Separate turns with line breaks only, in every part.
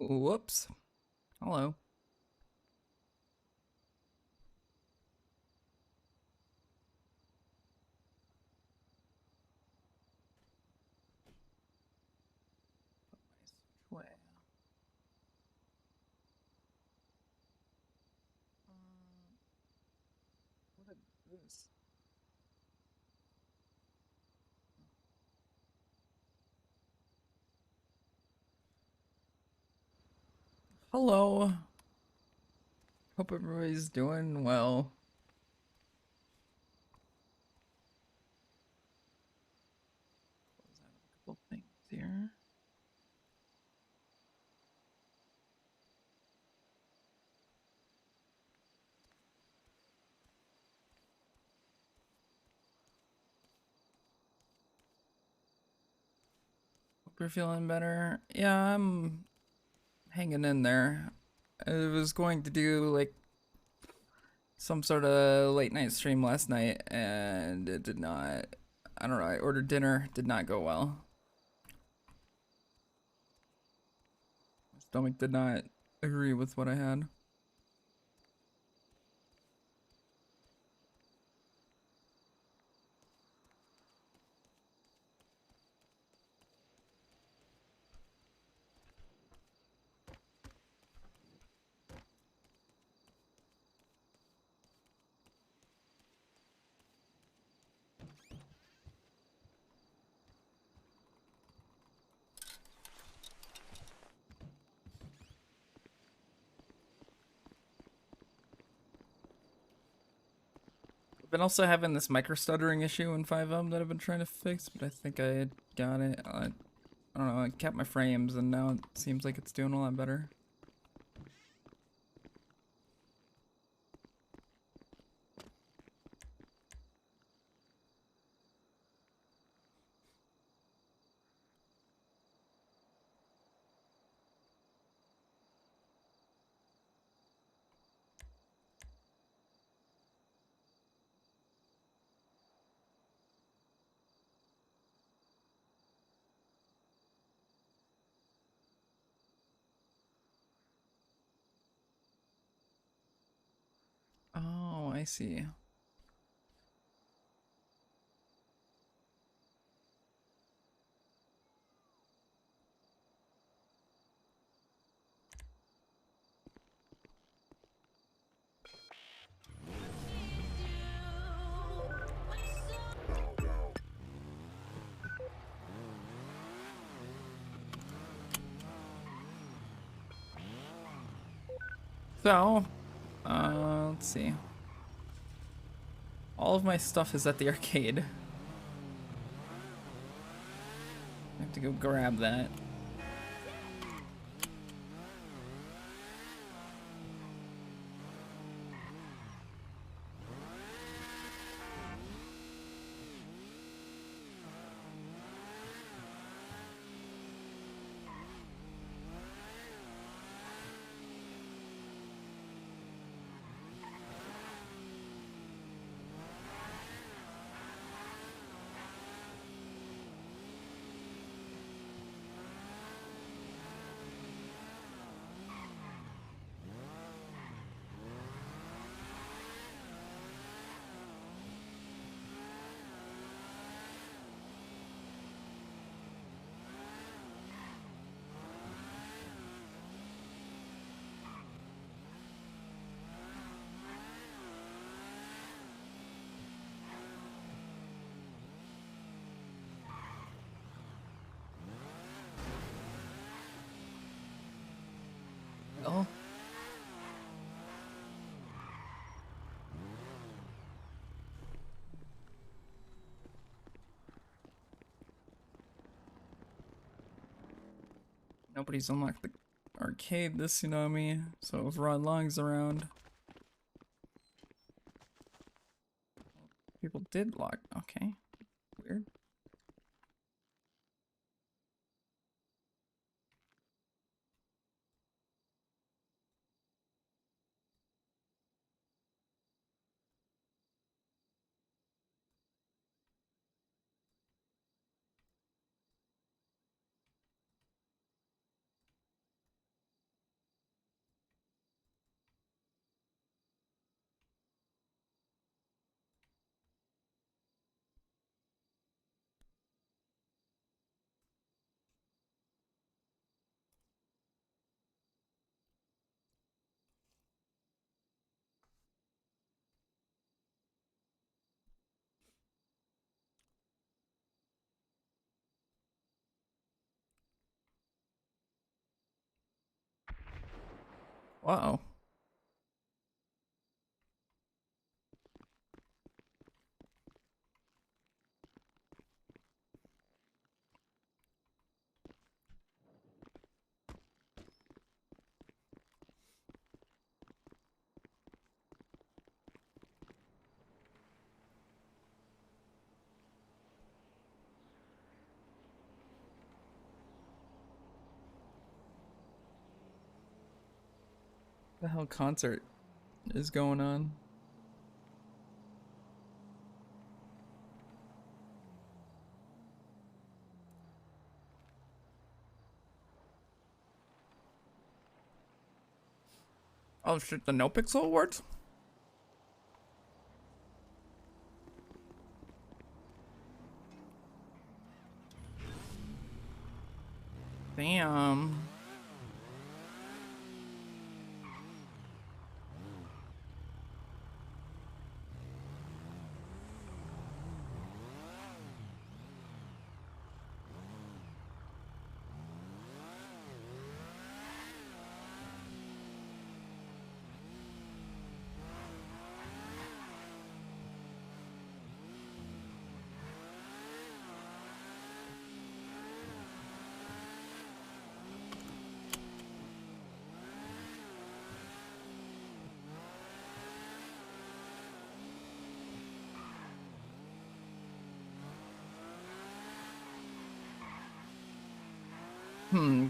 Whoops. Hello. What is this? Hello. Hope everybody's doing well. Close out a couple things here. Hope you're feeling better. Yeah, I'm hanging in there. I was going to do like some sort of late night stream last night and it did not. I don't know. I ordered dinner, did not go well. My stomach did not agree with what I had. I've been also having this micro stuttering issue in 5M that I've been trying to fix, but I think I got it. I don't know, I kept my frames and now it seems like it's doing a lot better. Oh, I see. So, let's see. All of my stuff is at the arcade. I have to go grab that. Well, nobody's unlocked the arcade this tsunami, so if Rod Long's around. People did lock. Okay. Weird. Wow. The hell concert is going on? Oh shit, the nopixel awards? Damn.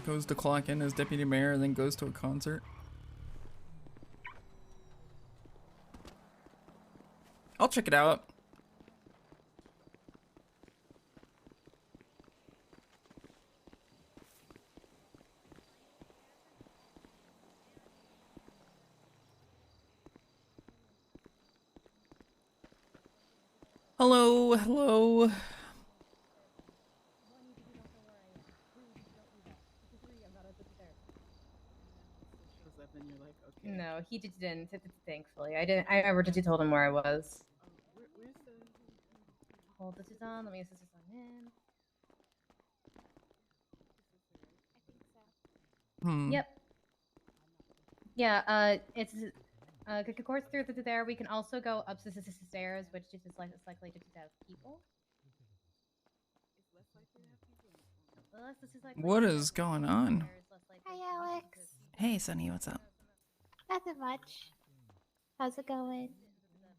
Goes to clock in as deputy mayor and then goes to a concert. I'll check it out. Hello, hello.
No, he didn't. Thankfully, I didn't. I just told him where I was.
Where's the?
Hold this on. Let me assist this on him. Yep. Yeah. It's course through there. We can also go up the stairs, which just is likely to have people.
What is going on?
Hi, Alex.
Hey, Sunny, what's up?
Nothing much. How's it going?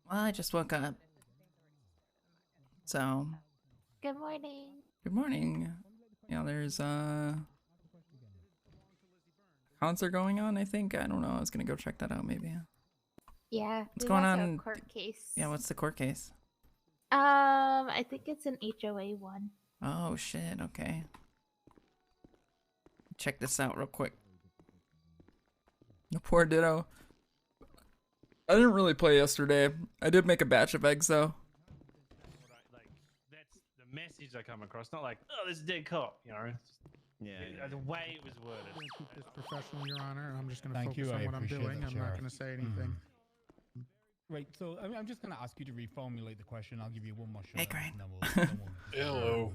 Well, I just woke up. So,
Good morning.
good morning. Yeah, there's a concert going on, I think. I don't know. I was gonna go check that out, maybe.
Yeah.
What's going on?
A court case.
Yeah, what's the court case?
I think it's an HOA one.
Oh, shit, okay. Check this out real quick. The poor Ditto. I didn't really play yesterday. I did make a batch of eggs, though.
Like, that's the message I come across. Not like, oh, this is a dead cop, you know. It's just, the way it was worded.
I'm going to keep this professional, Your Honor, and I'm just going to
Thank
focus
you,
on
I
what I'm
appreciate
doing.
that,
I'm not
Sheriff.
going to say anything.
Right, so I'm just going to ask you to reformulate the question. I'll give you one more shot.
Hey, Crane.
and then
Hello.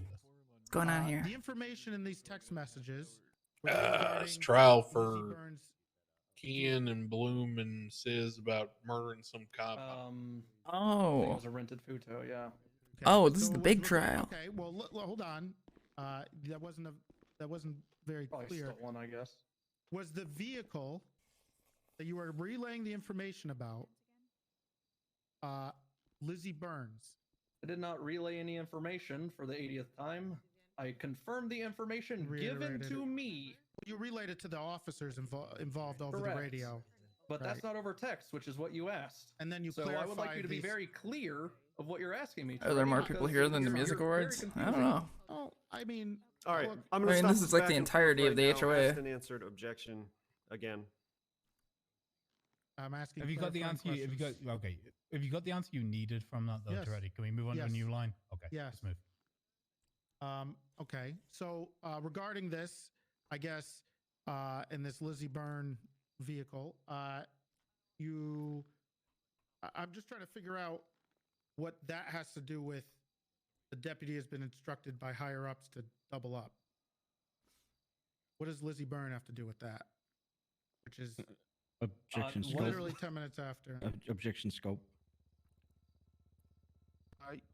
What's going on here?
The information in these text messages.
It's trial for Ken and Bloom and says about murdering some cop.
It
Oh.
was a rented futo, yeah.
Okay,
Oh, this
so
is the
it was
big
with-
trial.
Okay, well, hold on. That wasn't very
Probably
clear.
stolen, I guess.
Was the vehicle that you were relaying the information about Lizzie Burns?
I did not relay any information for the 80th time. I confirmed the information given
Reiterated
to
it.
me,
You relayed it to the officers involved over
Correct.
the radio,
but that's
Right.
not over text, which is what you asked.
and then you
So
clarified
I would like you to be
these-
very clear of what you're asking me.
Are there more
Trey,
people
because
here than the
you're-
music
you're very
awards? I don't
confusing.
know.
Oh, I mean,
All right,
look,
I'm
I
gonna
mean,
stop
this is like
back
the
and forth
entirety of
right
the
now.
HOA.
Asked and answered objection again.
I'm asking.
Have you got the answer?
clarifying
Have you got
questions.
okay? Have you got the answer you needed from that though,
Yes.
Toretti? Can we move on to a
Yes.
new line? Okay.
Yes.
Let's move.
Okay. So regarding this, I guess in this Lizzie Byrne vehicle, I'm just trying to figure out what that has to do with the deputy has been instructed by higher ups to double up. What does Lizzie Byrne have to do with that? Which is
Objection scope.
Literally 10 minutes after.
Objection scope.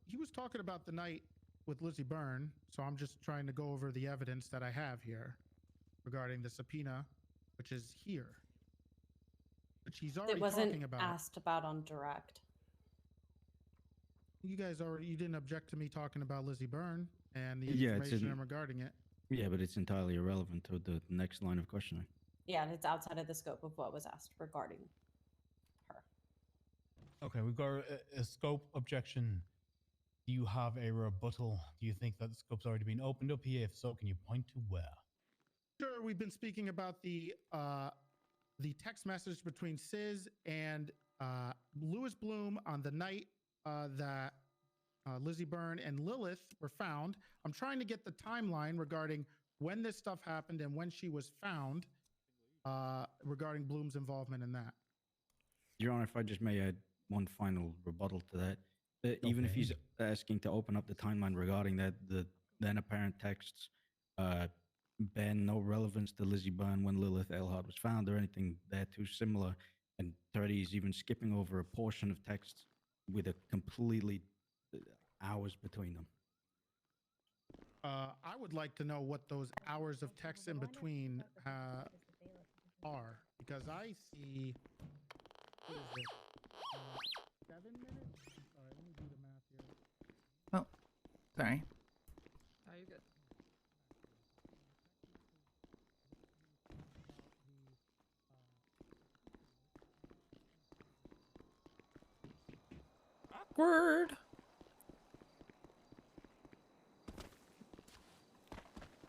He was talking about the night with Lizzie Byrne, so I'm just trying to go over the evidence that I have here regarding the subpoena, which is here, which he's already
It wasn't
talking about.
asked about on direct.
You guys you didn't object to me talking about Lizzie Byrne and the
Yeah, it's
information
in-
regarding it.
Yeah, but it's entirely irrelevant to the next line of questioning.
Yeah, and it's outside of the scope of what was asked regarding her.
Okay, we've got a scope objection. Do you have a rebuttal? Do you think that the scope's already been opened up here? If so, can you point to where?
Sure, we've been speaking about the text message between Sis and Lewis Bloom on the night that Lizzie Byrne and Lilith were found. I'm trying to get the timeline regarding when this stuff happened and when she was found, regarding Bloom's involvement in that.
Your Honor, if I just may add one final rebuttal to that. Even if he's asking to open up the timeline regarding that, the then apparent texts bear no relevance to Lizzie Byrne when Lilith Eilhart was found or anything there too similar. And 30 is even skipping over a portion of texts with a completely hours between them.
I would like to know what those hours of text in between are, because I see, what is it, 7 minutes? All right, let me do the math here.
Oh, sorry.
Oh, you're good.
Awkward.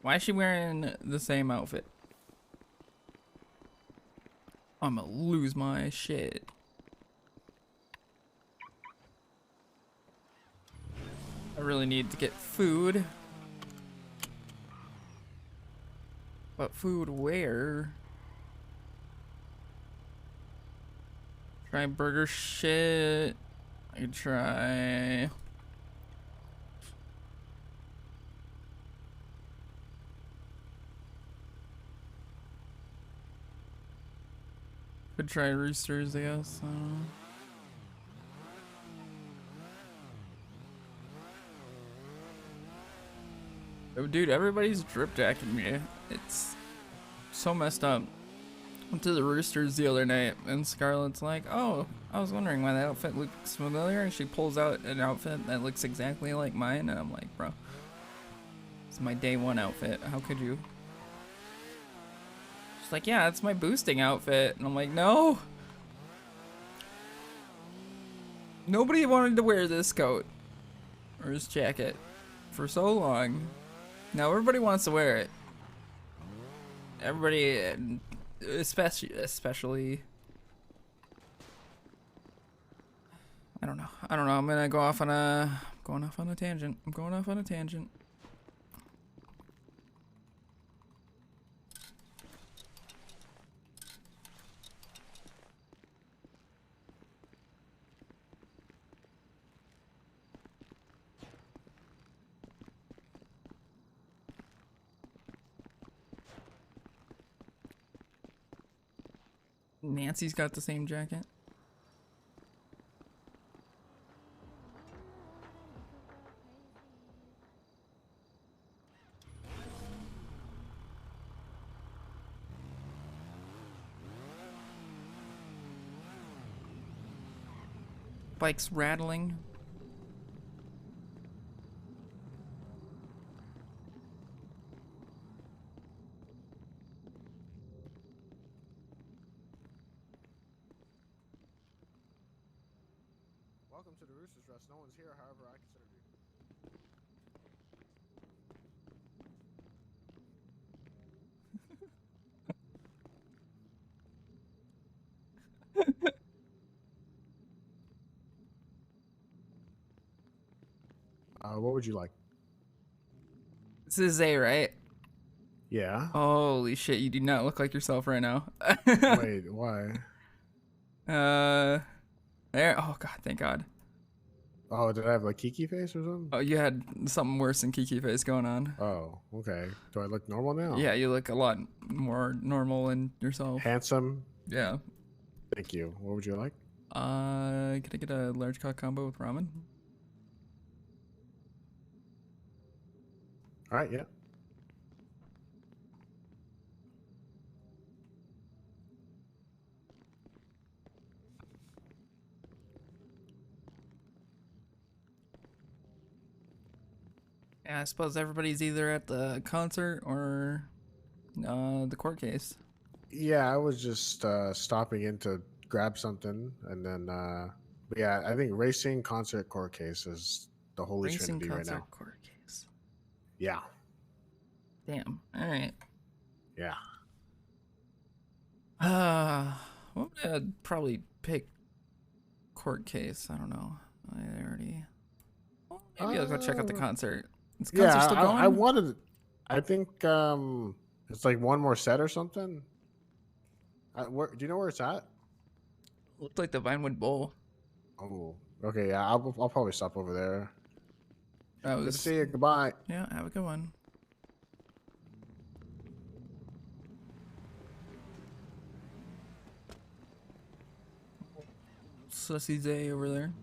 Why is she wearing the same outfit? I'm gonna lose my shit. I really need to get food. But food where? Try burger shit. I could try. Could try roosters, I guess. I don't know. Oh, dude, everybody's drip jacking me. It's so messed up. Went to the roosters the other night, and Scarlett's like, "Oh, I was wondering why that outfit looks familiar." And she pulls out an outfit that looks exactly like mine, and I'm like, "Bro, it's my day one outfit. How could you?" She's like, "Yeah, it's my boosting outfit," and I'm like, "No." Nobody wanted to wear this coat or this jacket for so long. Now everybody wants to wear it. Everybody, especially. I don't know. I'm gonna go off on a. Going off on a tangent. I'm going off on a tangent. Nancy's got the same jacket. Bike's rattling.
Welcome to the Rooster's Rest. No one's here, however, I consider you. What would you like?
This is A, right?
Yeah.
Holy shit, you do not look like yourself right now.
Wait, why?
There. Oh god, thank god.
Oh, did I have like Kiki face or something?
Oh, you had something worse than Kiki face going on.
Oh, okay. Do I look normal now?
Yeah, you look a lot more normal in yourself.
Handsome.
Yeah.
Thank you. What would you like?
Can I get a large cock combo with ramen?
All right, yeah.
Yeah, I suppose everybody's either at the concert or the court case.
Yeah, I was just stopping in to grab something, and then but yeah, I think racing, concert, court case is the holy
Racing
trinity right
concert
now.
court case.
Yeah,
Damn. All right.
yeah.
Well, I'd probably pick court case. I don't know. I already. Well, maybe I'll go check out the concert. Is the concert
Yeah,
still going?
I wanted. I think it's like one more set or something. Do you know where it's at?
Looked like the Vinewood Bowl.
Oh, okay. Yeah, I'll probably stop over there.
That
Good
was.
to see you. Goodbye.
Yeah, have a good one. Sussy Zay over there.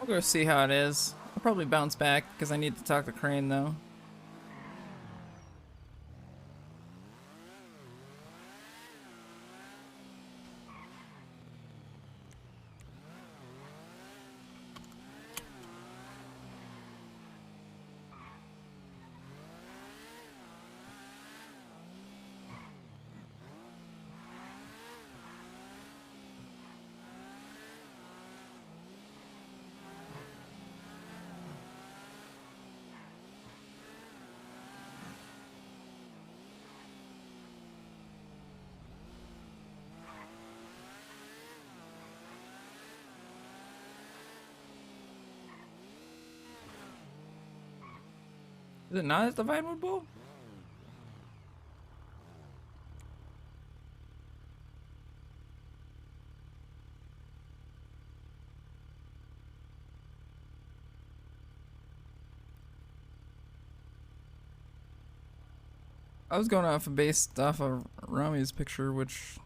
I'll go see how it is. I'll probably bounce back because I need to talk to Crane though. Is it not at the Vinewood Bowl? I was going off based off of Rami's picture, which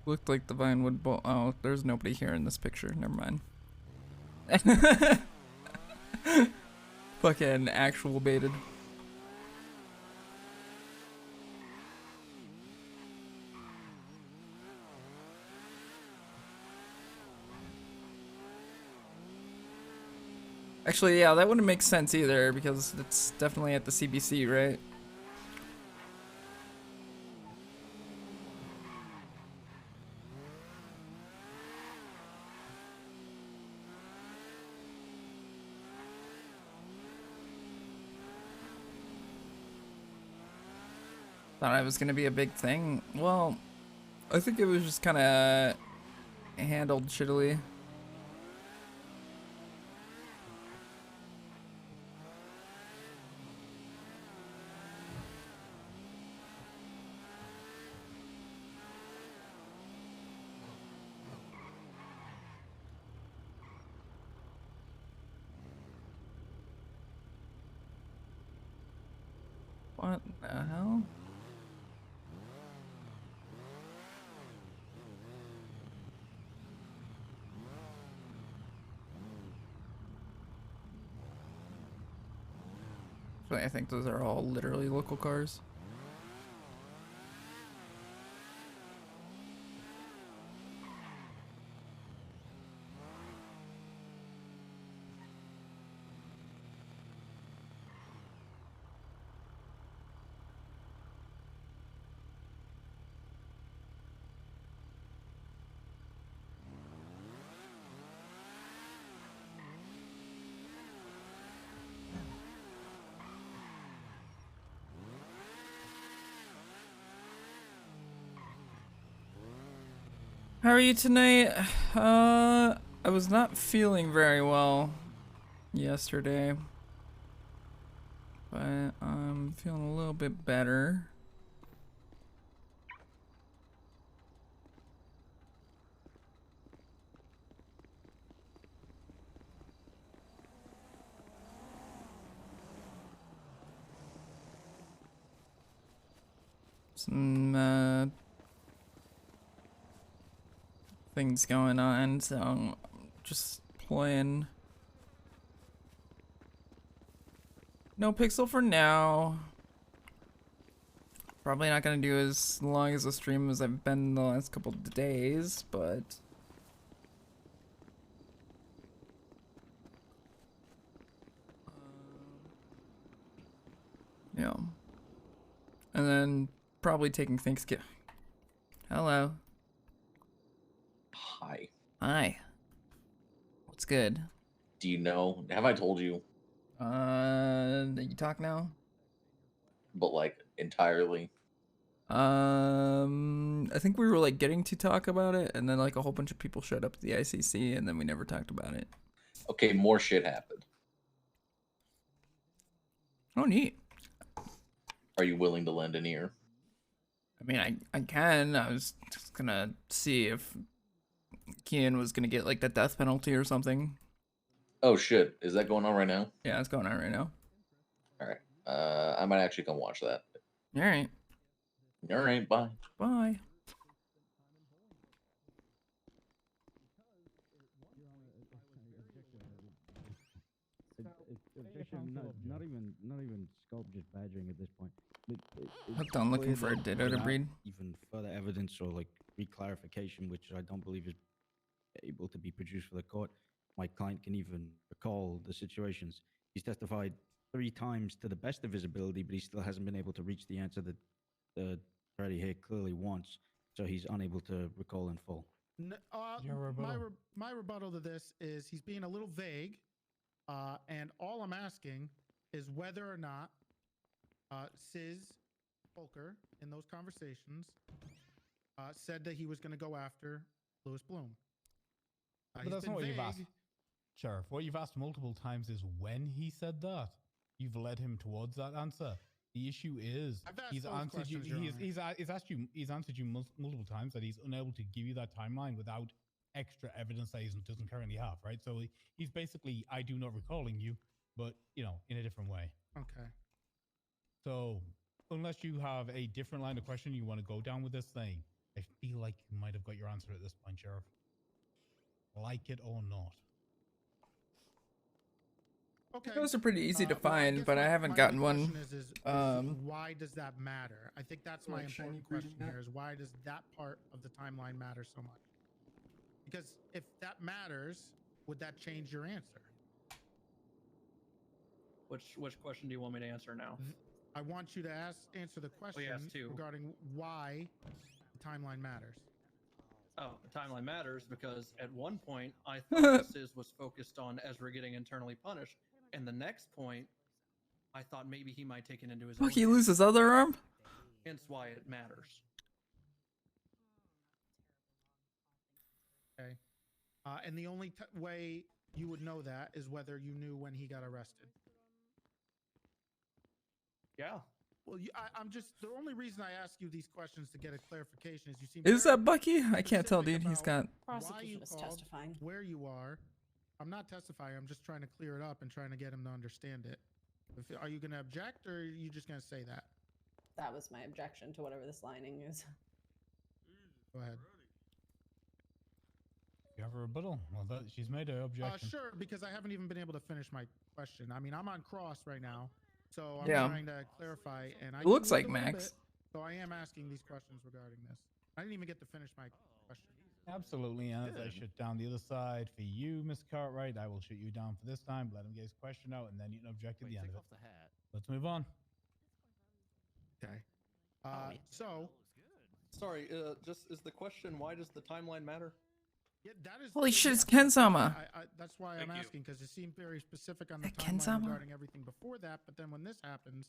looked like the Vinewood Bowl. Oh, there's nobody here in this picture. Never mind. Fucking actual baited. Actually, yeah, that wouldn't make sense either because it's definitely at the CBC, right? Thought it was gonna be a big thing. Well, I think it was just kind of handled shittily. What the hell? I think those are all literally local cars. How are you tonight? I was not feeling very well yesterday, but I'm feeling a little bit better. Some things going on, so I'm just playing nopixel for now. Probably not gonna do as long as a stream as I've been the last couple of days, but yeah. And then probably taking Thanksgiving. Hello.
Hi.
Hi. What's good?
Do you know? Have I told you?
You talk now?
But like entirely.
I think we were like getting to talk about it, and then like a whole bunch of people showed up at the ICC, and then we never talked about it.
Okay, more shit happened.
Oh, neat.
Are you willing to lend an ear?
I mean, I can. I was just gonna see if Kian was gonna get like the death penalty or something.
Oh shit, is that going on right now?
Yeah, it's going on right now.
All right. I might actually come watch that.
All right.
All right. Bye.
Bye.
Objection, not even scope, just badgering at this point.
I'm done looking for a ditto to breed.
Even further evidence or like reclarification, which I don't believe is able to be produced for the court. My client can even recall the situations. He's testified 3 times to the best of his ability, but he still hasn't been able to reach the answer that the party here clearly wants. So he's unable to recall in full.
My rebuttal to this is he's being a little vague, and all I'm asking is whether or not Sis Volker in those conversations said that he was going to go after Louis Bloom.
But that's not what you've asked. Sheriff, what you've asked multiple times is when he said that. You've led him towards that answer. The issue is he's answered you. He's answered you multiple times that he's unable to give you that timeline without extra evidence that he doesn't currently have. Right. So he's basically, I do not recalling you, but you know, in a different way.
Okay.
So unless you have a different line of question you want to go down with this thing, I feel like you might have got your answer at this point, Sheriff. Like it or not.
Okay.
Those are pretty easy to
well,
find, but I haven't gotten one.
Is why does that matter? I think that's my important question here: is why does that part of the timeline matter so much? Because if that matters, would that change your answer?
Which question do you want me to answer now?
I want you to answer the question regarding why the timeline matters.
Oh, the timeline matters because at one point I thought Sis was focused on Ezra getting internally punished, and the next point I thought maybe he might take it into his own.
Fuck, he lose his other arm?
Hence why it matters.
Okay. And the only way you would know that is whether you knew when he got arrested.
Yeah.
Well, I'm just, the only reason I ask you these questions to get a clarification is you seem.
Is that Bucky? I can't tell, dude. He's got.
Prosecution is testifying.
Where you are. I'm not testifying. I'm just trying to clear it up and trying to get him to understand it. Are you going to object or are you just going to say that?
That was my objection to whatever this lining is.
Go ahead.
You have a rebuttal? Well, she's made her objection.
Sure, because I haven't even been able to finish my question. I mean, I'm on cross right now. So I'm
Yeah.
trying to clarify, and I
It looks
do
like
learned a little
Max.
bit, so I am asking these questions regarding this. I didn't even get to finish my question.
Absolutely. And as I shoot down the other side for you, Miss Cartwright, I will shoot you down for this time. Let him get his question out, and then you can object at the end of it. Let's move on.
Okay. So.
Sorry, just is the question, why does the timeline matter?
Yeah, that is.
Holy shit, it's
that's why
Kensama.
that's why I'm asking, because it seemed very specific on the
That
timeline
Kensama?
regarding everything before that. But then when this happens,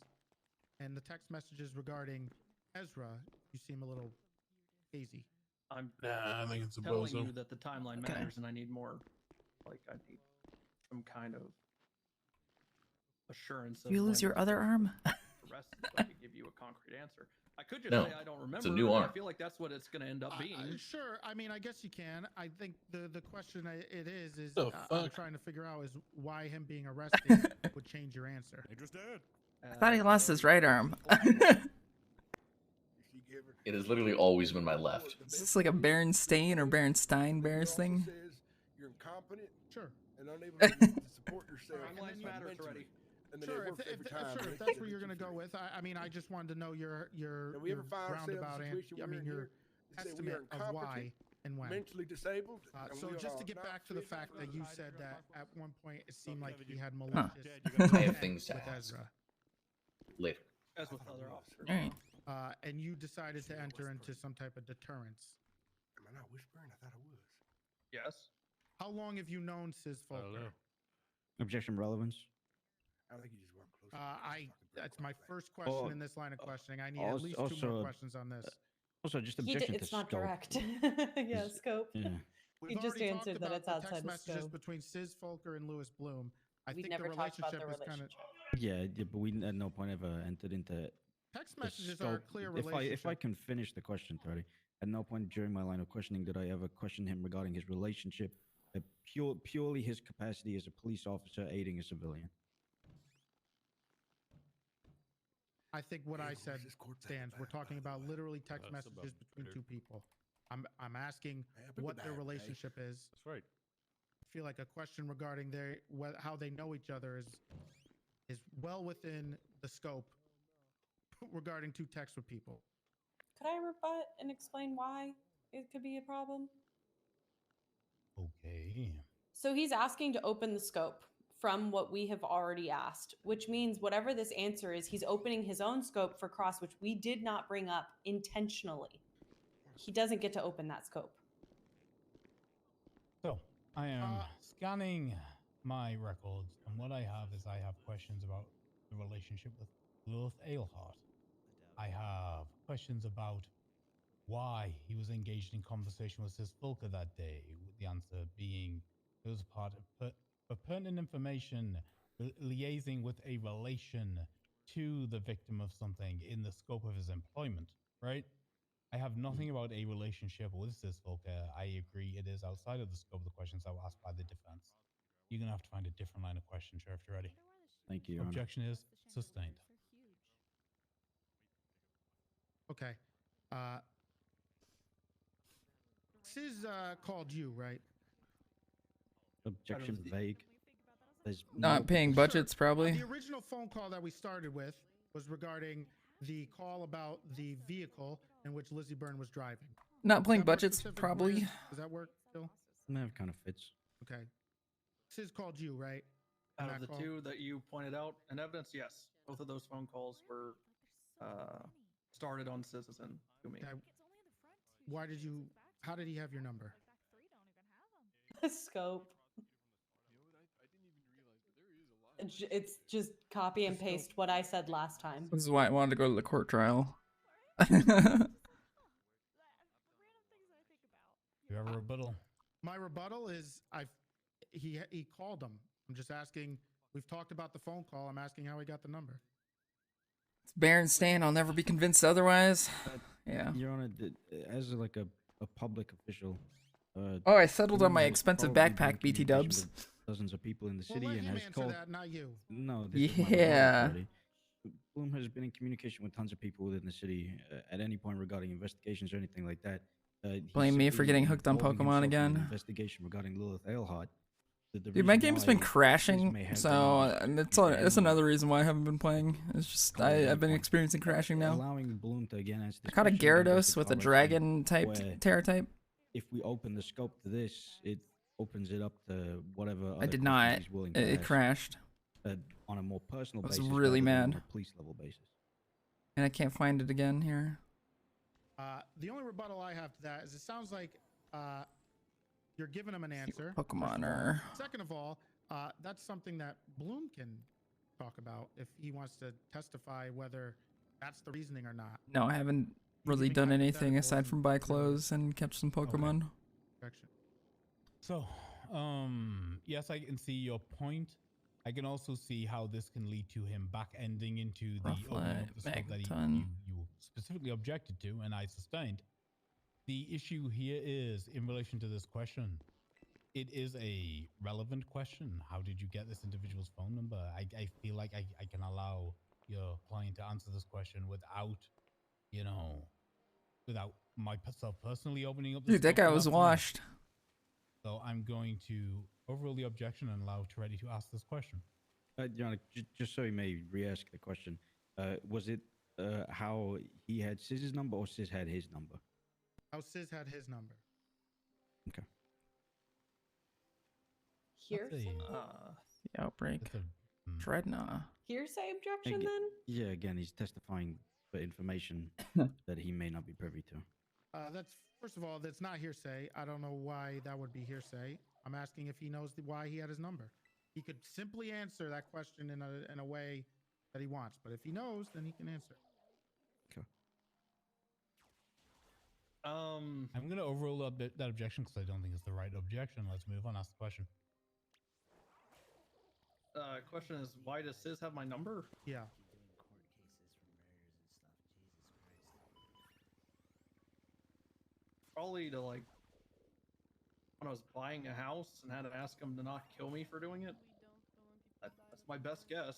and the text messages regarding Ezra, you seem a little hazy.
I'm
Nah, I think it's a
telling
bozo.
you that the timeline
Okay.
matters, and I need more. Like, I need some kind of assurance.
Do you
of
lose
when
your other arm?
arrested, so I could give you a concrete answer. I could just
No,
say I don't remember.
it's a new
and
arm.
I feel like that's what it's going to end up being.
Sure. I mean, I guess you can. I think the question it is
The
I'm
fuck?
trying to figure out is why him being arrested would change your answer.
I thought he lost his right arm.
It has literally always been my left.
Is this like a Berenstain or Berenstein Bears thing?
You're incompetent
Sure.
and unable to support yourself.
Timelines matter,
mentally.
already.
And then
Sure,
it works every time.
sure, if that's where you're going to go with. I mean, I just wanted to know your
And we ever find ourselves in a
roundabout
situation
I
where
mean,
we're
your
here, they say we are
estimate of why
incompetent,
and when.
mentally disabled. and
So
we
just to
are
get
not
back to the
fit
fact
for
that you
life.
said that at one point it seemed like he had
Huh.
malicious
I have
intent
things to
with
ask.
Ezra.
Later.
As with other officers.
All right.
And you decided to enter into some type of deterrence.
Am I not whispering? I thought I was.
Yes.
How long have you known Sis
I don't
Folker?
know.
Objection relevance.
I don't think you just weren't close.
That's my first question
Oh,
in this line of questioning. I need at least two more
also,
questions on this.
Also, just
He
objection
d-
to
it's not
scope.
direct. Yeah,
Is-
scope.
Yeah.
We've
He just
already talked
answered that
about
it's
the
outside
text
the
messages
scope.
between Sis Folker and Lewis Bloom. I
We
think
never
the
talked about
relationship
the
was kind of
relationship.
Yeah, but we at no point ever entered into
text
the
messages are a
scope.
clear
If
relationship.
I can finish the question, Tony, at no point during my line of questioning did I ever question him regarding his relationship, purely his capacity as a police officer aiding a civilian.
I think what I
Hey,
said
who's this court
stands. We're talking about literally text
That's about
messages between
better.
two people. I'm asking
Man, pick
what
the
their
bad guy.
relationship is.
That's right.
I feel like a question regarding how they know each other is well within the scope regarding two texts with people.
Could I rebut and explain why it could be a problem?
Okay.
So he's asking to open the scope from what we have already asked, which means whatever this answer is, he's opening his own scope for cross, which we did not bring up intentionally. He doesn't get to open that scope.
So I am scanning my records, and what I have is I have questions about the relationship with Lilith Ailhart. I have questions about why he was engaged in conversation with Sis Volker that day, with the answer being it was part of pertinent information liaising with a relation to the victim of something in the scope of his employment, right? I have nothing about a relationship with Sis Volker. I agree it is outside of the scope of the questions that were asked by the defense. You're going to have to find a different line of question, Sheriff, if you're ready.
Thank you, Your Honor.
Objection is sustained.
Okay. Sis called you, right?
Objection vague. There's
Not paying
Sure.
budgets, probably.
The original phone call that we started with was regarding the call about the vehicle in which Lizzie Byrne was driving.
Not
Is
playing
that more
budgets,
specific,
probably.
Liz? Does that work, Bill?
That kind of fits.
Okay. Sis called you, right? In
Out
that
of the
call?
two that you pointed out in evidence, yes, both of those phone calls were started on Citizen to me.
Okay. How did he have your number?
Scope. It's just copy and paste what I said last time.
This is why I wanted to go to the court trial.
You have a rebuttal?
My rebuttal is he called him. I'm just asking. We've talked about the phone call. I'm asking how he got the number.
It's Berenstain. I'll never be convinced otherwise. Yeah.
Your Honor, as like a public official.
Oh, I settled on my
Bloom has
expensive
probably been in
backpack, BT
communication
dubs.
with Dozens of people in the city
Well, let
and
him
has
answer
called.
that, not you.
No, this is my rebuttal
Yeah.
already. Bloom has been in communication with tons of people within the city at any point regarding investigations or anything like that. He
Blame me for
simply
getting hooked on
involving
Pokemon
himself in an
again.
investigation regarding Lilith Ailhart the
Dude, my
reason
game's
why
been
Sis
crashing,
may have
so
been
and it's
again
another reason why I haven't been playing. It's just I've been
point.
experiencing crashing now.
Allowing Bloom to again answer
I
this
caught a
question brings us
Gyarados
to
with a
color
dragon
thing,
type
where
Terra type.
if we open the scope to this, it opens it up to whatever
I
other
did
questions
not.
he's willing to
It
ask,
crashed.
on a more personal
I was
basis
really
rather than
mad.
on a police level basis.
And I can't find it again here.
The only rebuttal I have to that is it sounds like you're giving him an answer.
Pokemon
first of all.
or
Second of all, that's something that Bloom can talk about if he wants to testify whether that's the reasoning or not.
no, I haven't really done anything aside from buy clothes and catch some Pokemon.
Correction.
So, yes, I can see your point. I can also see how this can lead to him back ending into the opening up the scope that you specifically objected to, and I sustained. The issue here is in relation to this question. It is a relevant question. How did you get this individual's phone number? I feel like I can allow your client to answer this question without, without myself personally opening up the
Dude, that
scope
guy
for
was
tonight.
washed.
So I'm going to overrule the objection and allow Toretti to ask this question.
Your Honor, just so you may re-ask the question, was it how he had Siz's number or Sis had his number?
How Sis had his number.
Okay.
Hearsay?
The outbreak. Dreadnought.
Hearsay objection
Aga-
then?
Yeah, again, he's testifying for information that he may not be privy to.
That's first of all, that's not hearsay. I don't know why that would be hearsay. I'm asking if he knows why he had his number. He could simply answer that question in a way that he wants, but if he knows, then he can answer.
Okay.
I'm going to overrule that objection because I don't think it's the right objection. Let's move on. Ask the question.
Question is, why does Sis have my number?
Yeah.
Probably to when I was buying a house and had to ask him to not kill me for doing it. That's my best guess.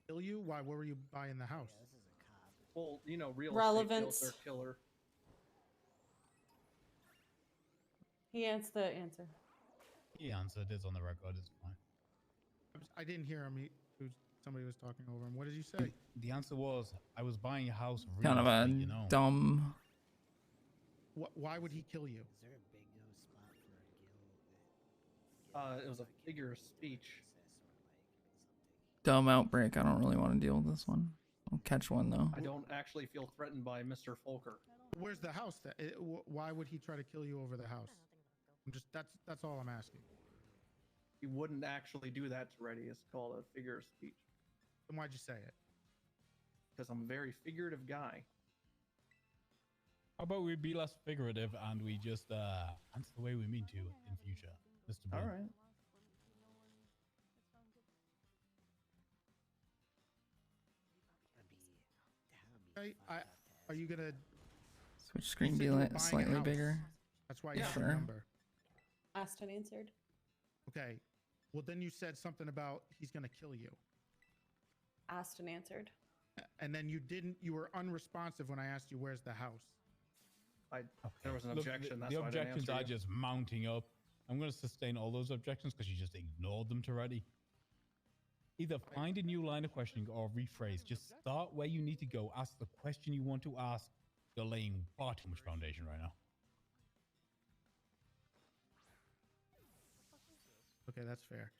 Kill you? Why? Where were you buying the house?
Well, real
Relevance.
estate deals are killer.
He answered the answer.
He answered. It's on the record. It's fine.
I didn't hear him. Somebody was talking over him. What did you say?
The answer was, I was buying a house.
Kind of a dumb.
Why would he kill you?
It was a figure of speech.
Dumb outbreak. I don't really want to deal with this one. I'll catch one though.
I don't actually feel threatened by Mr. Folker.
Where's the house? Why would he try to kill you over the house? That's all I'm asking.
He wouldn't actually do that to Reddy. It's called a figure of speech.
Then why'd you say it?
Because I'm a very figurative guy.
How about we be less figurative and we just answer the way we mean to in future, Mr. Bloom?
All right.
Are you gonna
switch screen be slightly bigger?
That's why you have
Sure.
the number.
Asked and answered.
Okay. Well, then you said something about he's gonna kill you,
Asked and answered.
and then you didn't. You were unresponsive when I asked you where's the house.
There was an
Look,
objection.
The
That's why I didn't
objections
answer
are
you.
just mounting up. I'm going to sustain all those objections because you just ignored them already. Either find a new line of questioning or rephrase. Just start where you need to go. Ask the question you want to ask. You're laying far too much foundation right now.
Okay, that's fair.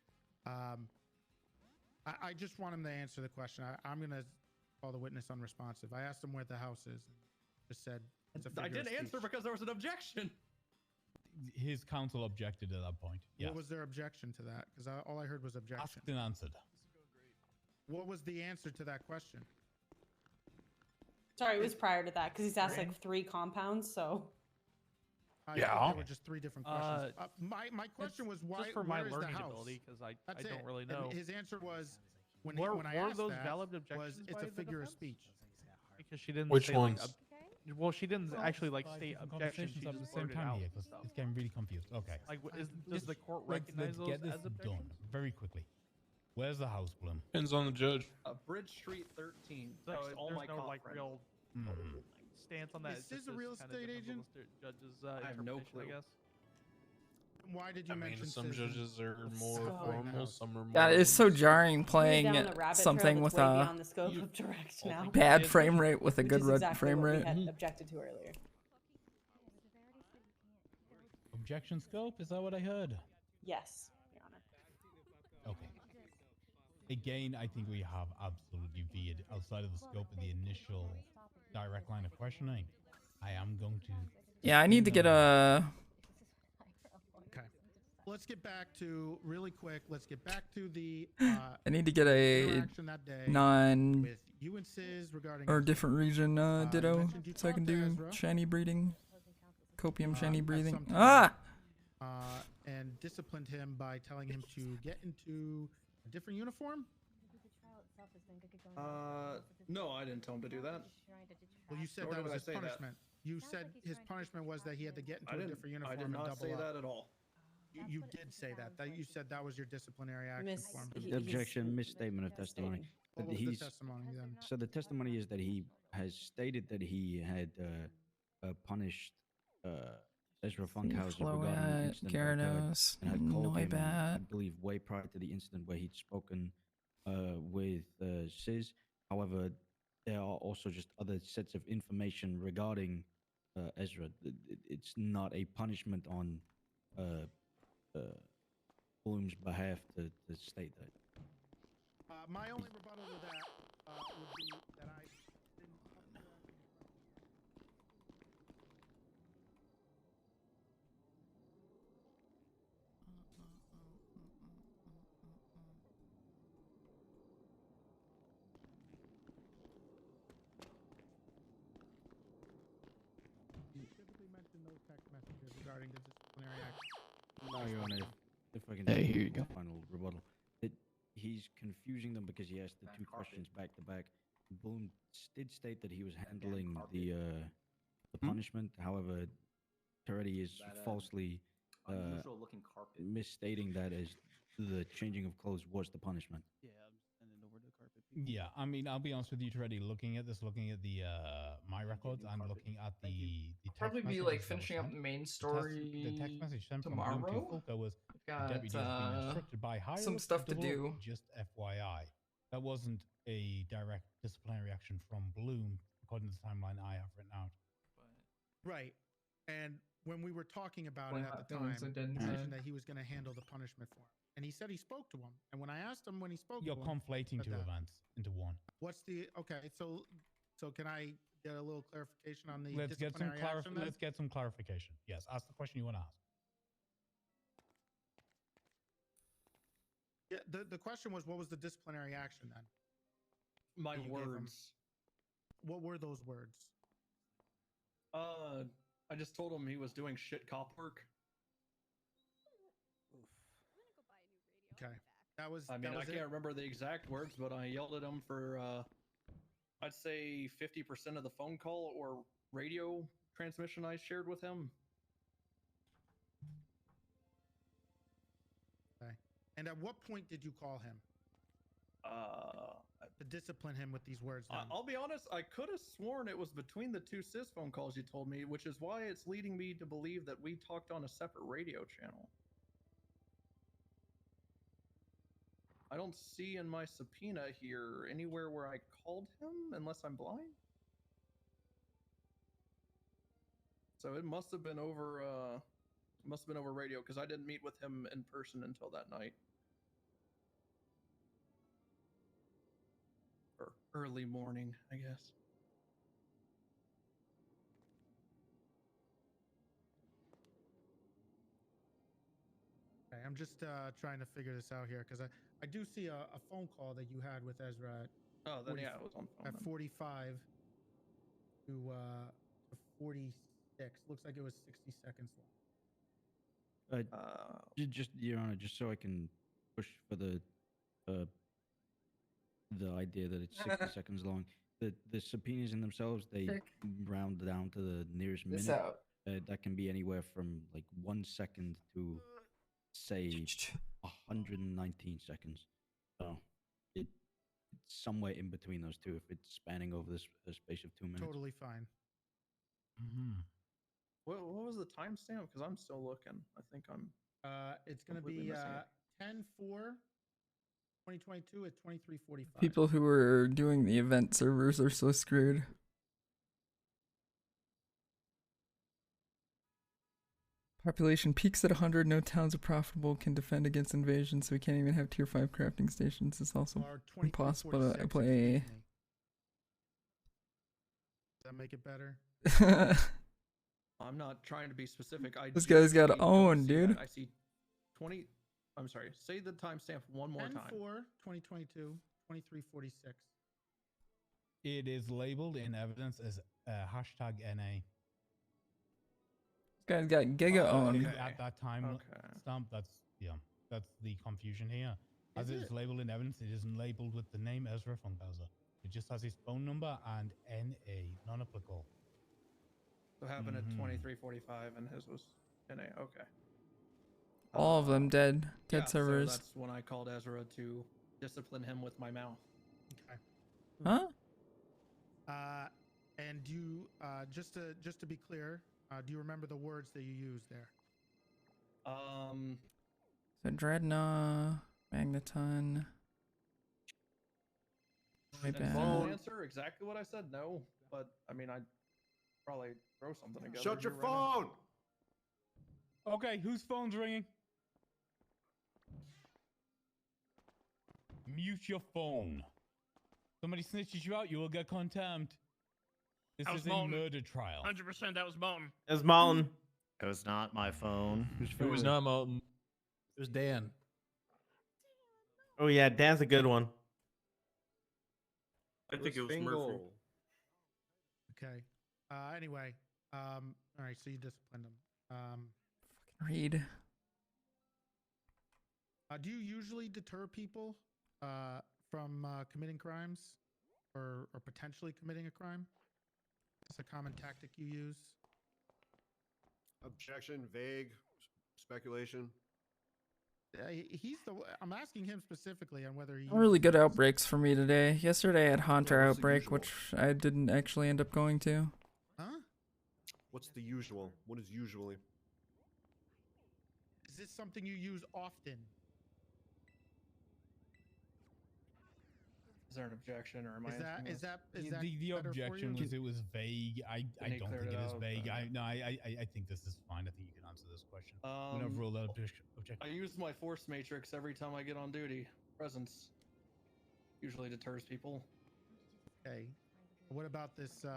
I just want him to answer the question. I'm gonna call the witness unresponsive. I asked him where the house is. Just said it's a
I
figure of
did answer
speech.
because there was an objection.
His counsel objected at that point. Yes.
What was their objection to that? Because all I heard was objection.
Asked and answered.
What was the answer to that question?
Sorry, it was prior to that because he's asked like 3 compounds. So.
I thought there were just 3 different questions. My question was why?
Just for my
where is the
learning
house?
ability, because I
That's
don't
it.
really
And
know.
his answer was when
Were
I asked
those
that
valid
was
objections
it's
by
a
the
figure of
defense?
speech.
Because she didn't
Which
say
ones?
well, she didn't actually like
5
state
different
objection. She
conversations at
just
the same
blurted
time
out
here because
stuff.
it's getting really confused. Okay.
Like, does the court recognize
let's get
those
this
as
done
objections?
very quickly. Where's the house, Bloom?
Depends on the judge.
Bridge Street 13.
So
Text all
there's
my
no
cop
like
friends.
real stance on that.
Is
It's
this
just
a real
kinda
estate
different
agent?
Judge's
I have no
interpretation,
clue.
I guess.
why did you
I mean,
mention
some
Citizen?
judges are more
So-
formal, some are more.
God, it's so jarring
Going
playing
down the rabbit trail
something
that's
with
way
a
beyond the scope of direct now.
bad frame rate with a
Which
good
is exactly
frame
what
rate.
we had objected to earlier.
Objection scope? Is that what I heard?
Yes, Your Honor.
Okay. Again, I think we have absolutely veered outside of the scope of the initial direct line of questioning. I am going to.
Yeah, I need to get a.
Okay. Let's get back to really quick. Let's get back to the.
I need to get a
interaction that day
non
with you and Sis regarding
or different region ditto,
mentioned you
so I can
talked to
do
Ezra.
shiny breeding, copium shiny
at
breathing.
some time,
Ah.
And disciplined him by telling him to get into a different uniform.
No, I didn't tell him to do that.
Well, you said
Nor
that
did
was
I
his
say that.
punishment. You said his punishment was that he had to get into a different uniform
I did
and
not
double
say
up.
that at all.
You did say that. That you said that was your disciplinary action for him.
The objection, misstatement of testimony.
What
That
was the
he's-
testimony then?
So the testimony is that he has stated that he had punished Ezra Funkhauser regarding the
Floet,
incident that occurred
Gyarados,
and had called him, I
Noibat.
believe, way prior to the incident where he'd spoken with Sis. However, there are also just other sets of information regarding Ezra. It's not a punishment on Bloom's behalf to state that.
My only rebuttal to that would be that I didn't. You specifically mentioned those text messages regarding the disciplinary action.
No, Your Honor, if I can
Hey,
just
here
make
you
a final rebuttal. He's confusing them because he asked the two questions back to back. Bloom did state that he was handling the punishment. However, Toretti is falsely
Unusual looking carpet.
misstating that as the changing of clothes was the punishment.
Yeah, I'm sending over the carpet.
Yeah, I mean, I'll be honest with you, Toretti. Looking at this, looking at the my records, and looking at the text
Probably be
messages
like
that were
finishing up
sent,
the main
the
story
text message sent from Bloom to
tomorrow.
Fulco was
Got,
the deputy has been instructed by higher
some
ups
stuff to
double
do.
up, just FYI. That wasn't a direct disciplinary action from Bloom, according to the timeline I have written out.
Right. And when we were talking about
When
it at
Hot
the time,
Feelings are dead
he
inside.
mentioned that he was going to handle the punishment for him. And he said he spoke to him. And when I asked him when he spoke
You're
to him,
conflating
said
two
that.
events into one.
What's the okay? So can I get a little clarification on the
Let's get some
disciplinary action? then?
let's get some clarification. Yes, ask the question you want to ask.
Yeah, the question was, what was the disciplinary action then?
My
that you gave him?
words.
What were those words?
I just told him he was doing shit cop work.
Okay, that was.
I mean,
that
I
was
can't
it?
remember the exact words, but I yelled at him for, I'd say 50% of the phone call or radio transmission I shared with him.
Okay. And at what point did you call him to discipline him with these words? Then?
I'll be honest, I could have sworn it was between the two sis phone calls you told me, which is why it's leading me to believe that we talked on a separate radio channel. I don't see in my subpoena here anywhere where I called him, unless I'm blind. So it must have been over radio, because I didn't meet with him in person until that night. Or early morning, I guess.
Okay, I'm just trying to figure this out here because I do see a phone call that you had with Ezra
Oh, then yeah, it was on phone.
at
then.
45 to 46. Looks like it was 60 seconds long.
Just, Your Honor, just so I can push for the idea that it's 60 seconds long. The subpoenas in themselves, they round down to the nearest
This
minute.
out.
That can be anywhere from like 1 second to say 119 seconds. So it's somewhere in between those two if it's spanning over this space of 2 minutes.
Totally fine.
Mm-hmm.
What was the timestamp? Because I'm still looking. I think I'm
It's going to
Completely
be
missing it.
10/4/2022 at 23:45.
People who are doing the event servers are so screwed. Population peaks at 100. No towns are profitable. Can defend against invasion, so we can't even have tier 5 crafting stations. It's also
Or
impossible
23:46,
to
excuse
play.
me. Does that make it better?
I'm not trying to be specific.
This guy's got
genuinely don't
owned,
see that.
dude.
I see 20. I'm sorry. Say the timestamp one more time.
10/4/2022 23:46.
It is labeled in evidence as hashtag NA.
This guy's got giga owned.
At that time stamp, that's the confusion here. As
Is
it is labeled in evidence, it isn't labeled with the name Ezra Funkhauser. It just has his phone number and NA, non-applicable.
So happened at 23:45, and his was NA. Okay.
All of them dead. Dead
Yeah,
servers.
So that's when I called Ezra to discipline him with my mouth.
Okay.
Huh?
And do you just to be clear, do you remember the words that you used there?
So Dreadnought, Magneton. My
And
bad.
full answer exactly what I said. No, but I mean I'd probably throw something together.
Shut your
here right now.
phone!
Okay, whose phone's ringing? Mute your phone. Somebody snitches you out, you will get contempt. This
That was
is a
Molten.
murder trial.
100% that was Molten.
It was Malton. It was not my phone.
It was not Molten. It was Dan.
Oh yeah, Dan's a good one.
I think it was Murphy.
Okay. Anyway, all right. So you disciplined him.
Read.
Do you usually deter people from committing crimes or potentially committing a crime? It's a common tactic you use.
Objection, vague, speculation.
I'm asking him specifically on whether he.
Really good outbreaks for me today. Yesterday I had Haunter
what's the
outbreak,
usual?
which I didn't actually end up going to.
Huh?
What's the usual? What is usually?
Is this something you use often?
Is there an objection, or am I?
Is that
The
better for
objection
you?
was it was vague. I
Then he
don't
cleared
think
it
it is
out,
vague.
okay.
I think this is fine. I think you can answer this question. I'm gonna rule that objection.
I use my force matrix every time I get on duty. Presence usually deters people.
Okay. What about this? This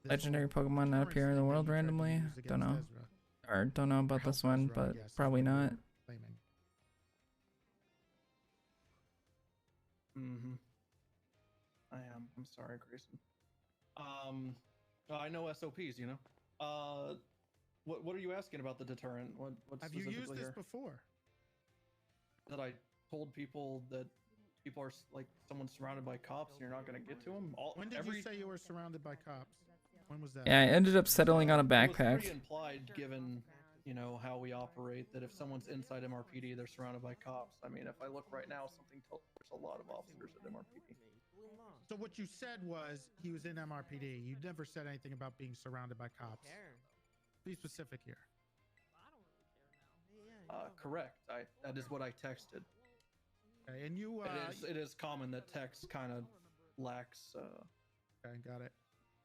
Legendary
whole
Pokemon not
deterrence
appear in the
thing that
world
you tried to
randomly.
use
Don't
against
know.
Ezra?
Or don't know about
help
this one,
Ezra, I
but
guess, is
probably
what you're
not.
claiming.
Mm-hmm. I am. I'm sorry, Grayson. I know SOPs. You know. What are you asking about the deterrent? What's
Have you used
specifically
this
here?
before?
That I told people that people are like someone's surrounded by cops and you're not going to get to them.
When did you say you were surrounded by cops? When was that?
Yeah, I ended up settling on a
It was
backpack.
pretty implied, given you know how we operate, that if someone's inside MRPD, they're surrounded by cops. I mean, if I look right now, something tells me there's a lot of officers at MRPD.
So what you said was he was in MRPD. You never said anything about being surrounded by cops. Be specific here.
Correct. That is what I texted.
Okay, and you.
It is common that text kind of lacks.
Okay, got it.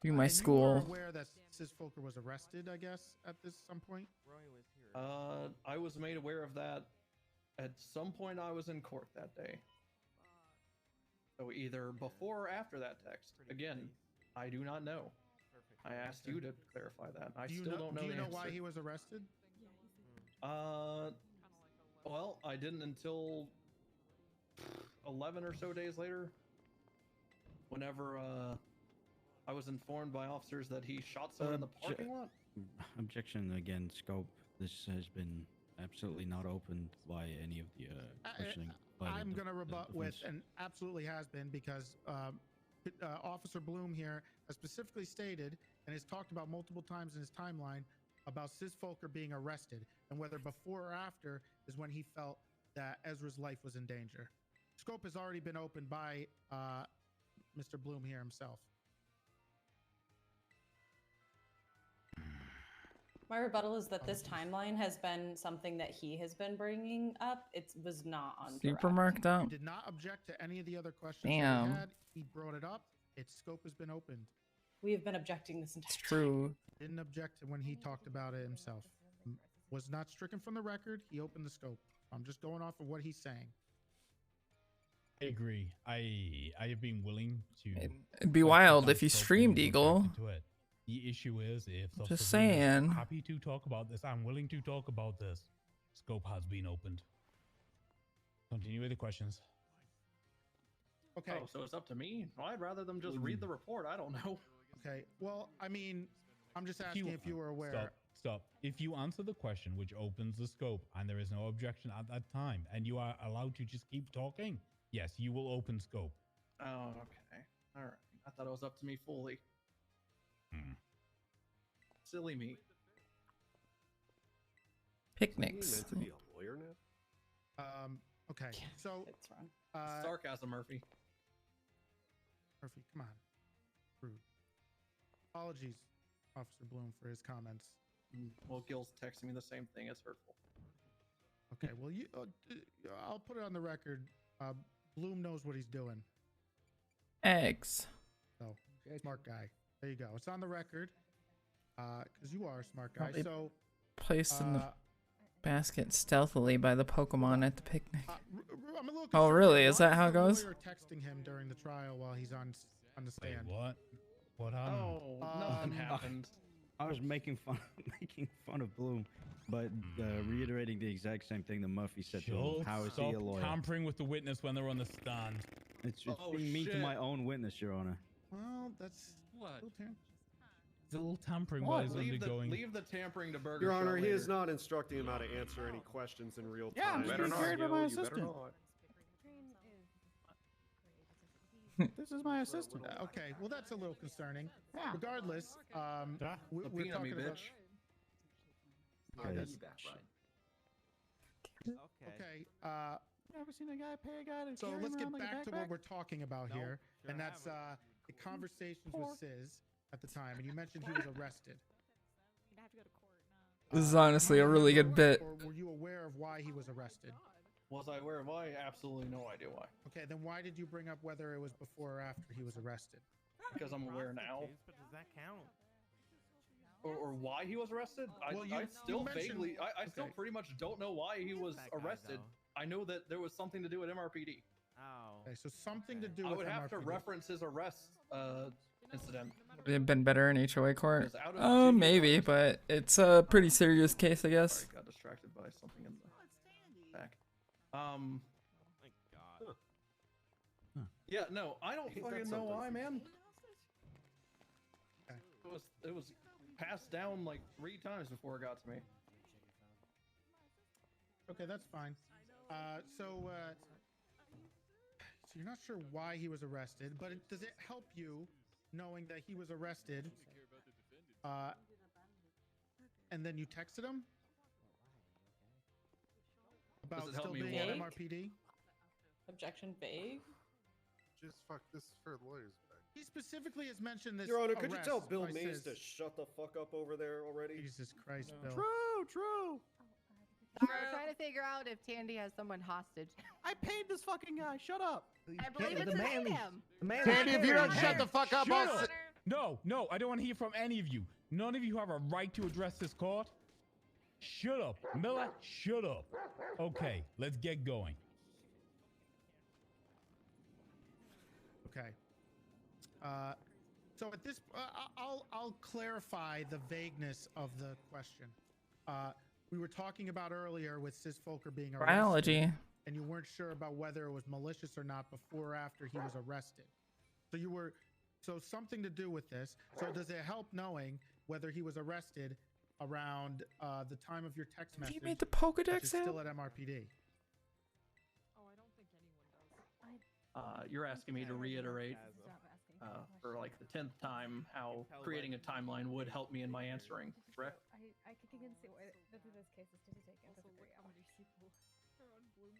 Do my
and
school.
You were aware that Sis Folker was arrested, I guess, at some point.
I was made aware of that at some point. I was in court that day. So either before or after that text. Again, I do not know. I asked you to clarify that. I still don't know.
Do you
the
know
answer.
why he was arrested?
Well, I didn't until 11 or so days later. Whenever I was informed by officers that he shot someone in the parking lot.
Objection again, scope. This has been absolutely not opened by any of the questioning.
I'm going to rebut with, and absolutely has been, because Officer Bloom here has specifically stated and has talked about multiple times in his timeline about Sis Folker being arrested, and whether before or after is when he felt that Ezra's life was in danger. Scope has already been opened by Mr. Bloom here himself.
My rebuttal is that this timeline has been something that he has been bringing up. It was not on
Super
direct.
marked up.
He did not object to any of the other questions that
Damn.
we had. He brought it up. Its scope has been opened.
We have been objecting this entire
It's true.
Didn't object to when he talked about it himself. Was not stricken from the record. He opened the scope. I'm just going off of what he's saying.
I agree. I have been willing to.
It'd be wild if you streamed Eagle.
The issue is if the
Just
civilians are
saying.
happy to talk about this. I'm willing to talk about this. Scope has been opened. Continue with the questions.
Okay.
Oh, so it's up to me? Well, I'd rather them just read the report. I don't know.
Okay. Well, I mean, I'm just asking if you were aware.
Stop. If you answer the question which opens the scope and there is no objection at that time and you are allowed to just keep talking, yes, you will open scope.
Oh, okay. All right. I thought it was up to me fully. Silly me.
Picnics.
Meant to be a lawyer now?
Okay. So,
It's wrong.
Sarcasm, Murphy.
Murphy, come on. Rude. Apologies, Officer Bloom, for his comments.
Well, Gil's texting me the same thing. It's hurtful.
Okay. Well, I'll put it on the record. Bloom knows what he's doing.
Eggs.
So, smart guy. There you go. It's on the record. Because you are a smart guy.
Probably
So,
placed in the basket stealthily by the Pokemon at the picnic.
I'm a little
Oh,
concerned.
really? Is
Why
that how it
the
goes?
lawyer texting him during the trial while he's on the
Wait,
stand.
what? What happened?
Oh, nothing happened.
I was making fun of Bloom, but reiterating the exact same thing that Murphy said to him.
Schultz,
How is he
stop
a lawyer?
tampering with the witness when they're on the stand.
It's
Oh,
being mean to
shit.
my own witness, Your Honor.
Well, that's
What?
It's a little tampering
What?
while he's
Leave
undergoing.
leave the tampering to Burger
Your
Shot
Honor, he
later.
is not instructing him how to answer any questions in real time.
Yeah, I'm just being carried by my assistant. This is my assistant.
Okay. Well, that's a little concerning.
Yeah.
Regardless, we're
Subpoena me,
talking about.
bitch.
Okay, that's-
Okay.
Never seen a guy pay a guy to
So
carry
let's
him
get
around like a
back to
backpack?
what we're talking about here,
sure
and that's the conversations with Sis at the time, and you mentioned he was arrested.
This is honestly a really good bit.
Or were you aware of why he was arrested?
Was I aware of why? Absolutely no idea why.
Okay, then why did you bring up whether it was before or after he was arrested?
Because I'm aware now.
But does that count?
Or why he was arrested?
Well,
I
you
still
mentioned-
vaguely, I still
okay.
pretty much don't know why he was
that guy,
arrested. I know that there was something to do with MRPD.
Oh.
Okay, so something to do
I
with
would have to
MRPD.
reference his arrest incident.
Would it have been better in HOA court?
Because out of the two
Maybe,
years-
but it's a pretty serious case, I guess.
Sorry, got distracted by something in the back.
Thank God.
Yeah, no, I don't
Ain't that
fucking know
something?
why, man.
Okay.
It was passed down like 3 times before it got to me.
Okay, that's fine. So you're not sure why he was arrested, but does it help you knowing that he was arrested? And then you texted him about
it help
still
me
being at
what?
MRPD.
Objection vague.
Just fuck this for the lawyers back.
He specifically has mentioned this.
Your Honor, could you tell
arrest
Bill
by
Mays
Sis.
to shut the fuck up over there already?
Jesus Christ, Bill.
True.
We're trying to figure out if Tandy has someone hostage.
I paid this fucking guy. Shut up.
I believe it's him.
Tandy, if you don't shut the fuck up,
Shut
I'll
up.
sit-
No, I don't want to hear from any of you. None of you have a right to address this court. Shut up. Miller, shut up. Okay, let's get going.
Okay. So at this, I'll clarify the vagueness of the question. We were talking about earlier with Sis Folker being arrested,
Biology.
and you weren't sure about whether it was malicious or not before or after he was arrested. So something to do with this. So does it help knowing whether he was arrested around the time of your text message?
He made the
which
Pokedex
is
out?
still at MRPD.
You're asking me to reiterate for like the 10th time how creating a timeline would help me in my answering, correct?
I can see why this case is to be taken.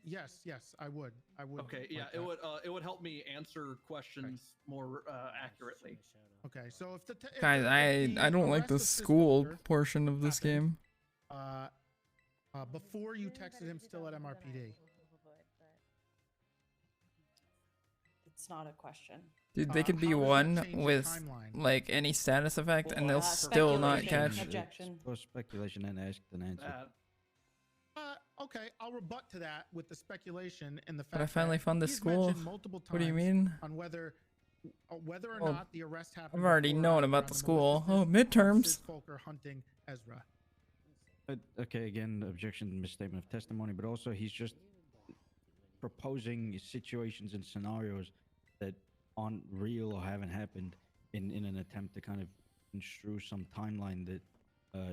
Yes, yes, I would. I would.
Okay,
like
yeah,
that.
it would help me answer questions more accurately.
Okay, so if the
Guys, I don't like the school portion of this game.
Before you texted him still at MRPD.
It's not a question.
Dude, they could be
how does that
one
change your
with
timeline?
like any status effect, and they'll still not
speculation.
catch.
Objection.
For speculation and ask an answer.
Okay, I'll rebut to that with the speculation and the fact
But I finally
that
found the
he's
school.
mentioned multiple
What do you
times
mean?
on whether or
Well,
not the arrest happened.
I've already
before or
known
after
about
on
the
the
school.
maliciousness
Oh,
of
midterms.
Sis Volker hunting Ezra.
Okay, again, objection, misstatement of testimony, but also he's just proposing situations and scenarios that aren't real or haven't happened in an attempt to kind of construe some timeline that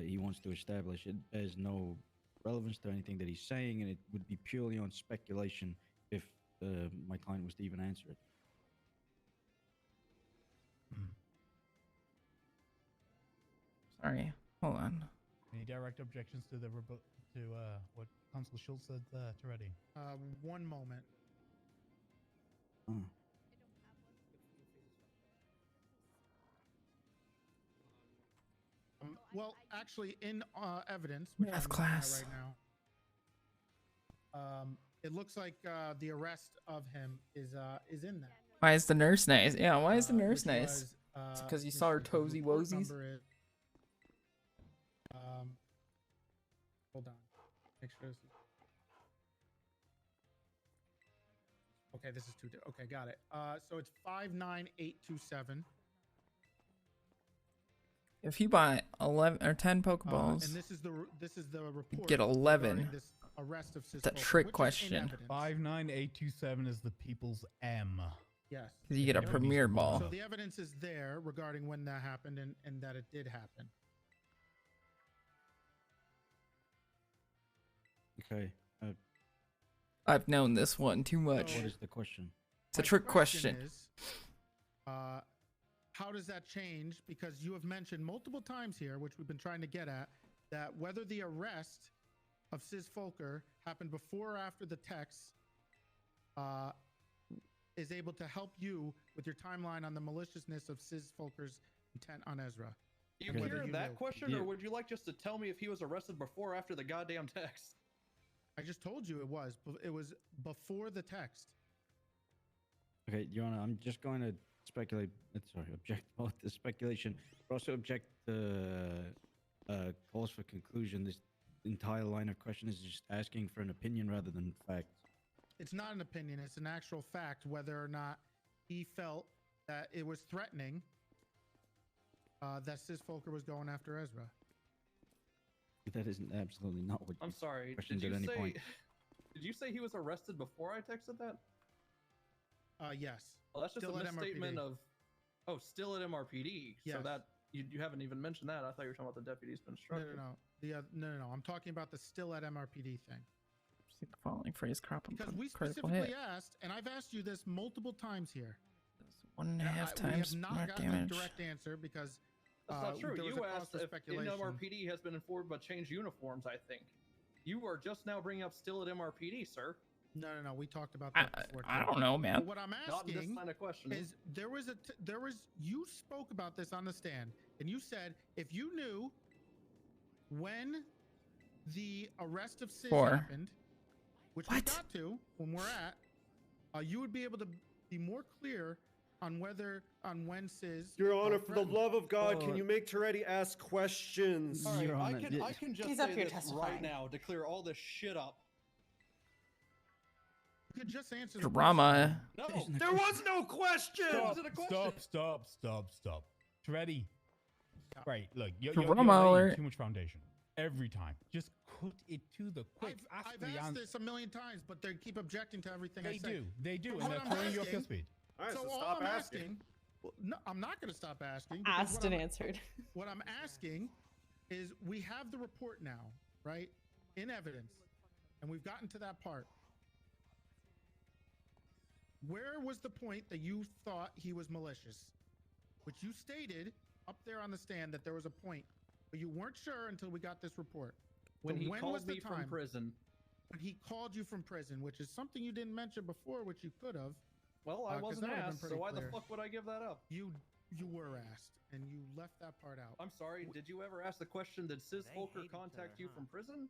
he wants to establish. It bears no relevance to anything that he's saying, and it would be purely on speculation if my client was to even answer it.
Sorry, hold on.
Any direct objections to the what Consul Schultz said to Reddy?
1 moment. Well, actually, in evidence, which
Math
I'm looking at
class.
right now, it looks like the arrest of him is in that.
Why is the nurse nice? Yeah, why is the nurse
which
nice?
was,
It's because you
let
saw
me
her
see, his
toesy
report
woesies.
number is, hold on. Make sure this is. Okay, this is too. Okay, got it. So it's 59827.
If he bought 11 or 10 Pokeballs,
And this is the report.
get 11.
regarding this arrest of Sis
It's a
Volker,
trick
which is in
question.
evidence.
59827 is the people's M.
Yes.
'Cause you get a
Yep.
premier ball.
So the evidence is there regarding when that happened and that it did happen.
Okay.
I've known this one too much.
What is the question?
It's a
My
trick question.
Is, how does that change? Because you have mentioned multiple times here, which we've been trying to get at, that whether the arrest of Sis Volker happened before or after the text is able to help you with your timeline on the maliciousness of Sis Volker's intent on Ezra.
You
and whether
hear
you
that
knew.
question, or would you like just to tell me if he was arrested before or after the goddamn text?
I just told you it was. It was before the text.
Okay, Your Honor, I'm just going to speculate. Sorry, object both the speculation, but also object the calls for conclusion. This entire line of question is just asking for an opinion rather than facts.
It's not an opinion. It's an actual fact whether or not he felt that it was threatening that Sis Volker was going after Ezra.
That isn't absolutely not what
I'm sorry.
questioned
Did
at
you
any
say?
point.
Did you say he was arrested before I texted that?
Yes.
Well, that's just
Still
a
at
misstatement
MRPD.
of. Oh, still at MRPD. So
Yes.
that you haven't even mentioned that. I thought you were talking about the deputy's been
No,
instructed.
no. I'm talking about the still at MRPD thing.
See the following phrase crop and
Because
put
we
critical
specifically
hit.
asked, and I've asked you this multiple times here.
1.5 times
we have not
mark
gotten
damage.
a direct answer because
That's not true.
there was
You
a cause
asked
for
if
speculation.
MRPD has been informed about changed uniforms. I think you are just now bringing up still at MRPD, sir.
No. We talked about that before.
I
too.
don't know, man.
But what I'm
Not in this
asking
line of questioning.
is you spoke about this on the stand, and you said if you knew when the arrest of Sis
4.
happened, which we got to when we're at, you would be able to be more clear on when Sis.
Your Honor, for the
threatened.
love of God, can you make Toretti ask questions?
All right,
Your Honor,
I can just
He's
say
up here
this right
testifying.
now to clear all this shit up.
You could just answer the
Drama.
No,
There was no question!
Stop. Treddy. Right, look, you're
Drama
laying
alert.
too much foundation every time. Just cut it to the quick.
I've asked this a million times, but they keep objecting to everything I say.
They do,
But
and
what
they're
I'm
throwing you off your
asking-
speed.
All right, so
all
stop
I'm
asking.
well, no, I'm not going to stop asking. because
Asked and answered.
What I'm asking is we have the report now, right? In evidence. And we've gotten to that part. Where was the point that you thought he was malicious? Which you stated up there on the stand that there was a point, but you weren't sure until we got this report.
when
So
he
when
called
was the
me from
time?
prison
when he called you from prison, which is something you didn't mention before, which you could have.
Well, I
'cause
wasn't
that would've been
asked, so
pretty
why the
clear.
fuck would I give that up?
You were asked, and you left that part out.
I'm sorry. Did you ever ask the question? Did Sis Volker contact you from prison?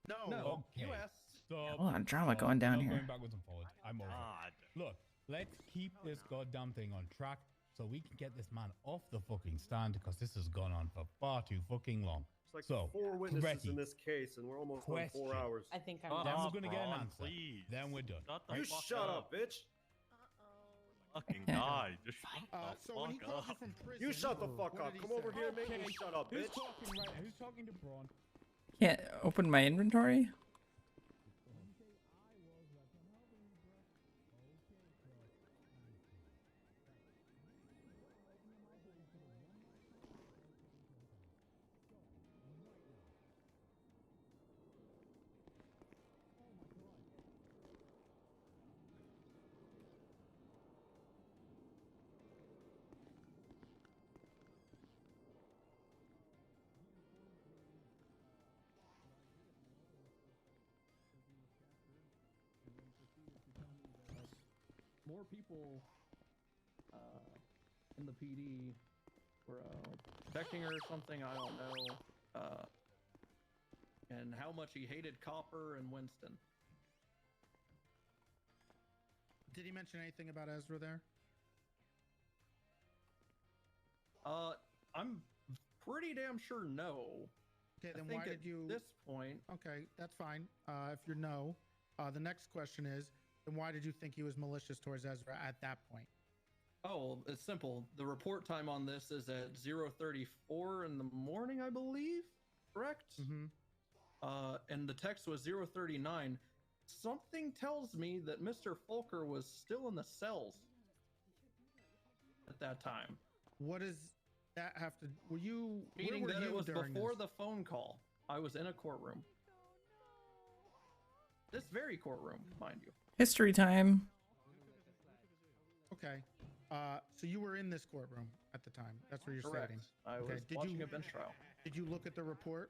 No. You
Okay.
asked.
Stop.
A lot of drama going down
no
here.
Going backwards and forwards. I'm over. it. Look, let's keep this goddamn thing on track so we can get this man off the fucking stand because this has gone on for far too fucking long.
It's like
so,
4 witnesses
Gretty,
in this case, and we're almost on 4
question.
hours.
I think I'm
then
done.
we're gonna get an
Braun,
answer.
please.
Then we're done.
Shut the
You
fuck
shut up, bitch.
Fucking guy. Just shut the
So when he
fuck
called you
up.
from prison,
You shut the fuck
what
up.
did he
Come over
say?
here and make me
Okay,
shut up,
who's
bitch.
talking right now? Who's talking to Braun?
Can't open my inventory?
More people in the PD were protecting her or something. I don't know. And how much he hated Copper and Winston.
Did he mention anything about Ezra there?
I'm pretty damn sure no.
Okay, then
I think
why
at
did you?
this point?
Okay, that's fine. If you're no, the next question is, then why did you think he was malicious towards Ezra at that point?
Oh, it's simple. The report time on this is at 0:34 in the morning, I believe. Correct?
Mm-hmm.
And the text was 0:39. Something tells me that Mr. Folker was still in the cells at that time.
What does that have to? Were you?
Meaning
where were
that
you
it was
during
before
this?
the phone call. I was in a courtroom. This very courtroom, mind you.
History time.
Okay. So you were in this courtroom at the time. That's what you're
Correct.
stating.
I was
Did
watching
you
a bench trial.
Did you look at the report?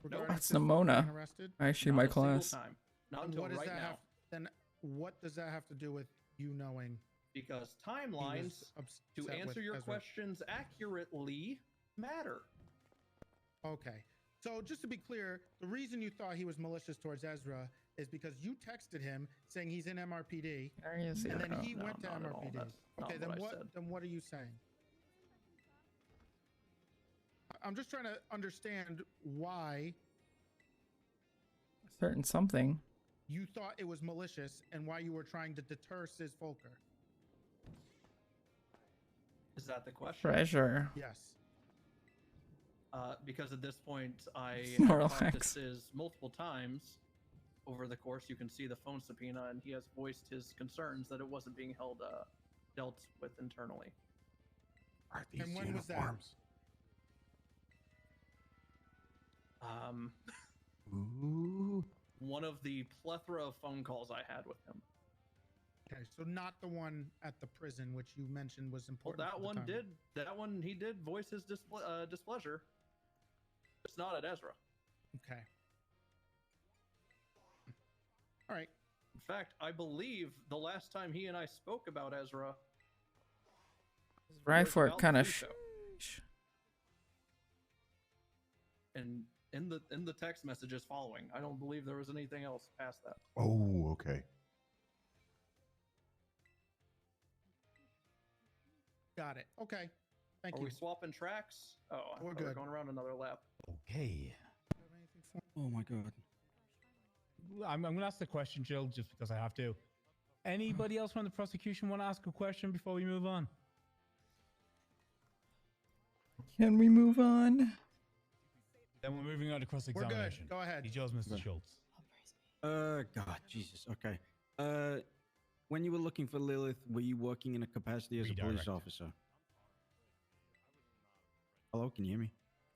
Nope.
regarding
That's
Sis Volker
Nimona.
being arrested?
Actually,
Not
my
a single
class.
time. Not
And
until
what does
right
that
now.
have? Then what does that have to do with you knowing?
Because
he
timelines,
was
to
upset
answer
with
your
Ezra?
questions accurately, matter.
Okay. So just to be clear, the reason you thought he was malicious towards Ezra is because you texted him saying he's in MRPD,
There you see
and then
that.
he
No,
went to
not at all.
MRPD.
That's not
Okay, then
what I
what?
said.
Then what are you saying? I'm just trying to understand why
Certain something.
you thought it was malicious and why you were trying to deter Sis Volker.
Is that the question?
Treasure.
Yes.
Because at this point, I
Snorlax.
have talked to Sis multiple times over the course. You can see the phone subpoena, and he has voiced his concerns that it wasn't being dealt with internally.
Are these
And when was that?
uniforms? Ooh.
One of the plethora of phone calls I had with him.
Okay, so not the one at the prison, which you mentioned was
Well,
important.
that
for the
one
time.
did. That one he did voice his displeasure. It's not at Ezra.
Okay. All right.
In fact, I believe the last time he and I spoke about Ezra,
Right
was
for it
about
kind
the
of.
food show. And in the text messages following, I don't believe there was anything else past that.
Oh, okay.
Got it. Okay. Thank
Are
you.
we swapping tracks? Oh, I
We're
thought we were
good.
going around another lap.
Okay.
Oh my god.
I'm going to ask the question, Jill, just because I have to. Anybody else from the prosecution want to ask a question before we move on?
Can we move on?
Then we're moving on to cross-examination.
Go ahead.
He's yours, Mr.
Okay.
Schultz.
God, Jesus. Okay. When you were looking for Lilith, were you working in a capacity as a police
Redirect.
officer? Hello, can you hear me?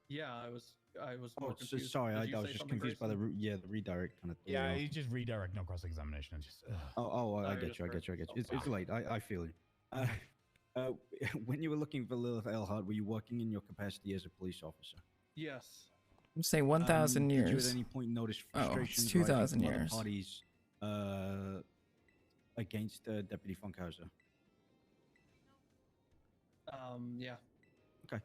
Yeah, I was
Oh,
more
so
confused.
sorry,
Did
I
you
was
say
just
something,
confused by
Grayson?
the redirect kind of thing.
Yeah, you just redirect, no cross-examination. And just,
I
you're
get
just
you, I get you. It's
yourself.
late. I feel you. When you were looking for Lilith Eilhart, were you working in your capacity as a police officer?
Yes.
Say 1,000
Did you
years.
at any point notice
Oh, it's
frustrations
2,000
rising from other
years.
parties against Deputy Funkhauser?
Yeah.
Okay.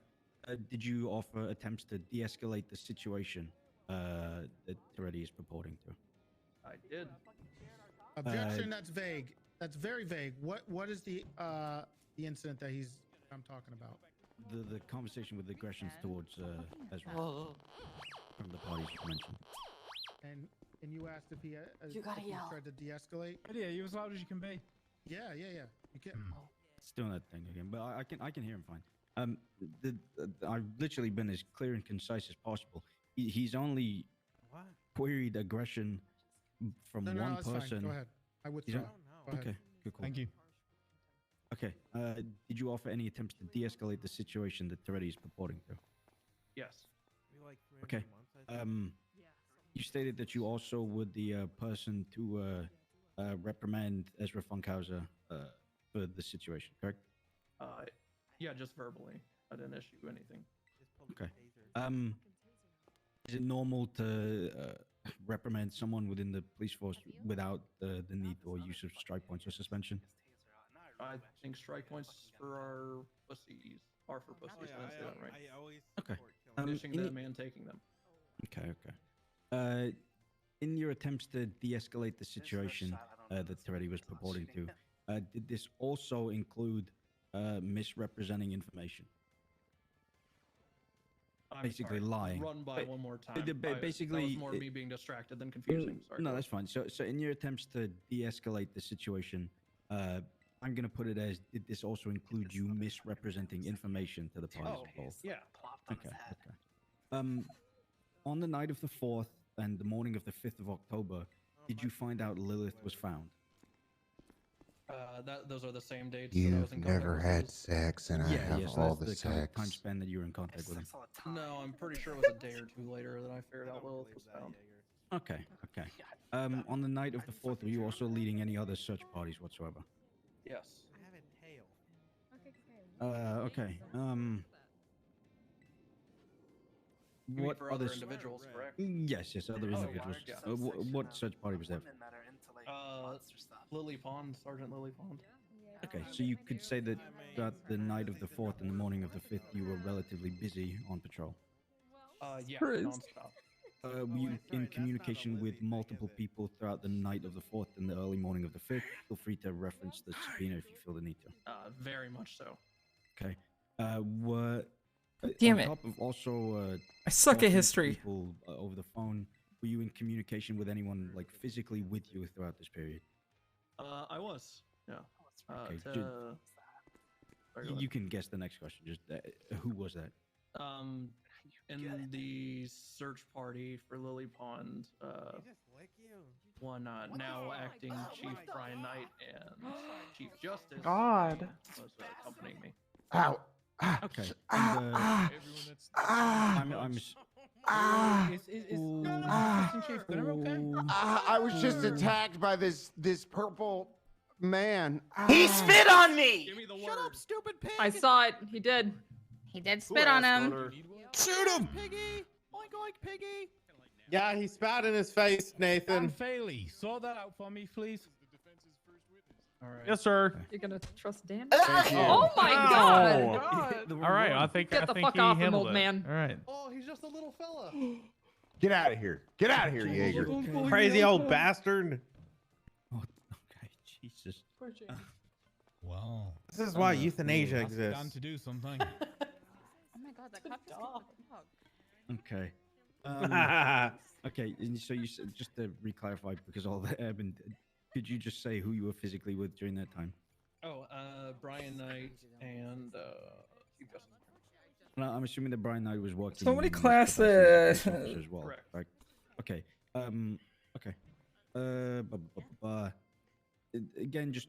Did you offer attempts to de-escalate the situation that Toretti is purporting to?
I did.
Objection. That's vague. That's very vague. What is the incident that I'm talking about?
The conversation with aggressions towards Ezra from the parties you mentioned.
And you asked if he
You gotta yell.
tried to de-escalate.
Yeah, you as loud as you can be.
Yeah. You can.
It's doing that thing again, but I can hear him fine. I've literally been as clear and concise as possible. He's only queried aggression from
No,
one
it's
person.
fine. Go ahead. I withdraw. Go ahead.
Okay, good call.
Thank you.
Okay. Did you offer any attempts to de-escalate the situation that Toretti is purporting to?
Yes.
Okay. You stated that you also were the person to reprimand Ezra Funkhauser for the situation, correct?
Yeah, just verbally. I didn't issue anything.
Okay. Is it normal to reprimand someone within the police force without the need or use of strike points or suspension?
I think strike points for our pussies are for pussies. I didn't say that right.
Okay.
Punishing them and taking them.
Okay. In your attempts to de-escalate the situation that Toretti was purporting to, did this also include misrepresenting information? Basically lying.
Run by one more time.
Basically,
that was more me being distracted than confusing. Sorry.
No, that's fine. So in your attempts to de-escalate the situation, I'm going to put it as, did this also include you misrepresenting information to the parties involved?
Yeah.
Okay. On the night of the 4th and the morning of the 5th of October, did you find out Lilith was found?
Those are the same dates. that I was
You've
in contact
never
with
had
Liz.
sex, and I have
yes,
all
that's
the
kind of
sex.
time span that you were in contact with him.
No, I'm pretty sure it was a day or two later that I figured out Lilith was found.
Okay. On the night of the 4th, were you also leading any other search parties whatsoever?
Yes.
Okay.
You mean
What
for
other
other individuals, correct?
Yes, other individuals.
yeah.
What search party was that?
Lily Pond, Sergeant Lily Pond.
Okay, so you could say that throughout the night of the 4th and the morning of the 5th, you were relatively busy on patrol.
Yeah,
Chris.
nonstop.
Were you in communication with multiple people throughout the night of the 4th and the early morning of the 5th? Feel free to reference the subpoena if you feel the need to.
Very much so.
Okay. Were
Damn
on
it.
top of also
I suck at
talking to
history.
people over the phone, were you in communication with anyone like physically with you throughout this period?
I was. Yeah.
Okay,
Sorry, go
you can guess the next question. Just who was that?
ahead. In the search party for Lily Pond, one now acting Chief Brian Knight and Chief Justice
God.
was accompanying me.
Ow.
Okay.
I was just attacked by this purple man.
He spit on me!
Give me the
Shut
word.
up, stupid pig!
I saw it. He did.
He did spit on him.
Shoot him!
Piggy! Oink oink, piggy!
Yeah, he spat in his face, Nathan.
Faley, sort that out for me, please.
All right.
Yes, sir.
You're gonna trust Dan?
Thank you.
Oh my
Ow.
god!
All right, I think
Get the
think
fuck
he
off him,
handled
old
it.
man.
All right.
Oh, he's just a little fella.
Get out of here. Get out of here, Jaeger.
Crazy old bastard.
Oh, okay, Jesus.
Poor James.
Wow.
This is why euthanasia
Ask Dan
exists.
to do something.
Oh my god, that cop just kicked the dog.
Okay. Okay, and so you said, just to re-clarify, because all that happened, could you just say who you were physically with during that time?
Oh, Brian Knight and Chief Justice.
No, I'm assuming that Brian Knight was working.
So many
in this capacity as a police
classes.
officer as well,
Correct.
right? Okay. Okay. Again, just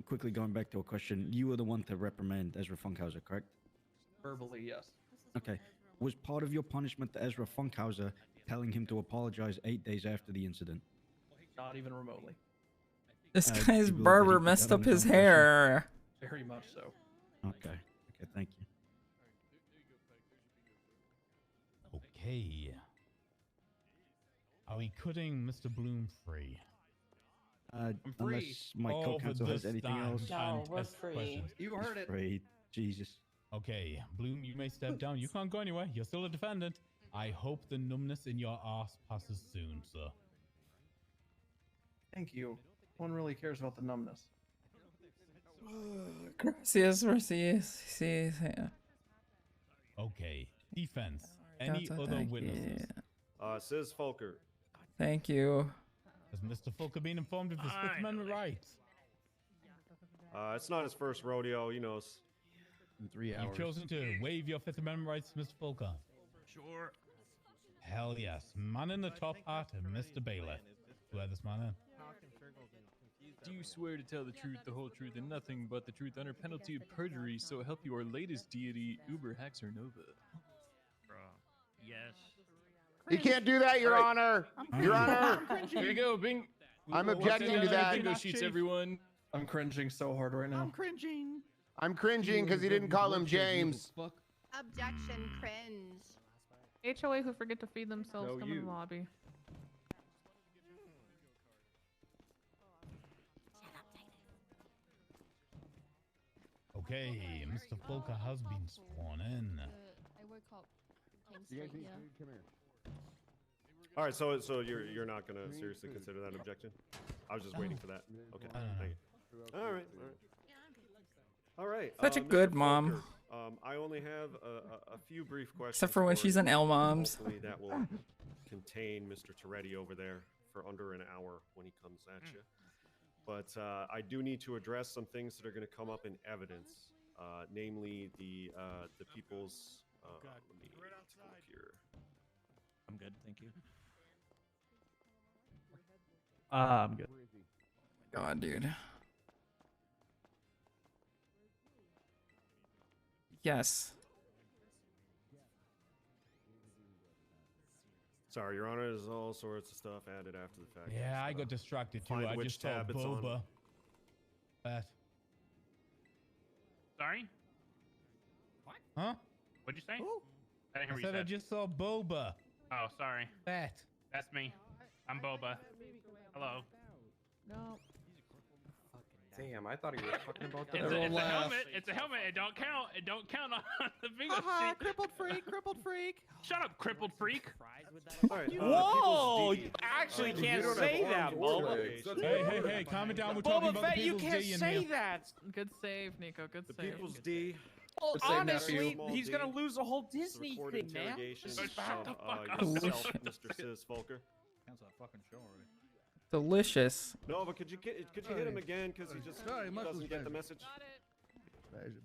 quickly going back to a question. You were the one to reprimand Ezra Funkhauser, correct?
Verbally, yes.
Okay. Was part of your punishment to Ezra Funkhauser telling him to apologize 8 days after the incident?
Not even remotely.
This
do you
guy's
believe that he
barber
put
messed
that on
up
his
his
own person?
hair.
Very much so.
Okay. Okay, thank you.
Okay. Are we cutting Mr. Bloom free?
Unless my co-counsel has anything else.
No, we're free.
You heard it.
Free. Jesus.
Okay, Bloom, you may step down. You can't go anywhere. You're still a defendant. I hope the numbness in your arse passes soon, sir.
Thank you. No one really cares about the numbness.
Gracias, gracias. Yeah.
Okay, defense. Any
Gotcha,
other
thank
witnesses?
you.
Says Folker.
Thank you.
Has Mr. Fulker been informed of his Fifth Amendment rights?
It's not his first rodeo, he knows.
In 3 hours.
You've chosen to waive your Fifth Amendment rights, Mr. Fulker.
Sure.
Hell yes. Man in the top hat, Mr. Bailiff. Swear this man in.
Do you swear to tell the truth, the whole truth, and nothing but the truth under penalty of perjury, so help you our latest deity, Uber Haxor Nova?
Yes.
He can't do that, Your Honor. Your Honor.
Here you go, Bing.
I'm objecting to that.
Bingo sheets, everyone.
I'm cringing so hard right now.
I'm cringing.
I'm cringing because he didn't call him James.
Objection, cringe.
HOA who forget to feed themselves
No,
come in
you.
the lobby.
Okay, Mr. Fulker has been sworn in.
I woke up. Came straight here.
All right, so you're not gonna seriously consider that objection? I was just waiting for that. Okay, thank you. All right. All right.
Such a
Mr.
good mom.
Folker, I only have a few brief questions.
Except for when she's an L moms.
Hopefully that will contain Mr. Toretti over there for under an hour when he comes at you. But I do need to address some things that are going to come up in evidence, namely the people's. Let me take a look here.
I'm good, thank you.
I'm good.
God, dude. Yes.
Sorry, Your Honor. There's all sorts of stuff added after the fact.
Yeah, I got distracted too.
Find
I
which
just saw
tab it's on.
Boba. That.
Sorry?
Huh?
What'd you say? I didn't hear
I
what you
said I
said.
just saw Boba.
Oh, sorry.
That.
That's me. I'm Boba. Hello.
No.
Damn, I thought he was talking about the.
It's a helmet. It's a helmet. It don't count. It don't count on the bingo
Haha,
sheet.
crippled freak, crippled freak.
Shut up, crippled freak.
All right,
Whoa!
People's D.
You actually
You
can't
don't
say
have
that,
armed or
Boba.
legs.
Hey, calm it down. We're talking
Boba
about
Fett,
the
you
people's
can't
D in
say
here.
that.
Good save, Nico. Good
The
save.
People's D.
Well,
Good save,
honestly,
nephew.
he's gonna lose the whole
The
Disney
recorded
thing, man.
interrogation
This is
of
bad.
yourself, Mr. Sis Folker.
Cancel that fucking show already.
Delicious.
No, but could you hit him again because he just
Sorry, muscle
doesn't get the
spasm.
message?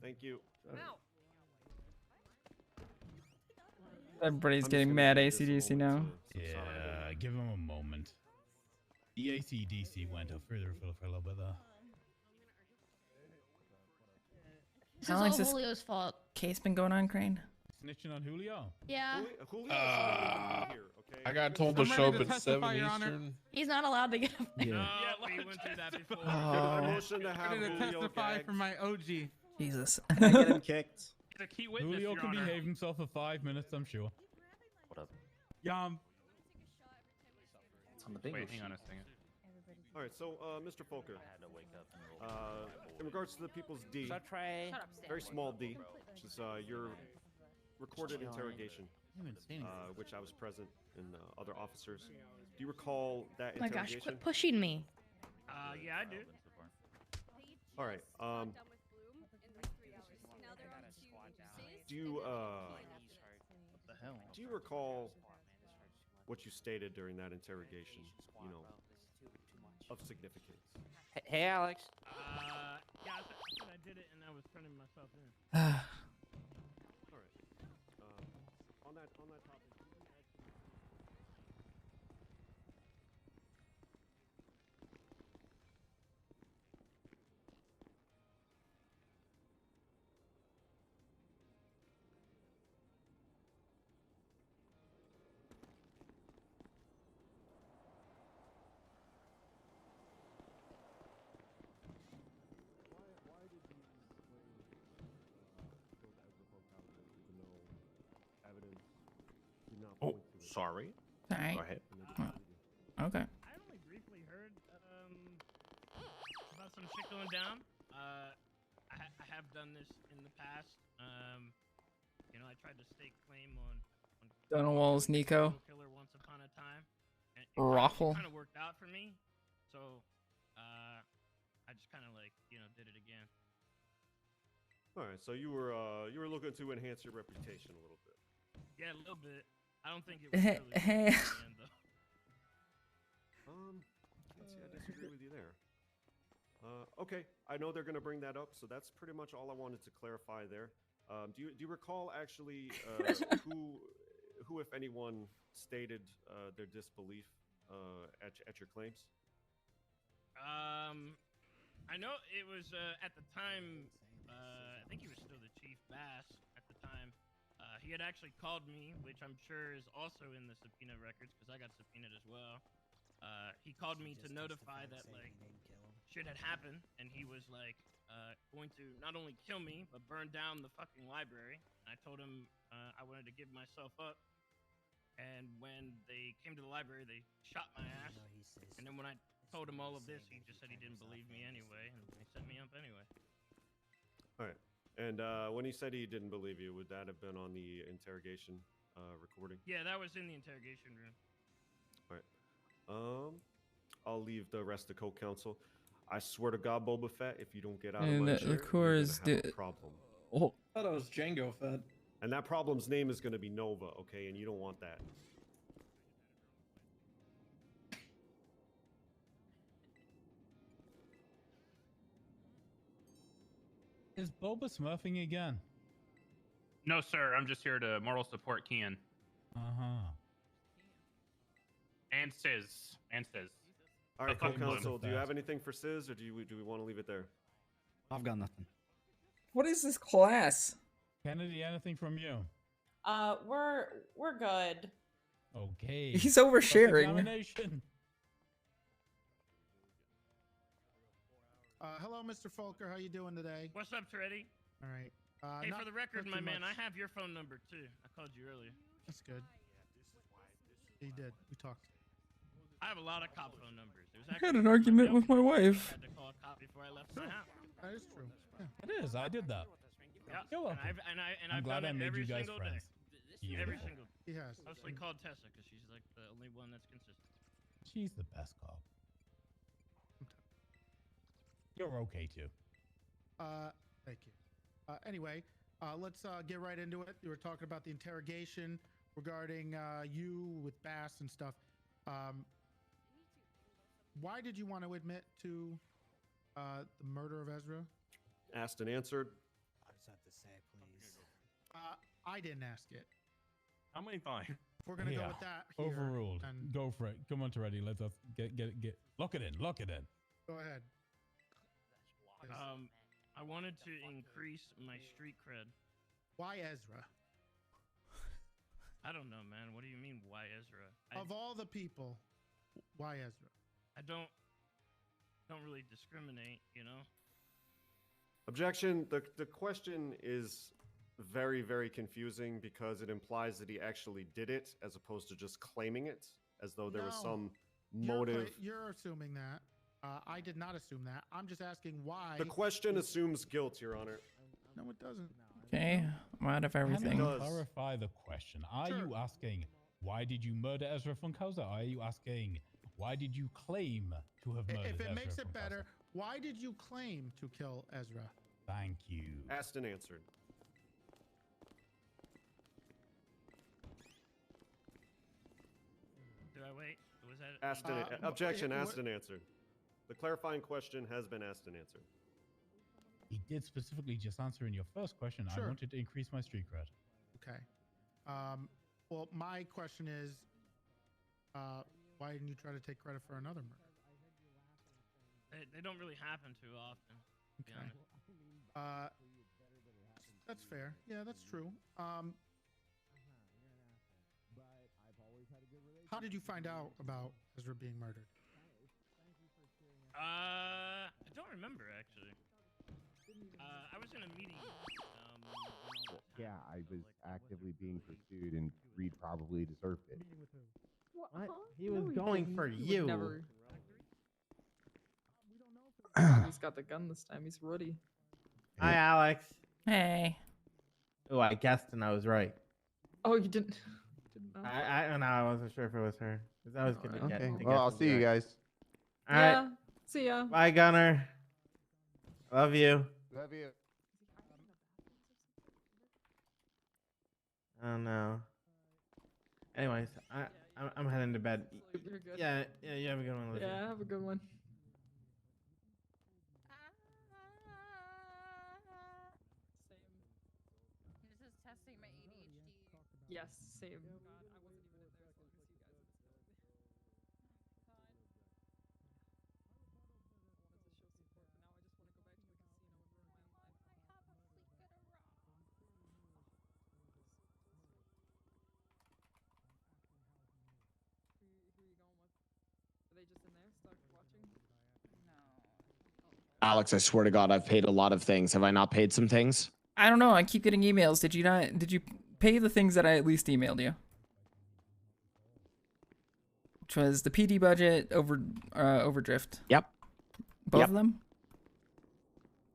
Thank you.
Everybody's
I'm
getting
just
mad
gonna make this a
ACDC
little
now.
bit,
Yeah, give him a moment. The ACDC went up further for a little bit there.
This
How
is
long
all
has this
Julio's fault.
case been going on, Crane?
Snitching on Julio.
Yeah.
Julio's not even here, okay?
I got told to
I'm
show
ready
up
to
at 7
testify, Your Honor.
Eastern.
He's not allowed to get up there.
Yeah.
Yeah, we went through that before.
I motion to have
Ready to
Julio
testify
gagged.
for my OG.
Jesus.
I get him kicked.
He's a key witness,
Julio
Your
can
Honor.
behave himself for 5 minutes, I'm sure.
What up?
Yum.
It's on the bingo
Wait, hang on a
sheet.
second.
All right, so Mr. Folker,
I had to wake up and roll.
in regards to the People's D,
So try.
very small D, which is your recorded interrogation, which I was present and other officers. Do you recall that
Oh my gosh,
interrogation?
quit pushing me.
Yeah, I do.
All right. Do you do you recall what you stated during that interrogation? You know, of significance.
Hey, Alex.
Yeah, I said I did it and I was turning myself in.
All right. On that topic. Oh, sorry.
Alright.
Go ahead.
Okay.
I only briefly heard about some shit going down. I have done this in the past. You know, I tried to stake claim on
Dunawall's Nico.
killer once upon a time. And
Raffle.
Kind of worked out for me. So, I just kind of like, you know, did it again.
All right, so you were looking to enhance your reputation a little bit.
Yeah, a little bit. I don't think it was really in the end, though.
Can't see I disagree with you there. Okay, I know they're gonna bring that up, so that's pretty much all I wanted to clarify there. Do you recall actually who, if anyone, stated their disbelief at your claims?
I know it was at the time. I think he was still the Chief Bass at the time. He had actually called me, which I'm sure is also in the subpoena records because I got subpoenaed as well. He called me to notify that like shit had happened, and he was like going to not only kill me but burn down the fucking library. And I told him I wanted to give myself up. And when they came to the library, they shot my ass. And then when I told him all of this, he just said he didn't believe me anyway, and they set me up anyway.
All right. And when he said he didn't believe you, would that have been on the interrogation recording?
Yeah, that was in the interrogation room.
All right. I'll leave the rest to co-counsel. I swear to God, Boba Fett, if you don't get out of my chair, you're gonna have a problem.
Oh.
I thought it was Django Fett.
And that problem's name is going to be Nova, okay? And you don't want that.
Is Boba smurfing again?
No, sir. I'm just here to moral support Kian. And Sis.
All right,
The fucking
co-counsel,
Bloom.
do you have anything for Sis, or do we want to leave it there?
I've got nothing.
What is this class?
Kennedy, anything from you?
We're good.
Okay.
He's oversharing.
Cross-examination.
Hello, Mr. Folker. How you doing today?
What's up, Toretti?
All right.
Hey,
not-
for the record,
not
my
too
man,
much.
I have your phone number too. I called you earlier.
That's good. He did. We talked.
I have a lot of cop phone numbers. There was
I had
actually
an
one
argument
joke
with my
I
wife.
had to call a cop before I left my house.
That is true. Yeah.
It is. I did that.
Yeah.
You're welcome.
And
I'm
I've
glad
done
I
it
made
every
you guys
single
friends.
day. Every
Beautiful.
single.
He has.
Mostly called Tessa because she's like the only one that's consistent.
She's the best cop. You're okay too.
Thank you. Anyway, let's get right into it. You were talking about the interrogation regarding you with Bass and stuff. Why did you want to admit to the murder of Ezra?
Asked and answered.
I just have to say, please.
I didn't ask it.
How many times?
If we're gonna go with that, here,
Overruled.
and
Go for it. Come on, Toretti. Let's get. Lock it in. Lock it in.
go ahead.
I wanted to increase my street cred.
Why Ezra?
I don't know, man. What do you mean, why Ezra?
Of all the people, why Ezra?
I don't really discriminate, you know.
Objection. The question is very, very confusing because it implies that he actually did it as opposed to just claiming it as though there was
No.
some motive.
You're assuming that. I did not assume that. I'm just asking why.
The question assumes guilt, Your Honor.
No, it doesn't.
Okay, I'm out of
Can
everything.
you clarify the question? Are you asking why did you murder Ezra Funkhauser? Or are you asking why did you claim to have murdered
If it
Ezra
makes it
Funkhauser?
better, why did you claim to kill Ezra?
Thank you.
Asked and answered.
Do I wait? Was that
Asked and objection. Asked and answered. The clarifying question has been asked and answered.
He did specifically just answer in your first question.
Sure.
I wanted to increase my street cred.
Okay. Well, my question is, why didn't you try to take credit for another murder?
They don't really happen too often, to be honest.
That's fair. Yeah, that's true. How did you find out about Ezra being murdered?
I don't remember actually. I was in a meeting
Yeah, I was actively being pursued, and Reed probably deserved it.
What? He was going for
He would
you.
Never. He's got the gun this time. He's Woody.
Hi, Alex.
Hey.
Oh, I guessed and I was right.
Oh, you didn't. Didn't know.
I don't know. I wasn't sure if it was her. 'Cause I was gonna get.
Okay,
the
well, I'll
guesses
see you
right.
guys.
All right.
Yeah. See ya.
Bye, Gunner. Love you.
Love you.
Oh no. Anyways, I'm heading to bed.
You're good.
Yeah, you have a good one, Lizzie.
Yeah, have a good one.
This is testing my ADHD.
Yes, same. God, I wasn't even in there as long as you guys. Who you going with? Are they just in there, stuck watching?
Alex, I swear to God, I've paid a lot of things. Have I not paid some things?
I don't know. I keep getting emails. Did you not? Did you pay the things that I at least emailed you? Which was the PD budget, overdrift.
Yep.
Both
Yep.
of them.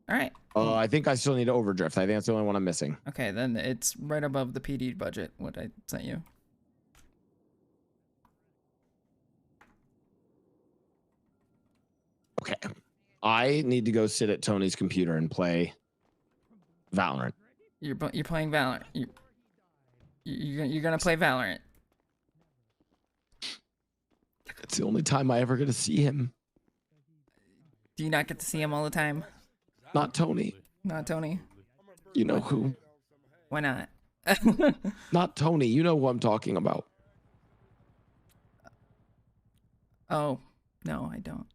All right.
I think I still need to overdrift. I think that's the only one I'm missing.
Okay, then it's right above the PD budget. What I sent you.
Okay. I need to go sit at Tony's computer and play Valorant.
You're playing Valorant. You're gonna play Valorant.
It's the only time I ever get to see him.
Do you not get to see him all the time?
Not Tony.
Not Tony.
You know who?
Why not?
Not Tony. You know who I'm talking about.
Oh, no, I don't.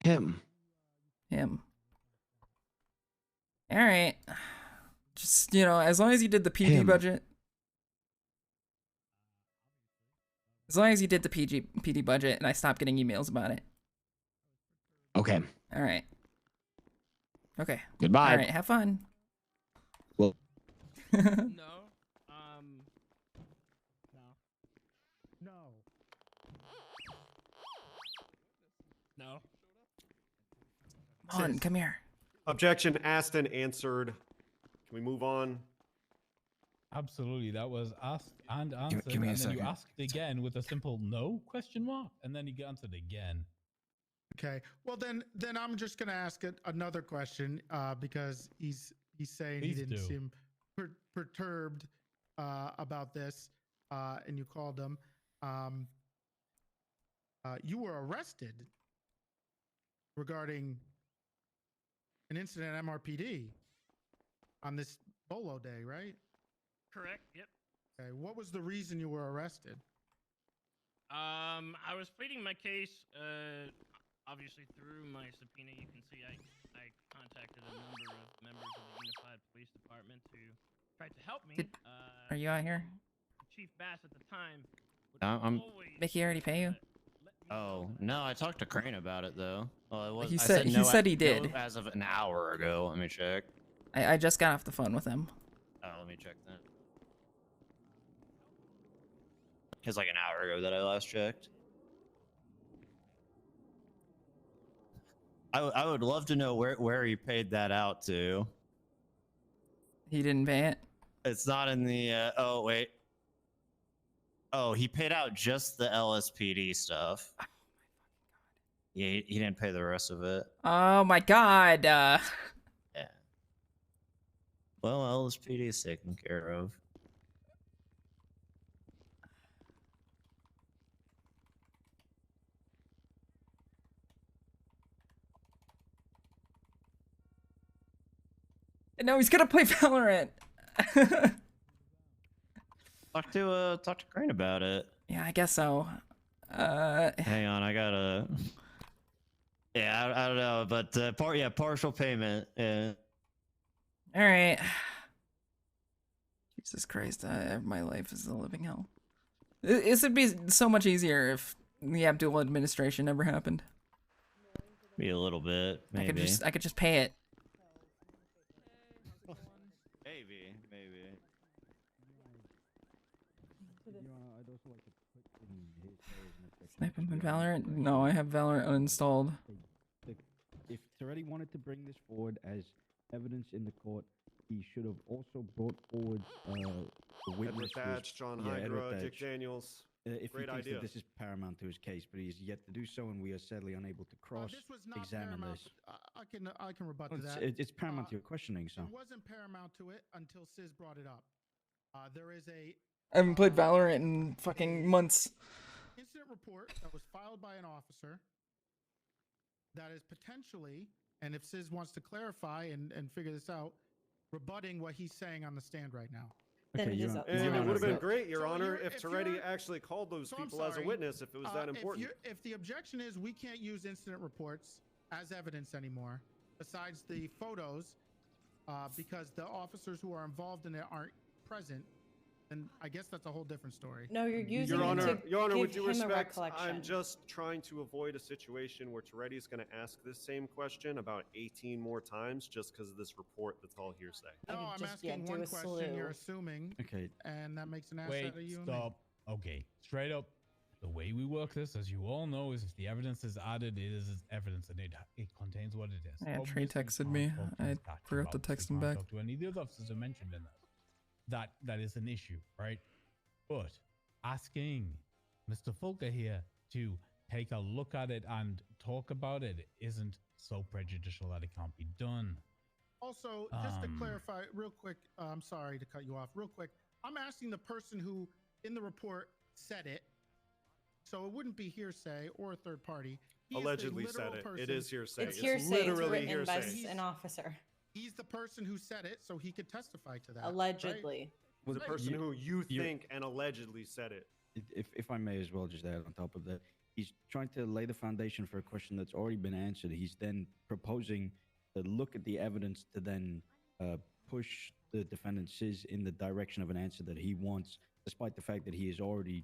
Him.
All right. Just, as long as you did the PD budget. As long as you did the PD budget and I stopped getting emails about it.
Okay.
All right. Okay.
Goodbye.
All right. Have fun.
Well.
No. No.
Come on, come here.
Objection asked and answered. Can we move on?
Absolutely, that was asked and answered,
give me a
and then you
second.
asked again with a simple no question mark, and then you answered again.
Okay. Well, then I'm just gonna ask another question because he's saying
Please
he didn't
do.
seem perturbed about this, and you called him. You were arrested regarding an incident at MRPD on this Bolo Day, right?
Correct. Yep.
Okay. What was the reason you were arrested?
I was pleading my case. Obviously through my subpoena, you can see I contacted a number of members of the Unified Police Department to try to help me.
Are you out here?
Chief Bass at the time.
Mickey already pay you?
Oh no, I talked to Crane about it though. Well, it was.
He
I
said- he
no
said he
no
did.
as of an hour ago. Let me check.
I just got off the phone with him.
Oh, let me check that. It's like an hour ago that I last checked. I would love to know where he paid that out to.
He didn't pay it?
It's not in the. Oh wait. Oh, he paid out just the LSPD stuff. Oh my fucking god. Yeah, he didn't pay the rest of it.
Oh my god.
Yeah. Well, LSPD is taken care of.
No, he's gonna play Valorant.
Talk to Crane about it.
Yeah, I guess so.
Hang on, I gotta. Yeah, I don't know, but partial payment. Yeah.
All right. Jesus Christ, my life is a living hell. This would be so much easier if the Abdul administration never happened.
Be a little bit, maybe.
I could just pay it.
also like to put in his as an objection.
Snipe him in
to
Valorant? No, I have Valorant uninstalled.
If Toretti wanted to bring this forward as evidence in the court, he should have also brought forward the witness.
Edward Thatch, John Hydra, Dick Daniels.
If
Great
he thinks
idea.
that this is paramount to his case, but he is yet to do so, and we are sadly unable to cross-examine this.
I can rebut to
Well,
that.
it's paramount to your questioning, so.
It wasn't paramount to it until Sis brought it up. There is a
I haven't played Valorant in fucking months.
incident report that was filed by an officer that is potentially, and if Sis wants to clarify and figure this out, rebutting what he's saying on the stand right now.
And it would have been great, Your Honor, if Toretti actually called those
So I'm
people as a
sorry.
witness if it was that important.
If the objection is we can't use incident reports as evidence anymore, besides the photos, because the officers who are involved in it aren't present, then I guess that's a whole different story.
No, you're using
Your
it
Honor,
to
Your Honor,
give
with due
him a
respect,
recollection.
I'm just trying to avoid a situation where Toretti is going to ask this same question about 18 more times just because of this report that's all hearsay.
No, I'm asking one question. You're assuming,
okay,
and that makes an ass
Wait,
out of you. and
stop. Okay, straight up. The way we work this, as you all know, is if the evidence is added, it is evidence and it contains what it is.
Yeah, Trey texted me. I forgot to text him back.
Talk to any of the other officers are mentioned in that. That is an issue, right? But asking Mr. Fulker here to take a look at it and talk about it isn't so prejudicial that it can't be done.
Also, just to clarify real quick, I'm sorry to cut you off real quick. I'm asking the person who in the report said it, so it wouldn't be hearsay or a third party. He is the
Allegedly said
literal
it.
person.
It is hearsay.
It's hearsay.
Literally
It's written by
hearsay.
an officer.
He's the person who said it, so he could testify to that.
Allegedly.
The person who you think and allegedly said it.
If I may as well just add on top of that, he's trying to lay the foundation for a question that's already been answered. He's then proposing to look at the evidence to then push the defendant Sis in the direction of an answer that he wants, despite the fact that he has already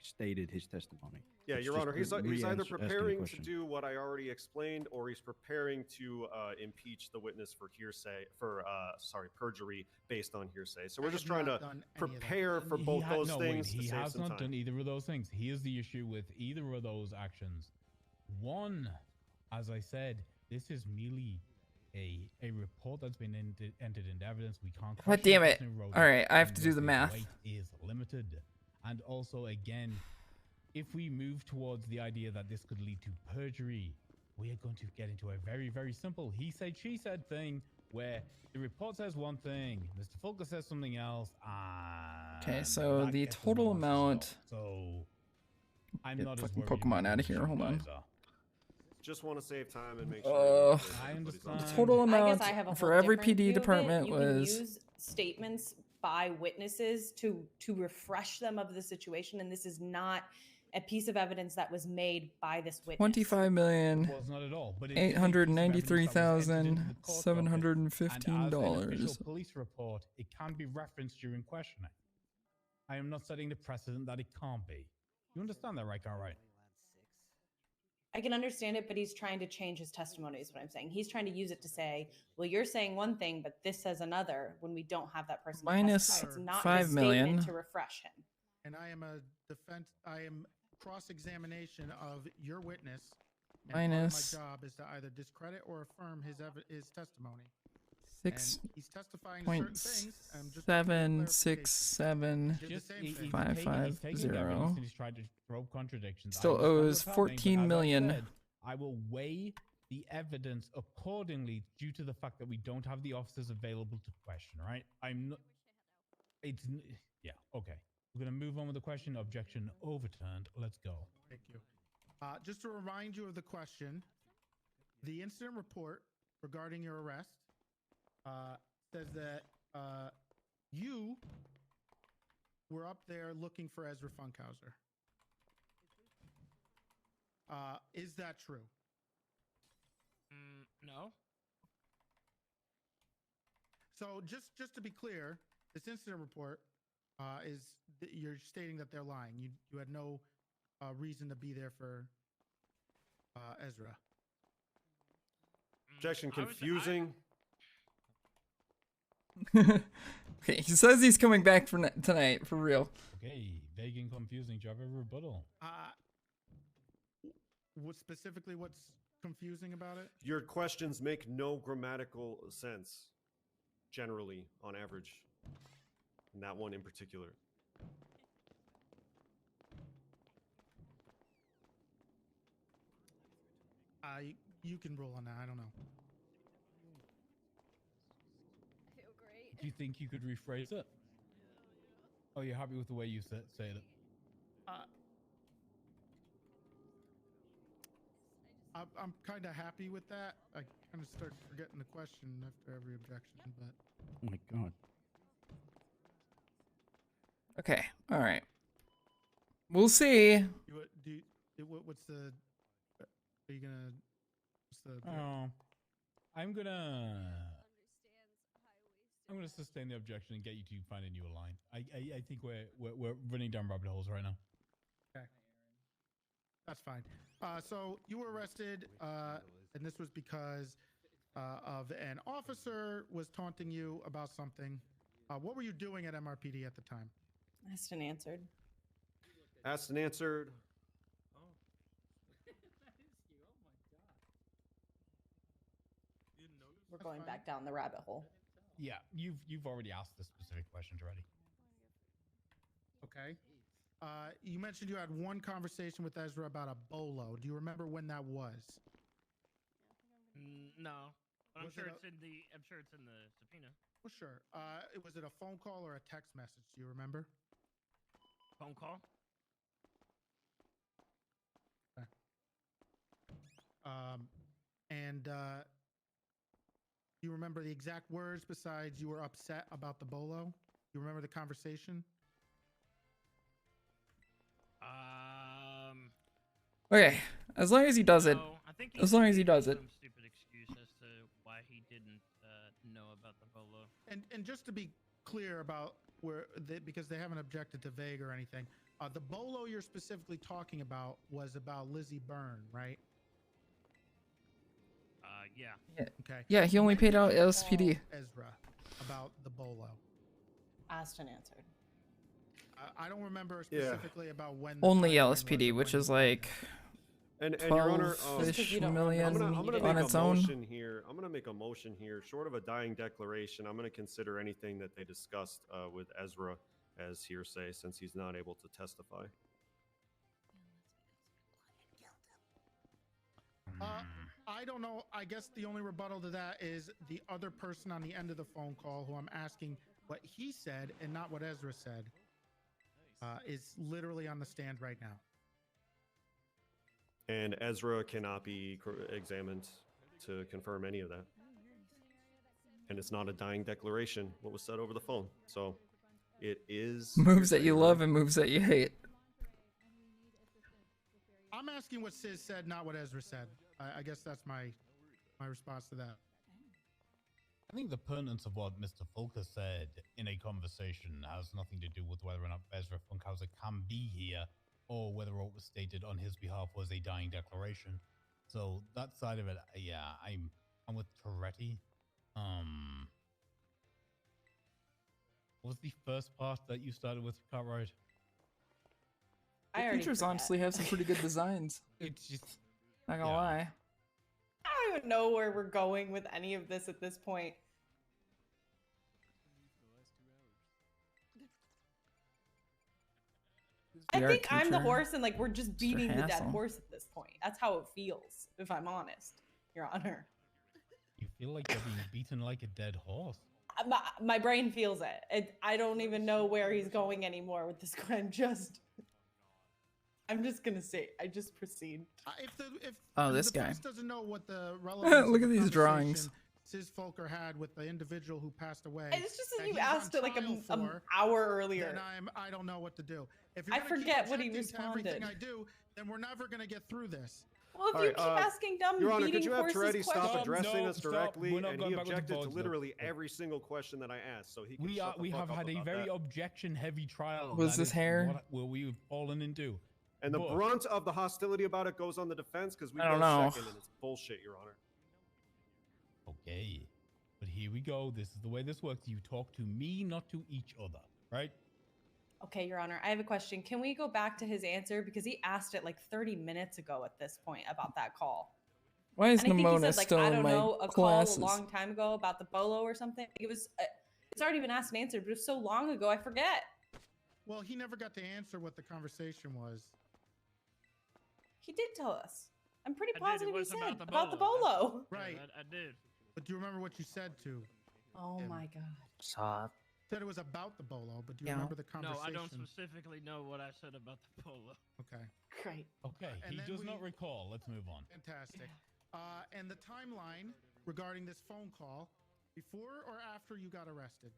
stated his testimony.
Yeah,
It's
Your
just
Honor, he's either
asking a
preparing to
question.
do what I already explained, or he's preparing to impeach the witness for perjury based on hearsay. So we're just trying to prepare for both those things.
He
to save
has
some
not
time.
done either of those things. Here's the issue with either of those actions. One, as I said, this is merely a report that's been entered into evidence. We can't.
God
question
damn
the
it.
person who wrote
All right, I have
and
to do the
its
math.
weight is limited, and also again, if we move towards the idea that this could lead to perjury, we are going to get into a very, very simple he said, she said thing where the report says one thing, Mr. Fulker says something else.
Okay, so the total amount.
So I'm
Get
not as
fucking
worried
Pokemon
about
out of
this
here.
as
Hold
you
on.
guys are.
Just want to save time and make sure.
I understand.
The total
I
amount
guess I have a
for
whole
every
different view
PD
of it.
department
You can
was
use statements by witnesses to refresh them of the situation, and this is not a piece of evidence that was made by this witness.
25,000,000
It was not at all, but it is a piece of evidence that was entered into the court docket. And as an
$893,715.
official police report, it can be referenced during questioning. I am not setting the precedent that it can't be. You understand that, right, Right?
I can understand it, but he's trying to change his testimony is what I'm saying. He's trying to use it to say, well, you're saying one thing, but this says another when we don't have that person to
Minus
testify. It's not
5
his
million.
statement to refresh him.
And I am cross-examination of your witness. And
Minus
part of my job is to either discredit or affirm his testimony.
6.767,550.
He's tried to throw contradictions.
Still
I understand
owes
what's happening,
14
but as I
million.
said, I will weigh the evidence accordingly due to the fact that we don't have the officers available to question, right? I'm not. Yeah, okay. We're going to move on with the question. Objection overturned. Let's go.
Thank you. Just to remind you of the question, the incident report regarding your arrest says that you were up there looking for Ezra Funkhauser. Is that true?
No.
So just to be clear, this incident report is you're stating that they're lying. You had no reason to be there for Ezra.
Objection confusing.
Okay, he says he's coming back for tonight, for real.
Okay, vague and confusing. Do you have a rebuttal?
What specifically? What's confusing about it?
Your questions make no grammatical sense, generally, on average. And that one in particular.
You can roll on that. I don't know.
I feel great.
Do you think you could rephrase it? Oh, you're happy with the way you say it?
I'm kind of happy with that. I kind of start forgetting the question after every objection, but.
Oh my god.
Okay. All right. We'll see.
What's the? Are you gonna? What's the?
Oh, I'm gonna sustain the objection and get you to find a new line. I think we're running down rabbit holes right now.
Okay. That's fine. So you were arrested, and this was because of an officer was taunting you about something. What were you doing at MRPD at the time?
Asked and answered.
Asked and answered.
We're going back down the rabbit hole.
Yeah, you've already asked the specific questions already.
Okay. You mentioned you had one conversation with Ezra about a bolo. Do you remember when that was?
No. I'm
Was
sure
it
it's in the. I'm sure it's in the subpoena.
Well, sure. Was it a phone call or a text message? Do you remember?
Phone call.
Okay. And you remember the exact words besides you were upset about the bolo? You remember the conversation?
Okay. As long as he does it.
No, I think
As long as he does it.
Some stupid excuse as to why he didn't know about the bolo.
And just to be clear about because they haven't objected to vague or anything, the bolo you're specifically talking about was about Lizzie Byrne, right?
Yeah.
Okay.
Yeah, he only
When
paid
did
out
you
LSPD.
call Ezra about the bolo.
Asked and answered.
I don't remember specifically about when.
Only
the timeframe
LSPD,
was
which
when
is
you-
like
And Your Honor,
12-ish
don't
million
I'm gonna
on
make
its
a
own.
motion here. I'm gonna make a motion here. Short of a dying declaration, I'm gonna consider anything that they discussed with Ezra as hearsay, since he's not able to testify.
I don't know. I guess the only rebuttal to that is the other person on the end of the phone call who I'm asking what he said and not what Ezra said is literally on the stand right now.
And Ezra cannot be examined to confirm any of that. And it's not a dying declaration, what was said over the phone. So it is...
Moves that you
hearsay,
love
right?
and moves that you hate.
I'm asking what Sis said, not what Ezra said. I guess that's my response to that.
I think the pertinence of what Mr. Fulker said in a conversation has nothing to do with whether or not Ezra Funkhauser can be here or whether what was stated on his behalf was a dying declaration. So that side of it, yeah, I'm with Toretti. What was the first part that you started with, Cartwright?
The features honestly have some pretty good designs.
It's just
not gonna lie.
I don't even know where we're going with any of this at this point. I
VR
think I'm the
teacher,
horse and like we're just beating the dead
hassle.
horse at this point. That's how it feels, if I'm honest, Your Honor.
You feel like you're being beaten like a dead horse.
My brain feels it. I don't even know where he's going anymore with this. I'm just gonna say, I just proceed.
Oh,
the
this guy.
defense doesn't know what the relevance of
Look
the
at these drawings.
conversation Sis Folker had with the individual who passed away.
It's just that
that
you
he's on
asked it like
trial
an
for,
hour earlier.
Then I don't know what to do. If you're
I
gonna keep
forget what he
objecting to everything
responded.
I do, then we're never gonna get through this.
Well, if
All
you
right,
keep asking dumb
Your Honor,
beating
could you have
horses
Toretti stop
questions-
addressing us directly?
We're not
And
going
he
backwards and
objected to
forwards,
literally every single question that I asked, so he can
We
shut the
we
fuck
have
up
had a
about
very
that.
objection-heavy trial.
Was
That
this
is
hair?
what we've fallen into.
And the
But-
brunt of the hostility about it goes on the defense because we
I don't
go
know.
second, and it's bullshit, Your Honor.
Okay, but here we go. This is the way this works. You talk to me, not to each other, right?
Okay, Your Honor, I have a question. Can we go back to his answer? Because he asked it like 30 minutes ago at this point about that call.
Why is
And I think he
Nimona
said, like,
still
I
in
don't
my
know, a
classes?
call a long time ago about the bolo or something. It was, it's already been asked and answered, but it was so long ago, I forget.
Well, he never got to answer what the conversation was.
He did tell us. I'm pretty
I did,
positive
it
he
was
said
about
about
the
the bolo.
Right.
I did.
But do you remember what you said to
Oh
him?
my god.
Saw.
Said it was about the bolo, but do you
Yeah.
remember the
No,
conversation?
I don't specifically know what I said about the polo.
Okay.
Great.
Okay,
And
he
then
does
we-
not recall. Let's move on.
Fantastic. And the timeline regarding this phone call, before or after you got arrested?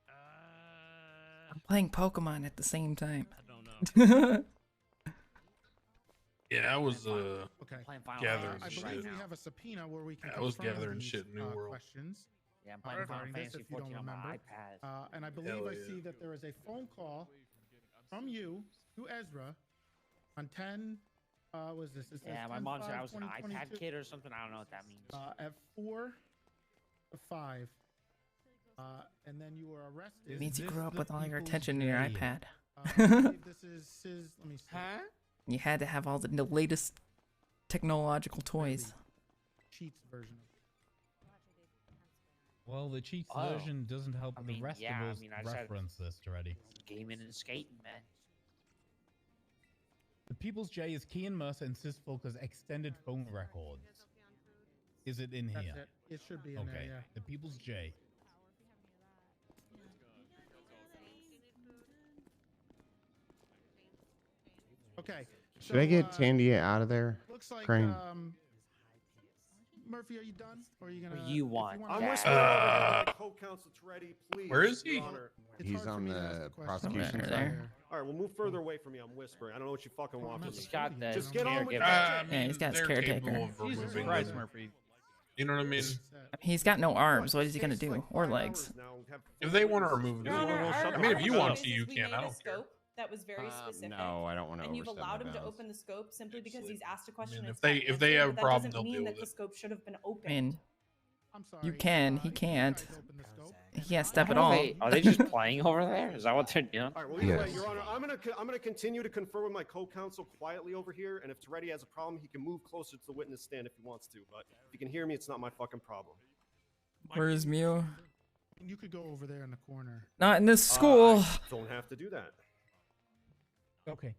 I'm playing Pokemon at the same time.
I don't know.
Yeah, I was
Okay.
gathering
I
shit.
believe we have a subpoena where we can
I was
confirm
gathering
these,
shit in New World.
questions.
Yeah, I'm playing Final
regarding this,
Fantasy
if you don't
14 on my
remember.
iPad.
And I believe
Hell
I
yeah.
see that there is a phone call from you to Ezra on 10. Was this? It says
Yeah, my mom said I was an
10/5/2022.
iPad kid or something. I don't know what that means.
At 4 to 5. And then you were arrested.
It means you grew up
the
with all your
people's
attention in your
day?
iPad.
I believe this is Sis. Let me see.
Huh?
You had to have all the latest technological toys.
Cheats version.
Well, the cheats
Oh.
version doesn't help
I
the
mean,
rest
yeah, I
of us
mean, I just had-
reference this already.
Gaming and skating, man.
The People's J is Key and Mercer and Sis Folker's extended phone records. Is it in
That's
here?
it. It should be in
Okay.
there, yeah.
The People's J.
Okay.
Should I get Tandy out of there?
Looks like
Crane.
Murphy, are you done? Or are you gonna?
You
if
want
wanna-
I'm
that.
whispering over here to my co-counsel Toretti, please.
Where is
Your
he?
Honor.
It's
He's
hard for
on
me to ask
the
question.
prosecution
Over
side.
there.
All right, well, move further away from me. I'm whispering. I don't know what you fucking want from me.
He's got the
Just get on with
caregiver.
that.
Yeah, he's got his
they're
caretaker.
capable of
Jesus
removing
Christ,
them.
Murphy.
You know what I mean?
He's got no arms. What is he gonna
6,
do?
like,
Or
5
legs?
hours now, have
If they want to
witnesses.
remove
Your
them,
Honor, our
I mean, if you want
question
to,
is
you
we
can.
made
I
a
don't care.
scope that was very specific.
No, I don't want to.
And you've allowed him to open the scope simply because he's asked a question.
mean,
and
if
it's got
they- if they
answered,
have a
but that
problem,
doesn't
they'll
mean
deal
that
with
the
it.
scope should have been
I
opened.
mean,
I'm sorry.
you can. He
you
can't.
guys open the scope.
He can't step at
Are
all.
they just playing over there? Is that what they're doing?
All right, well, either way,
Yes.
Your Honor, I'm gonna continue to confer with my co-counsel quietly over here, and if Toretti has a problem, he can move closer to the witness stand if he wants to. But if you can hear me, it's not my fucking problem.
Where's Mew?
You could go over there in the corner.
Not in this school.
I don't have to do that.
Okay.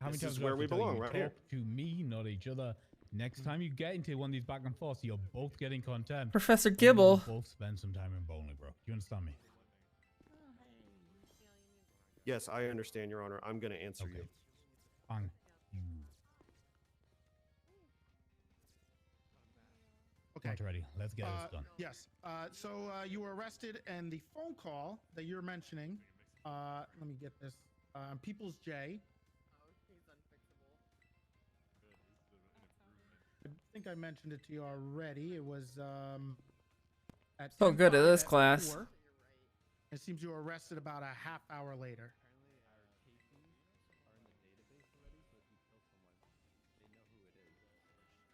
How many
This
times
is
do I
where
have
we
to tell
belong,
you?
right
Talk
here.
to me, not each other. Next time you get into one of these back and forths, you're both getting content.
Professor
and we'll
Gibble.
both spend some time in Bolingbroke. Do you understand me?
Yes, I understand, Your Honor. I'm gonna answer
Okay.
you.
Thank you.
Okay.
Not ready. Let's get this done.
Yes. So you were arrested, and the phone call that you're mentioning. Let me get this. People's J. I think I mentioned it to you already. It was at
So good at
10:05
this
at
class.
4. It seems you were arrested about a half hour later.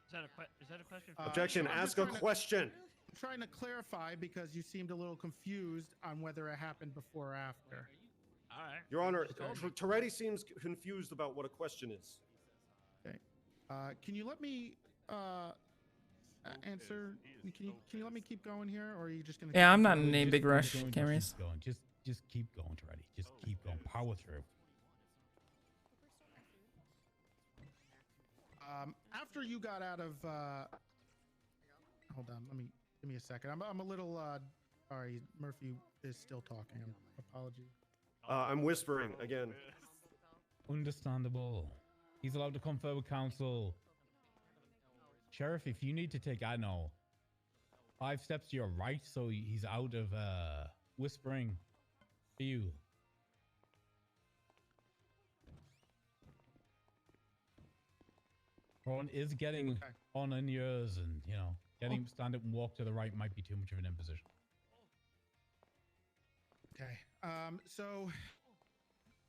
Is that a question? For
Objection.
so I'm just
Ask a
trying to-
question.
I'm trying to clarify because you seemed a little confused on whether it happened before or after.
All right.
Your Honor, Toretti seems confused about what a question is.
Okay. Can you let me answer? Can you let me keep going here, or are you just gonna?
Yeah, I'm not
Just
in any
keep
big rush,
going,
Cameras.
Keep going. Just keep going, Toretti. Just keep going. Power through.
After you got out of, hold on, give me a second. I'm a little, sorry, Murphy is still talking. Apologies.
I'm whispering again.
Understandable. He's allowed to confer with counsel. Sheriff, if you need to take, I know, 5 steps to your right, so he's out of whispering to you. Ron is getting on in years, and getting him to stand up and walk to the right might be too much of an imposition.
Okay. So.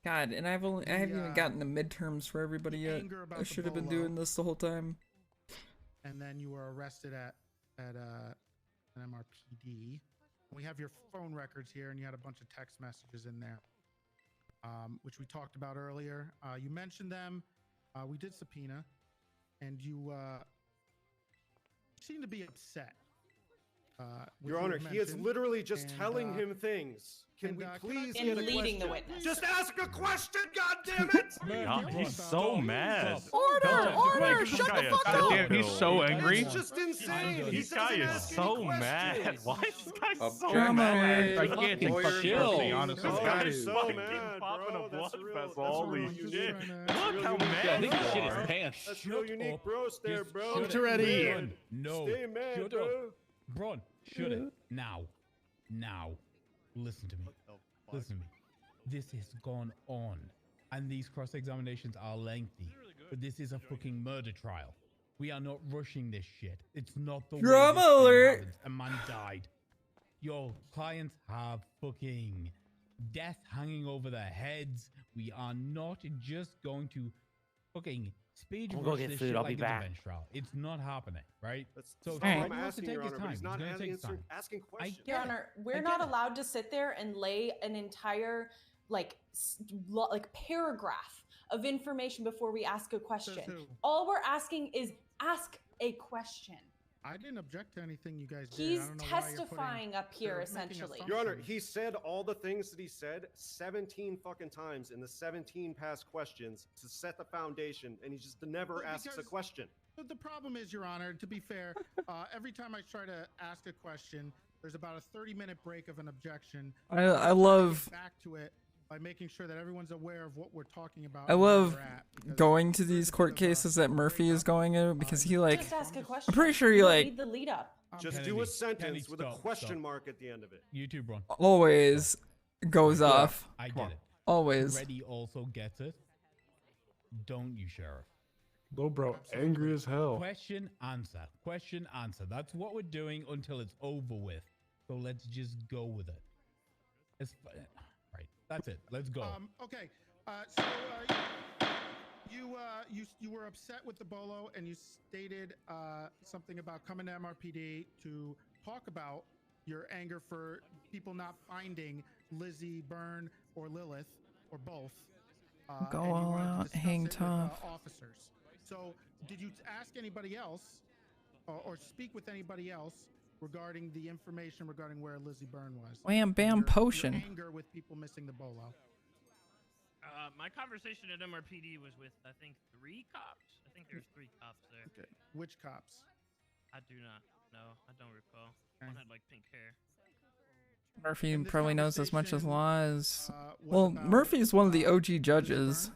God, and I haven't even gotten the midterms for everybody yet.
anger about
I
the
should have been
bolo.
doing this the whole time.
And then you were arrested at an MRPD. We have your phone records here, and you had a bunch of text messages in there, which we talked about earlier. You mentioned them. We did subpoena, and you seem to be upset.
Your Honor, he is literally just telling him things. Can we please
And
get a
leading the
question?
witness.
Just ask a question, goddammit!
Yeah, he's so mad.
Order! Shut the fuck up!
Damn, he's so angry.
It's just insane. He
This guy
doesn't
is
ask
so
any
mad.
questions.
Why is this guy so
Drama
mad?
is
I can't take
fucking
fucking
chill.
mercy, honestly.
Oh,
This guy
he's
is
so
fucking
mad,
popping
bro.
a
That's
blood
real.
vessel.
That's
Holy
real
shit.
unique.
Look how mad
Yeah, I think
you
he shit his
are.
pants.
That's real unique, bro. There, bro.
Shut
Stay
up.
mad.
No.
Stay mad,
Shut
bro.
up. Bron, shut it. Now. Listen to me. Listen to me. This has gone on. And these cross-examinations are lengthy. But this is a fucking murder trial. We are not rushing this shit. It's not the way
Drama
this thing
alert.
happens. A man died. Your clients have fucking death hanging over their heads. We are not just going to fucking speed
I'm gonna
rush
go get
this
food.
shit
I'll
like
be
it's a
back.
bench trial. It's not happening, right?
That's
So
all
if
I'm
he wants to
asking,
take
Your
his
Honor, but
time,
he's not
gonna take his time.
asking
I
questions.
get
Your
it.
Honor,
I
we're
get
not
it.
allowed to sit there and lay an entire like paragraph of information before we ask a question.
who?
All we're asking is ask a question.
I didn't object to anything you guys did.
He's
I don't know why you're
testifying up here,
you're making
essentially.
Your Honor,
assumptions.
he said all the things that he said 17 fucking times in the 17 past questions to set the foundation, and he just never
Well,
asks a
because-
question.
The problem is, Your Honor, to be fair, every time I try to ask a question, there's about a 30-minute break of an objection.
I
try to
love
get back to it by making sure that everyone's aware of what we're talking about.
I
and where
love
we're at, because
going to
there's a
these
bit
court
of a
cases that Murphy is
breakup.
going in because he like
Just ask a question.
pretty sure he,
You don't
like-
need the lead up.
Just
Kennedy,
do a sentence
Kennedy,
with a
stop,
question
stop.
mark at the end of it.
You too, Bron.
always goes off.
I
Come
get
on.
it.
Always.
Reddy also gets it. Don't you, Sheriff?
Little bro, angry as hell.
Question, answer. Question, answer. That's what we're doing until it's over with. So let's just go with it. Right. That's it. Let's go.
Okay. You were upset with the bolo, and you stated something about coming to MRPD to talk about your anger for people not finding Lizzie, Byrne, or Lilith, or both.
Go
and you
all
wanted to
out,
discuss
hang
it with,
tough.
officers. So, did you ask anybody else, or speak with anybody else regarding the information regarding where Lizzie Byrne was?
Wham bam
Your
potion.
anger with people missing the bolo.
My conversation at MRPD was with, I think, 3 cops. I think there's 3 cops there.
Okay. Which cops?
I do not know. I don't recall. One had like pink hair.
Murphy
And this
probably knows as much as
conversation,
law as.
was
Well,
about,
Murphy's one of the OG
Lizzie
judges.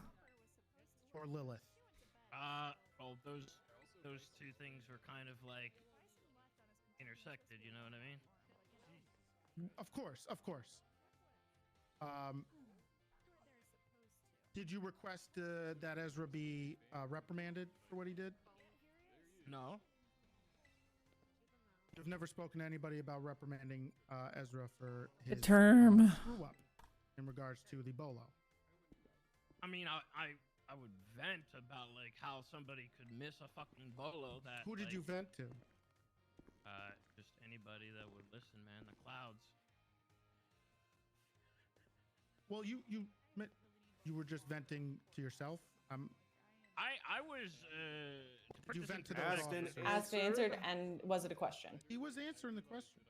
Byrne or Lilith?
Well, those 2 things were kind of like intersected. You know what I mean?
Of course, of course. Did you request that Ezra be reprimanded for what he did?
No.
You've never spoken to anybody about reprimanding Ezra for his
term.
screw up in regards to the bolo.
I mean, I would vent about like how somebody could miss a fucking bolo. That
Who did
like,
you vent to?
Just anybody that would listen, man. The clouds.
Well, you were just venting to yourself.
I was.
Did you vent to
participate-
those officers?
Asked, answered, and was it a question?
He was answering the question.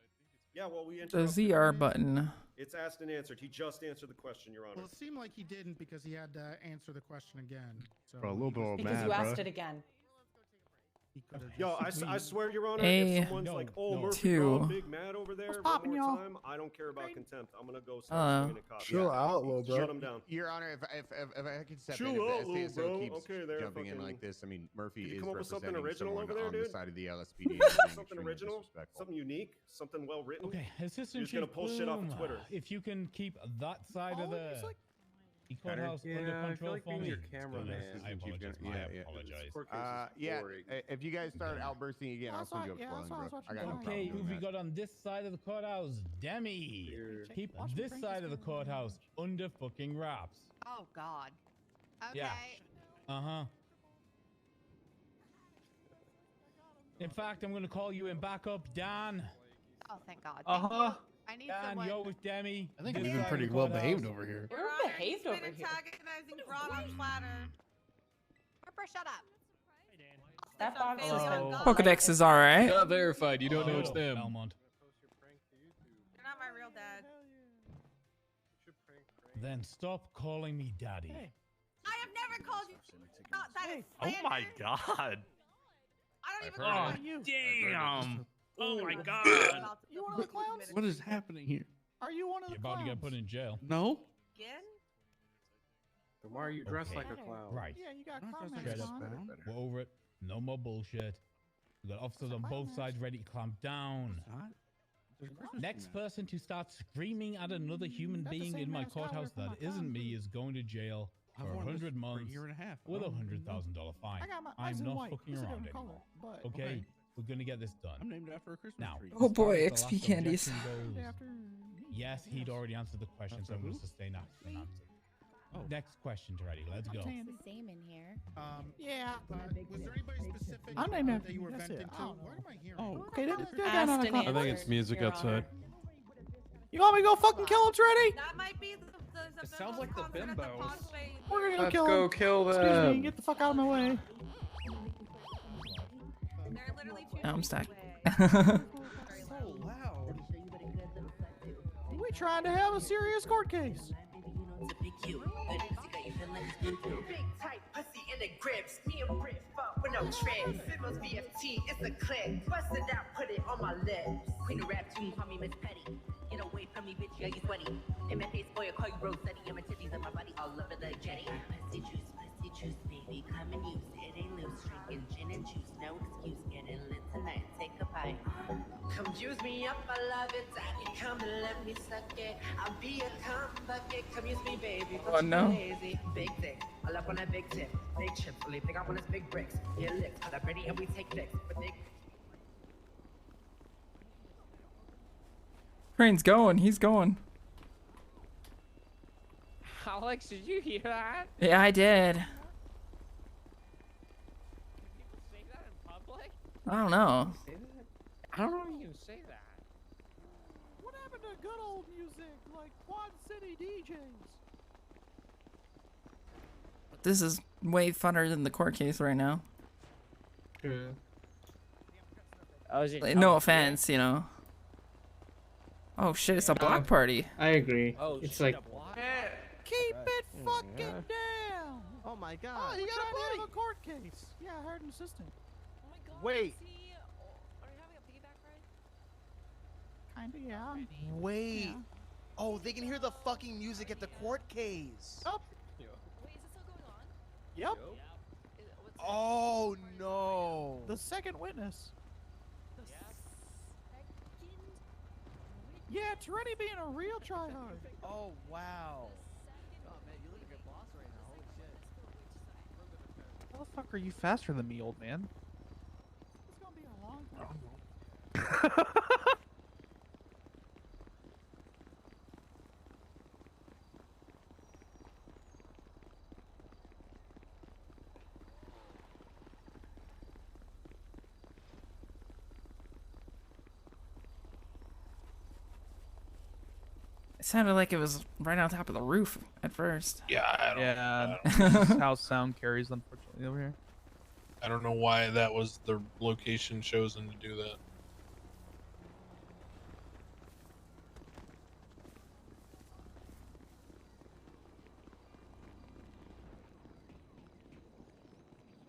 Yeah, well, we
The
interrupted.
ZR button.
It's asked and answered. He just answered the question, Your Honor.
Well, it seemed like he didn't because he had to answer the question again. So
Bro, a little bit
Because
mad,
you asked
bro.
it again.
he could have
Yo,
just-
I swear, Your Honor,
A,
if someone's like, "Oh,
no.
Murphy, bro, I'm
2.
big mad over there," one
poppin',
more
y'all?
time, I don't care about contempt. I'm gonna go start swinging a cop.
Chill out, little bro.
Shut him down.
Your Honor, if I could step
Chill
in,
out,
if the
little
SDSO
bro.
keeps
Okay, there,
jumping in
fucking-
like this, I mean, Murphy
Did you
is
come up with something
representing
original
someone
over there,
on
dude?
the side of the LSPD. and being
Something
extremely
original,
disrespectful.
something unique, something well written.
Okay, Assistant
You're just gonna
Chief
pull shit off of
Bloom,
Twitter.
If you can keep that side of the courthouse under
Yeah, I feel
control
like
for
being
me.
your cameraman.
I apologize.
Yeah,
I
yeah.
apologize.
Yeah, if you guys start outbursting again, I'll send you up
yeah,
flowing, bro. I got no problem
Okay,
doing
who we
that.
got on this side of the courthouse? Demi. Keep this side of the courthouse under fucking wraps.
Oh God. Okay.
Yeah. Uh-huh. In fact, I'm gonna call you in backup, Dan.
Oh, thank God.
Uh huh.
I need
Dan,
someone.
you're with Demi.
I think we've been pretty well behaved over here.
We're behaved over here.
Antagonizing Braun on platter. Harper, shut up.
That box is
Hello.
Pokedex is all right.
Not verified. You don't know it's them.
Belmont.
You're not my real dad.
Then stop calling me daddy.
I have never called you. That is
Oh my
slander.
god.
I don't even
heard
call
it.
you.
Damn. Oh my god.
You one of the clowns? What is happening here? Are you one of
You're
the
about to
clowns?
get put in jail.
No.
Again?
Then why are you dressed
Okay.
like a clown?
Right.
Yeah, you got
I'm
clown
not
mask
dressed
on.
like a
We're over it. No more bullshit. We got officers on both sides ready to clamp down. Next person to start screaming at another human
That's the
being
same
in my
mask I wear
courthouse
for my
that isn't
clown
me
booth.
is going to jail
I've
for
worn this
100
for a
months
year and a half.
with a
Oh,
$100,000 fine.
I got my
I'm
eyes in
not
white.
fucking
It's a
around
different
anymore.
color, but
Okay, we're gonna get this done.
I'm named after a Christmas
Now,
tree.
Oh
as far
boy,
as the
XP
last
candies.
objection goes,
After me.
yes, he'd already answered the question, so I'm going to sustain that an answer. Next question, ready? Let's go.
It's the same in here.
Yeah. Was there anybody specific
I'm named after
that you were
that's
venting
it.
to?
I don't
What am I hearing?
Oh, okay. That
Asked
not a
and
clown.
I think it's music
Your
outside.
You want me to go fucking kill him, Treddy?
That might be
It sounds like the bimbos.
We're gonna go
Let's
kill
go
him.
kill
Excuse me.
them.
Get the fuck out of my way.
They're literally two
I'm stuck.
So loud.
We trying to have a serious court case.
Big tight pussy in the grips. Me and Brit fuck with no trips. Simmons BFT, it's a clip. Bust it out, put it on my lips. Queen of rap tune, call me Miss Petty. Get away from me, bitch, yeah, you sweaty. In my face, boy, I call you Rosetti. And my titties and my body all over the jetty. Pussy juice, baby, come and use it. Ain't loose, drinking gin and juice. No excuse, getting lit tonight. Take a bite. Come use me up, I love it. Daddy, come and let me suck it. I'll be a cum bucket. Come use me, baby.
Oh, no.
Crazy. Big dick. I love on that big tip. Big chips. Only thing I want is big bricks. Get licks. Cut up ready and we take licks. But they
Crane's going. He's going.
Alex, did you hear that?
Yeah, I did.
Say that in public?
I don't know.
I don't know if you can say that.
What happened to good old music like Quad City DJs?
This is way funner than the court case right now.
Oh, is it?
Like, no offense, you know. Oh shit, it's a block party.
I agree.
Oh,
It's
shit,
like
a block?
Keep it fucking down.
Oh my god.
Oh, you got a buddy. A court case. Yeah, I heard an assistant.
Oh my god.
Wait.
Are you having a piggyback ride?
Kinda, yeah.
Wait.
Yeah.
Oh, they can hear the fucking music at the court case.
Yup.
Wait, is it still going on?
Yep.
What's
Oh no.
The second witness.
the second?
Yeah, Treddy being a real tryhard.
Oh wow.
How the fuck are you faster than me, old man? It's gonna be a long time.
It sounded like it was right on top of the roof at first.
Yeah,
Yeah, this is how sound carries, unfortunately, over here.
I don't know why that was the location chosen to do that.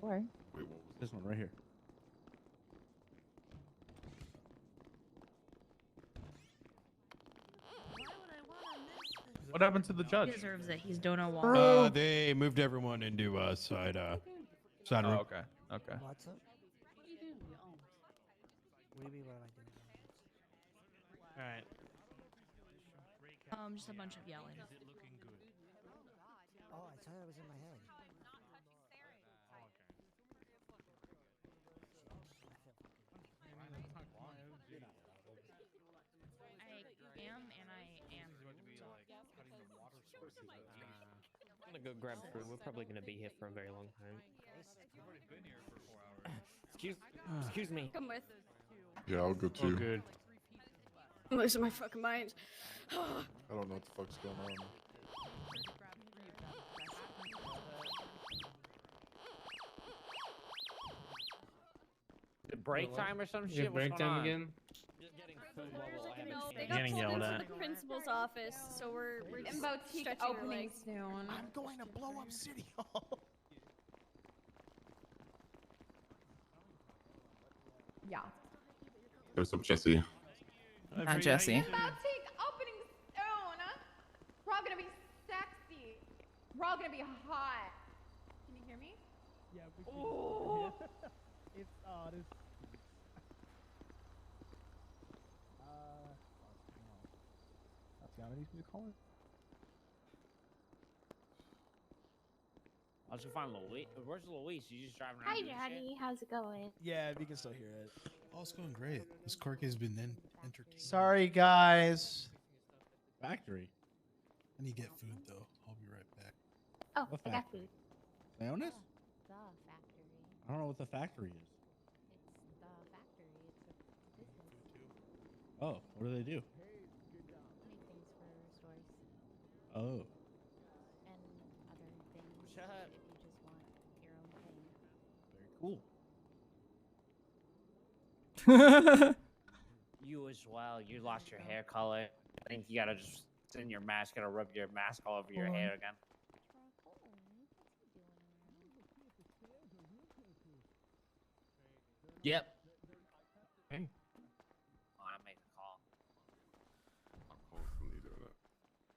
Why?
Wait, what was this one right here?
What happened to the judge?
He deserves it. He's doing a wall.
They moved everyone into side room.
Oh, okay. Okay.
What's up? What do you do? What do you mean? What am I doing?
All right.
Just a bunch of yelling.
Oh, I thought it was in my head.
I am, and I am.
I'm gonna go grab food. We're probably gonna be here for a very long time. Excuse me.
Come with.
Yeah, I'll go too.
Good.
I'm losing my fucking mind.
I don't know what the fuck's going on.
Break time or some
Is
shit?
it break
What's going
time
on?
again?
They got
Getting
pulled
yelled
into
at.
the principal's office, so we're just
boutique
stretching our
opening
legs.
soon.
I'm going to blow up City Hall.
Yeah.
There's some Jesse.
Not Jesse.
Boutique opening soon. We're all gonna be sexy. We're all gonna be hot. Can you hear me?
Yeah,
Ooh.
It's this. Tatiana needs me to call her.
I was gonna find Louise. Where's Louise? You just driving around?
Hi,
doing shit?
Daddy. How's it going?
Yeah, we can still hear it.
Oh, it's going great. This cork has been entertaining.
Sorry, guys. Factory.
I need to get food though. I'll be right back.
Oh,
What
I got food.
Leonis?
The factory.
I don't know what the factory is.
It's the factory. It's a business.
Oh, what do they do?
Make things for stores
Oh.
and other things.
Shut up.
If you just want your own thing.
Very cool.
You as well. You lost your hair color. I think you gotta just send your mask. Gotta rub your mask all over your hair again. Yep.
Hey.
Oh, I made the call.
I'm cold from me doing that.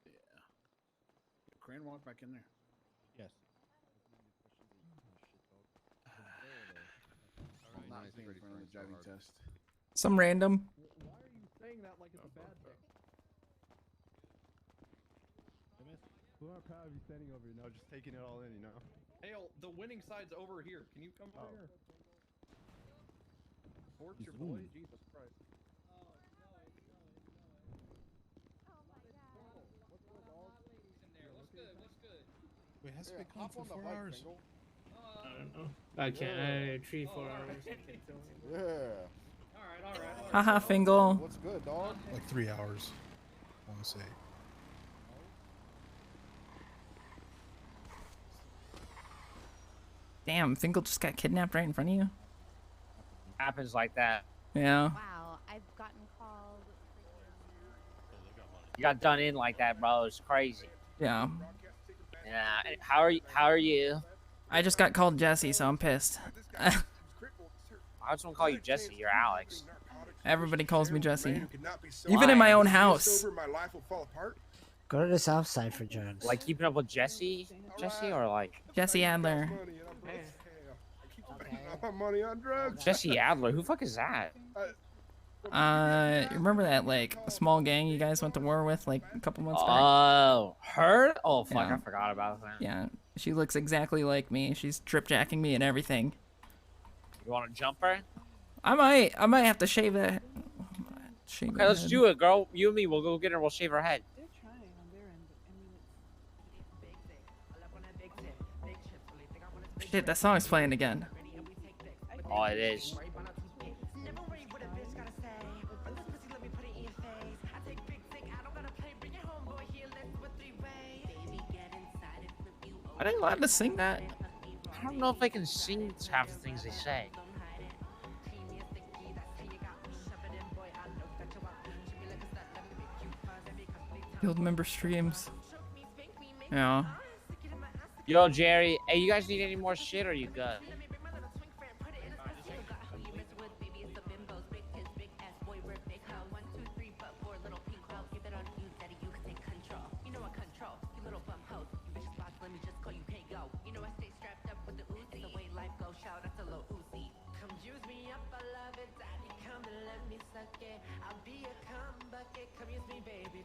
Yeah. Crane, walk back in there. Yes.
Not paying for another driving test.
Some random.
Why are you saying that like it's a bad thing?
Who am I proud of you standing over, you know, just taking it all in, you know?
Hale, the winning side's over here. Can you come over here? Support your boy? Jesus Christ.
Wait, has it been going for 4 hours?
I don't know. I can't. 3-4 hours.
Yeah.
Alright.
Haha, Fingal.
What's good, dog?
Like 3 hours, I want to say.
Damn, Fingal just got kidnapped right in front of you.
Happens like that.
Yeah.
Wow, I've gotten called.
You got done in like that, bro. It's crazy.
Yeah.
Yeah. How are you? How are you?
I just got called Jesse, so I'm pissed.
I just want to call you Jesse. You're Alex.
Everybody calls me Jesse. Even in my own house.
Go to the south side for drugs.
Like keeping up with Jesse? Jesse or like
Jesse Adler.
Money on drugs.
Jesse Adler? Who the fuck is that?
Remember that like small gang you guys went to war with like a couple months back?
Oh, her? Oh fuck,
Yeah.
I forgot about that.
Yeah, she looks exactly like me. She's trip-jacking me and everything.
You want to jump her?
I might have to shave that.
Okay, let's do it, girl. You and me, we'll go get her. We'll shave her head.
They're trying on their end.
Shit, that song's playing again.
Oh, it is.
Are they allowed to sing that?
I don't know if they can sing half the things they say.
Guild member streams. Yeah.
Yo, Jerry. Hey, you guys need any more shit or you good?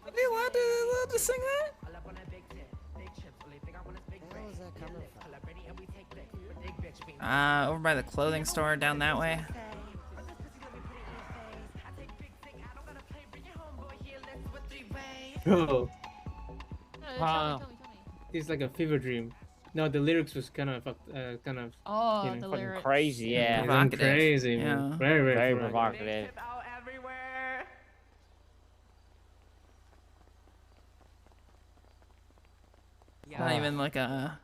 Are they allowed to sing that?
Where was that coming from?
Over by the clothing store down that way.
Bro. It's like a fever dream. No, the lyrics was kind of kind of.
Oh,
you know,
the
fucking
lyrics.
Crazy, yeah.
Provocative. Crazy, man.
Yeah.
Very
Very
provocative.
provocative.
Not even like a,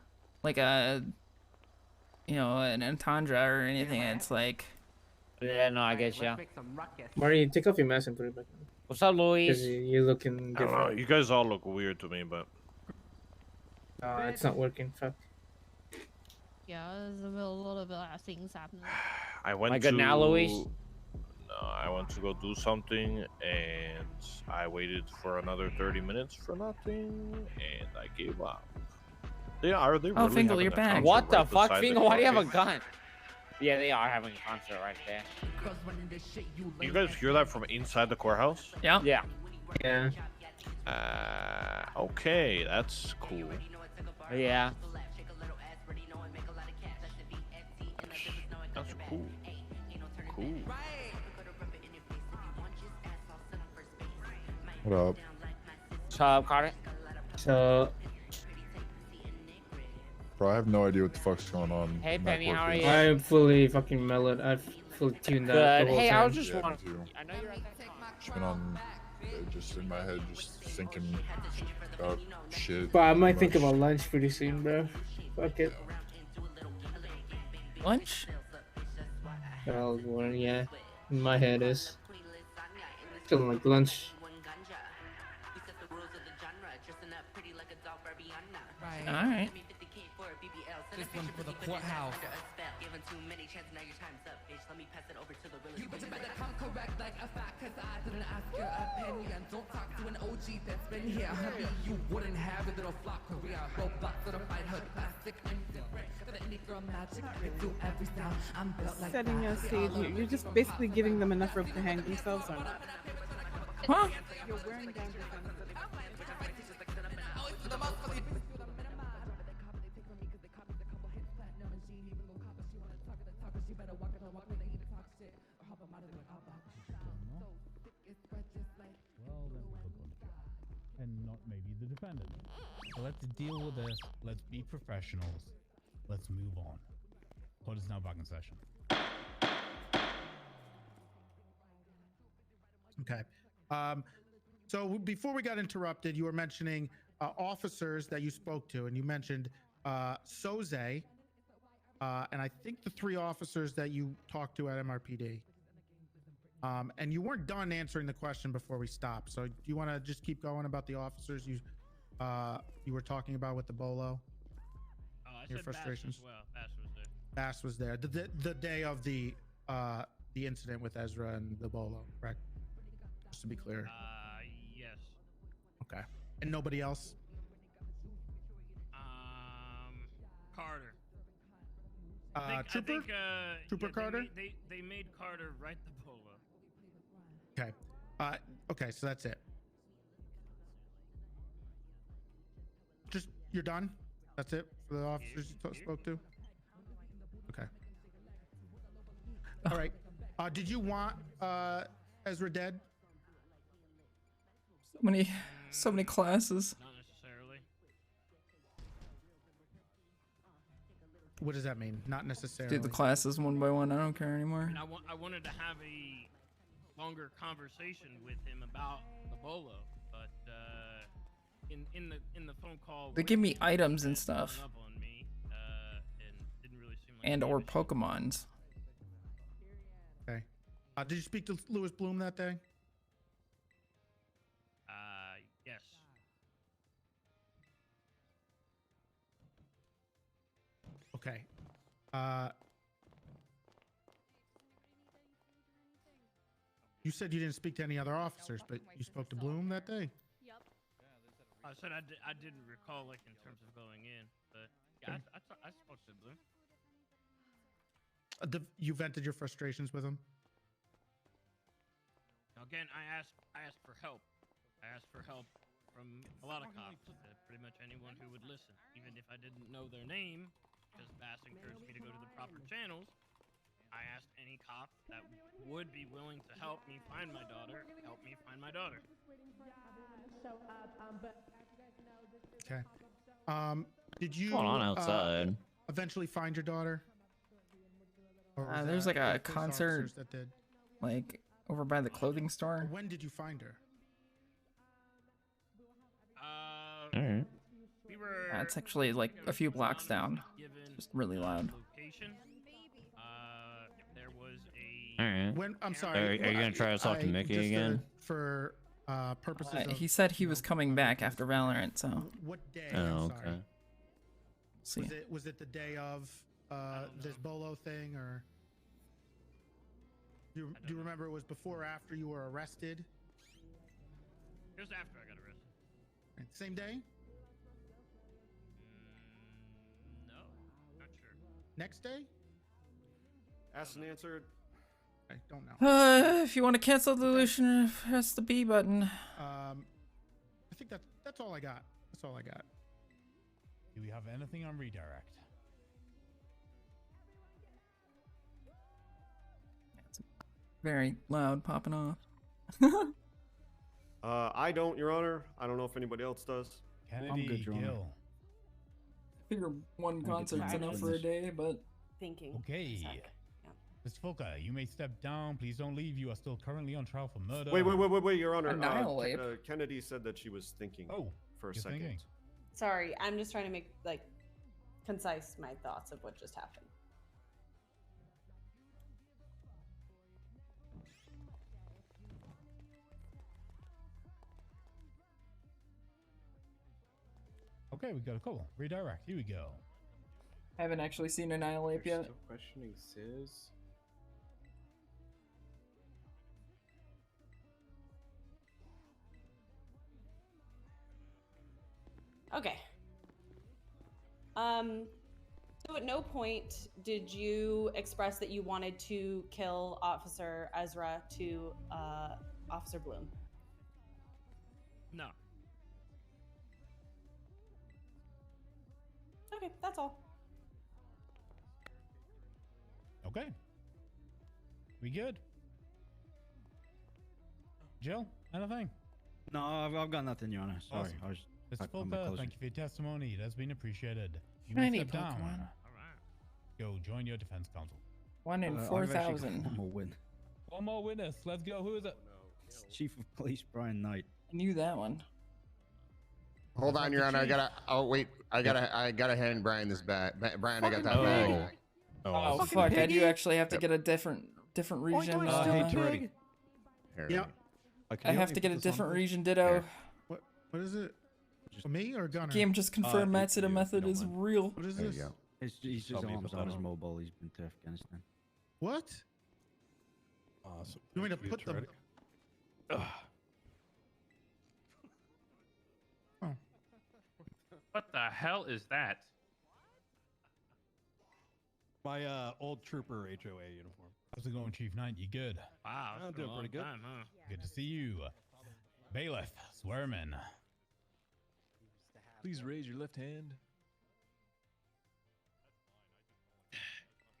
you know, an entendre or anything. It's like.
Yeah, no, I get you.
Mario, take off your mask and put it back on.
What's up,
Because
Luis?
you're looking
I don't know.
different.
You guys all look weird to me, but
It's not working. Fuck.
Yeah, there's a lot of things happening.
I went
Am I good now, Luis?
No, I went to go do something, and I waited for another 30 minutes for nothing, and I gave up. Are they really
Fingal,
having
you're
a
back.
concert
What the
right
fuck,
beside the
Fingal? Why do you have a
court
gun? Yeah, they are having a concert right there.
You guys hear that from inside the courthouse?
Yeah.
Yeah.
Yeah.
Okay, that's cool.
Yeah.
That's cool. Cool.
What up?
What's up, Carter?
So,
Bro, I have no idea what the fuck's going on.
Hey,
in that
Penny, how are
court
you?
case.
I'm fully fucking mellowed. I've fully tuned out.
Good.
The whole
Hey,
time.
I was just
Yeah, me
wondering.
too.
I know you're at that
Just been on, just in my head, just thinking about shit.
But I might
about
think about lunch pretty soon, bro. Fuck it.
Lunch?
Well, yeah. In my head is. Feeling like lunch.
All right.
This one for the courthouse. You better come correct like a fact, cause I didn't ask your opinion. Don't talk to an OG that's been here. Maybe you wouldn't have a little flop career. Robot certified hood plastic. I'm different. Got an indie girl magic. I do every sound. I'm built like
Setting a stage here. You're just basically giving them enough rope to hang themselves or not.
Huh?
You're wearing down defenses.
And not maybe the defendant. So let's deal with this. Let's be professionals. Let's move on. Court is now back in session.
Okay. So before we got interrupted, you were mentioning officers that you spoke to, and you mentioned Soze, and I think the 3 officers that you talked to at MRPD. And you weren't done answering the question before we stopped. So do you want to just keep going about the officers you were talking about with the bolo? Your frustrations. Bass was there. The day of the incident with Ezra and the bolo, correct? Just to be clear.
Yes.
Okay. And nobody else?
Carter.
Trooper? Trooper
yeah,
Carter?
They made Carter write the polo.
Okay. Okay, so that's it. Just, you're done? That's it for the officers you spoke to? Okay. All right. Did you want Ezra dead?
So many classes.
Not necessarily.
What does that mean? Not necessarily.
Do the classes one by one. I don't care anymore.
And I wanted to have a longer conversation with him about the bolo, but in the phone call
They
with
give me
him,
items
he
and
hung
stuff.
up on me, and didn't really seem like
And
he
or
gave a shit.
Pokemons.
Okay. Did you speak to Lewis Bloom that day?
Yes.
Okay. You said you didn't speak to any other officers, but you spoke to Bloom that day?
I said I didn't recall, like, in terms of going in, but yeah, I spoke to Blue.
You vented your frustrations with him?
Now, again, I asked for help. I asked for help from a lot of cops, pretty much anyone who would listen, even if I didn't know their name, because Bass encouraged me to go to the proper channels. I asked any cop that would be willing to help me find my daughter, help me find my daughter.
Okay. Did you
What's going on outside?
Eventually find your daughter? Or was
There's
that
like a
the police
concert,
officers that did?
like over by the clothing store.
When did you find her?
We were
it's actually like a few blocks down. Just really loud.
Location. There was
All right.
When I'm sorry.
Are you gonna try to talk to Mickey
just,
again?
For purposes of,
He said he was coming back after Valorant, so.
What day?
Oh,
I'm
okay.
sorry.
See.
Was it the day of this Bolo thing, or do you remember it was before or after you were arrested?
It was after I got arrested.
Same day?
No, not sure.
Next day?
Asked and answered.
I don't know.
If you want to cancel dilution, press the B button.
I think that's all I got. That's all I got.
Do we have anything on redirect?
Very loud, popping off.
I don't, Your Honor. I don't know if anybody else does.
Kennedy,
good, Your Honor.
Gill.
Figure one concert's enough for a day, but.
Thinking.
Okay. Mr. Folka, you may step down. Please don't leave. You are still currently on trial for murder.
Wait, Your Honor.
Annihilate.
Kennedy said that she was thinking for a
you're
second.
thinking.
Sorry, I'm just trying to make concise my thoughts of what just happened.
Okay, we got a call. Redirect. Here we go.
Haven't actually seen Annihilate yet.
Still questioning Sis.
Okay. So at no point did you express that you wanted to kill Officer Ezra to Officer Bloom?
No.
Okay, that's all.
Okay. We good? Jill, anything?
No, I've got nothing, Your Honor. Sorry.
Awesome.
I was
Mr.
back on my
Folka,
closing.
thank you for your testimony. It has been appreciated. You
I
may
need
step down.
Pokemon.
Go join your defense counsel.
1 in
I've actually
4,000.
got one more win.
One more witness. Let's go. Who is it?
Chief of Police Brian Knight.
I knew that one.
Hold on, Your Honor. I gotta hand Brian this bag. Brian, I got that bag.
Oh fuck! I do actually have to get a different region.
Yeah.
I have to get a different region. Ditto.
What is it? Me or Gunner?
Game just confirmed Matsuda method is real.
What is this?
He's just arms on his mobile. He's been to Afghanistan.
What?
Awesome.
You want me to put them?
What the hell is that?
My old trooper HOA uniform.
How's it going, Chief Knight? You good?
Wow,
I'm doing pretty good.
Time, huh?
Good to see you. Bailiff, swearman.
Please raise your left hand.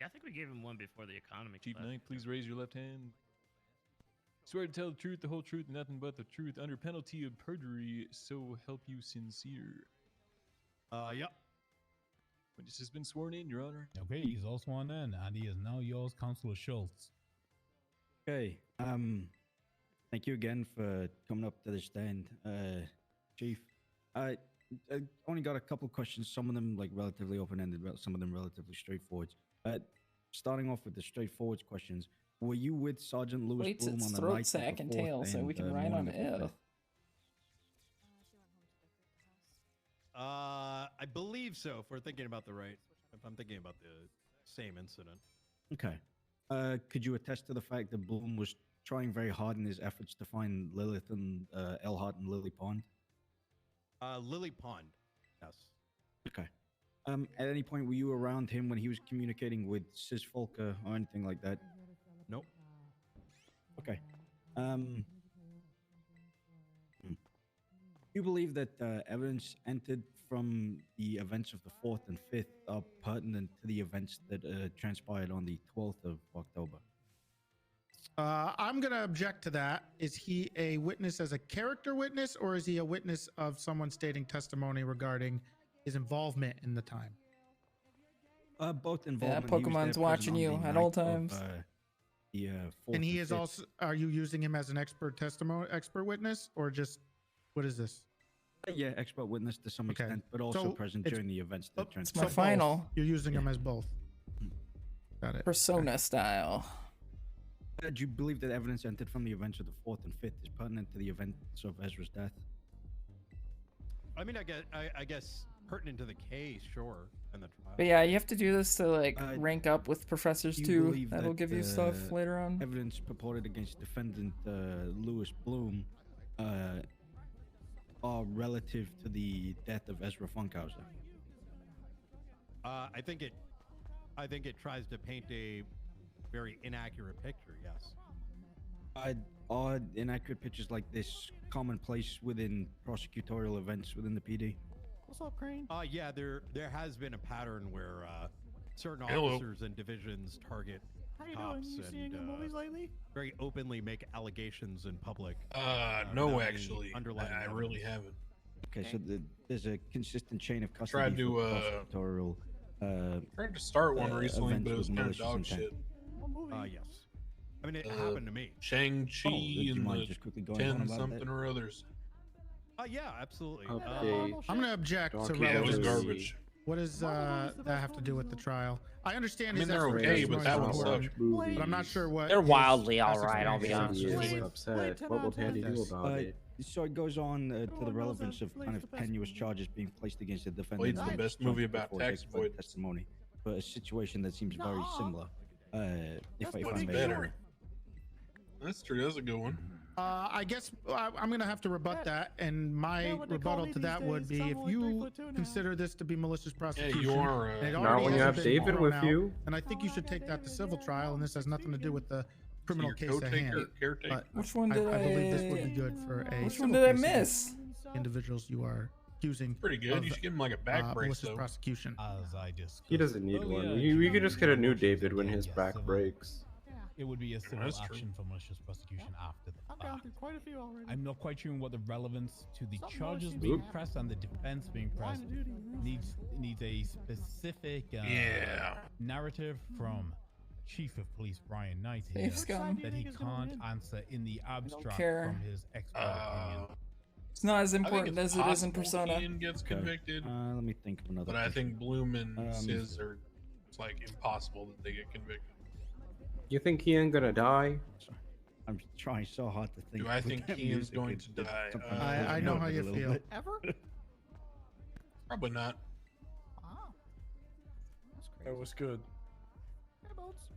Yeah, I think we gave him one before the economy.
Chief
class.
Knight, please raise your left hand. Swear to tell the truth, the whole truth, and nothing but the truth, under penalty of perjury, so help you sincere.
Yep.
Witness has been sworn in, Your Honor.
Okay, he's all sworn in, and he is now yours, Counselor Schultz.
Okay. Thank you again for coming up to the stand, Chief. I only got a couple questions. Some of them like relatively open-ended, some of them relatively straightforward. Starting off with the straightforward questions. Were you with Sergeant Lewis
Waits
Bloom
its
on the
throat
night
sack and tail so we can ride on it.
I believe so. If we're thinking about if I'm thinking about the same incident. Okay. Could you attest to the fact that Bloom was trying very hard in his efforts to find Lilith and Elhart and Lily Pond? Lily Pond. Yes. Okay. At any point, were you around him when he was communicating with Sis Folka or anything like that? Nope. Okay. You believe that evidence entered from the events of the 4th and 5th are pertinent to the events that transpired on the 12th of October?
I'm going to object to that. Is he a witness as a character witness, or is he a witness of someone stating testimony regarding his involvement in the time?
Both
Yeah,
involvement.
Pokemon's watching you at all times.
And he is also. Are you using him as an expert witness, or just what is this?
Yeah, expert witness to some
Okay.
extent, but also
So
present
it's-
during the events that
It's
So
my
both.
final.
You're using them as both. Got it.
Persona style.
Do you believe that evidence entered from the events of the 4th and 5th is pertinent to the events of Ezra's death? I mean, I guess pertinent to the case, sure, and the trial.
But yeah, you have to do this to like rank up with professors
Do you
too.
believe
That'll
that,
give you stuff later on.
Evidence purported against defendant Lewis Bloom are relative to the death of Ezra Funkhauser. I think it tries to paint a very inaccurate picture. Yes. Are inaccurate pictures like this commonplace within prosecutorial events within the PD?
What's up, Crane?
Yeah, there has been a pattern where certain
Hello.
officers and divisions target
How you
cops
doing? You
and
seeing any movies lately?
very openly make allegations in public.
No,
without any
actually,
underlying
I really
evidence.
haven't.
Okay, so there's a consistent chain of custody
Tried to,
for prosecutorial.
Tried to start one recently,
events
but it was
with
kind of
malicious
dog
intent.
shit.
Yes. I mean, it happened to me.
Shang-Chi
Oh, do you
and
mind
the
just quickly going on
10
about
something
that?
or others.
Yeah, absolutely.
I'm going to object to
Yeah, it was
relevance.
garbage.
What does that have to do with the trial? I understand.
I mean,
his
they're
effort
okay,
is
but that one
important,
sucked.
But I'm not sure what.
They're
his
wildly
past
alright, I'll be
experience
honest with
is
you.
Upset. What will Tandy do about it?
So it goes on to the relevance of kind of tenuous charges being placed against the defendant.
Blade's the
in
best
Trump
movie about
before
tax
his expert
avoidance.
testimony, but a situation that seems very similar. If I
What's
may.
better? That's true. That's a good one.
I guess I'm going to have to rebut that, and my
what they call
rebuttal
me
to
these
that would
days.
be
I'm
if
only
you
3'2" now.
consider this to be malicious prosecution,
you are,
and it
Not
already
when you
hasn't
have
been
David
thrown
with
out,
you.
and I think you should take that to civil trial, and this has nothing to do with the criminal case at hand.
Caretaker.
But
Which one did
I believe this
I-
would be good for a.
Which
civil
one did I
case
miss?
against Individuals you are accusing.
Pretty good.
of,
You should give him like a back brace,
malicious
though.
prosecution.
As I discussed
He doesn't need
earlier,
one. We could just get a new
motions
David when
again,
his
yes,
back
civil-
breaks.
It would be a civil
that's true.
action for malicious prosecution after the
I've
fact.
gone through quite a few already.
I'm not quite sure what the relevance to the
Something
charges
always
being
seems to
pressed and the defense being pressed
Line of duty, you know?
needs a specific
Yeah.
narrative from Chief of Police Brian Knight
Safe
here
scum.
that he can't answer in the abstract
care.
from his expert opinion.
It's not as
I think
important
it's
as it is in
possible
Persona.
Ian gets
Okay.
convicted,
Let me think of another.
but I think Bloom and
Um,
Sis are. It's like impossible that they get convicted.
You think he ain't gonna die?
I'm trying so hard to think.
Do I
with
think
that
Ian's
music,
going
it's
to
just
die?
something
I
pulls
I
me
know
out
how
a
you
little
feel.
bit.
Ever?
Probably not.
Wow. That's crazy.
That was good.
Hey, Boats.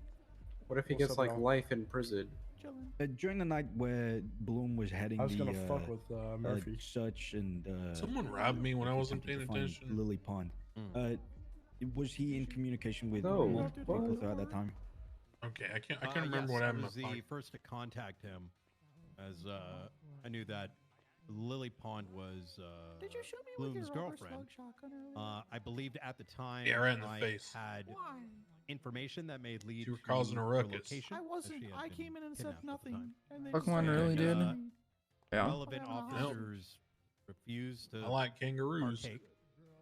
What if he
What's
gets
up,
like
y'all?
life in prison? Chilling.
During the night where Bloom was heading
I was
the
gonna fuck with Murphy.
search and
Someone robbed me when I wasn't paying
attempted to find
attention.
Lily Pond. Was he in communication with
No.
multiple people throughout that time?
Okay, I can't remember
yes,
what
I
happened.
was the first to contact him, as I knew that Lily Pond was
Did you shoot me with
Bloom's
your rubber
girlfriend.
slug shotgun earlier?
I believed at the time
Yeah, right in the
I
face.
had
Why?
information that may lead
You were
to
causing a
her
ruckus.
location,
I
as
wasn't.
she had
I
been
came in and said
kidnapped at the
nothing.
time.
And they
Pokemon
just
really
said
did.
nothing.
Yeah.
Relevant
Nope.
officers refused to
I like kangaroos.
partake,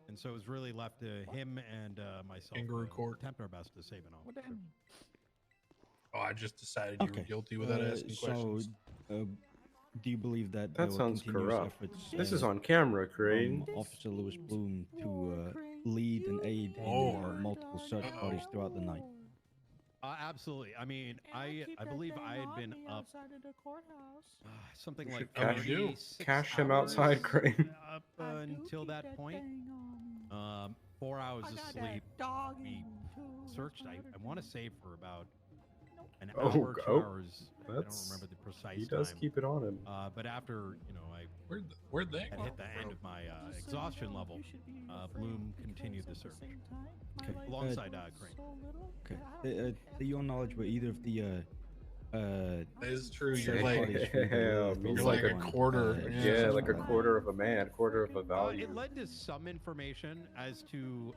and so it was really left to him and myself
Kangaroo
to
court.
attempt our best to save an
What
officer.
then?
Oh, I just decided you were guilty without asking questions.
Do you believe that
That
there were
sounds
continuous
corrupt.
efforts,
This is on camera, Crane.
from Officer Lewis Bloom to lead and aid in multiple search parties throughout the night? Absolutely. I mean, I believe I had been up
outside of the courthouse.
something
You
like
should cash-
36
cash him
hours
outside, Crane.
Up until that point, 4 hours of sleep. We searched. I want to say for about an
Oh,
hour, 2
oh,
hours. I don't
that's-
remember the precise
he does
time.
keep it on him.
But after I
Where'd they
had
go
hit the end of my exhaustion level, Bloom continued the search. Okay. Alongside Crane. Okay. To your knowledge, were either of the
That is true. You're
search
like,
parties from the
you're like a
one,
quarter.
Yeah, like a quarter of a man, quarter of a value.
it led to some information as to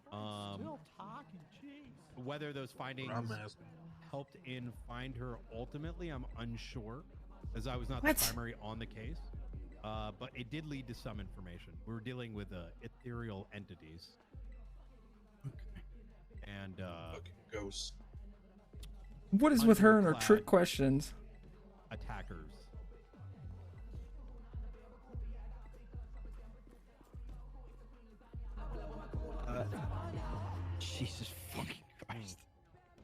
Still talking, jeez.
whether those findings
I'm asking.
helped in find her ultimately. I'm unsure, as I was not
What?
the primary on the case. But it did lead to some information. We were dealing with ethereal entities. And
Fucking ghosts.
What is with her and her
Underclad.
trick questions?
attackers. Jesus fucking Christ.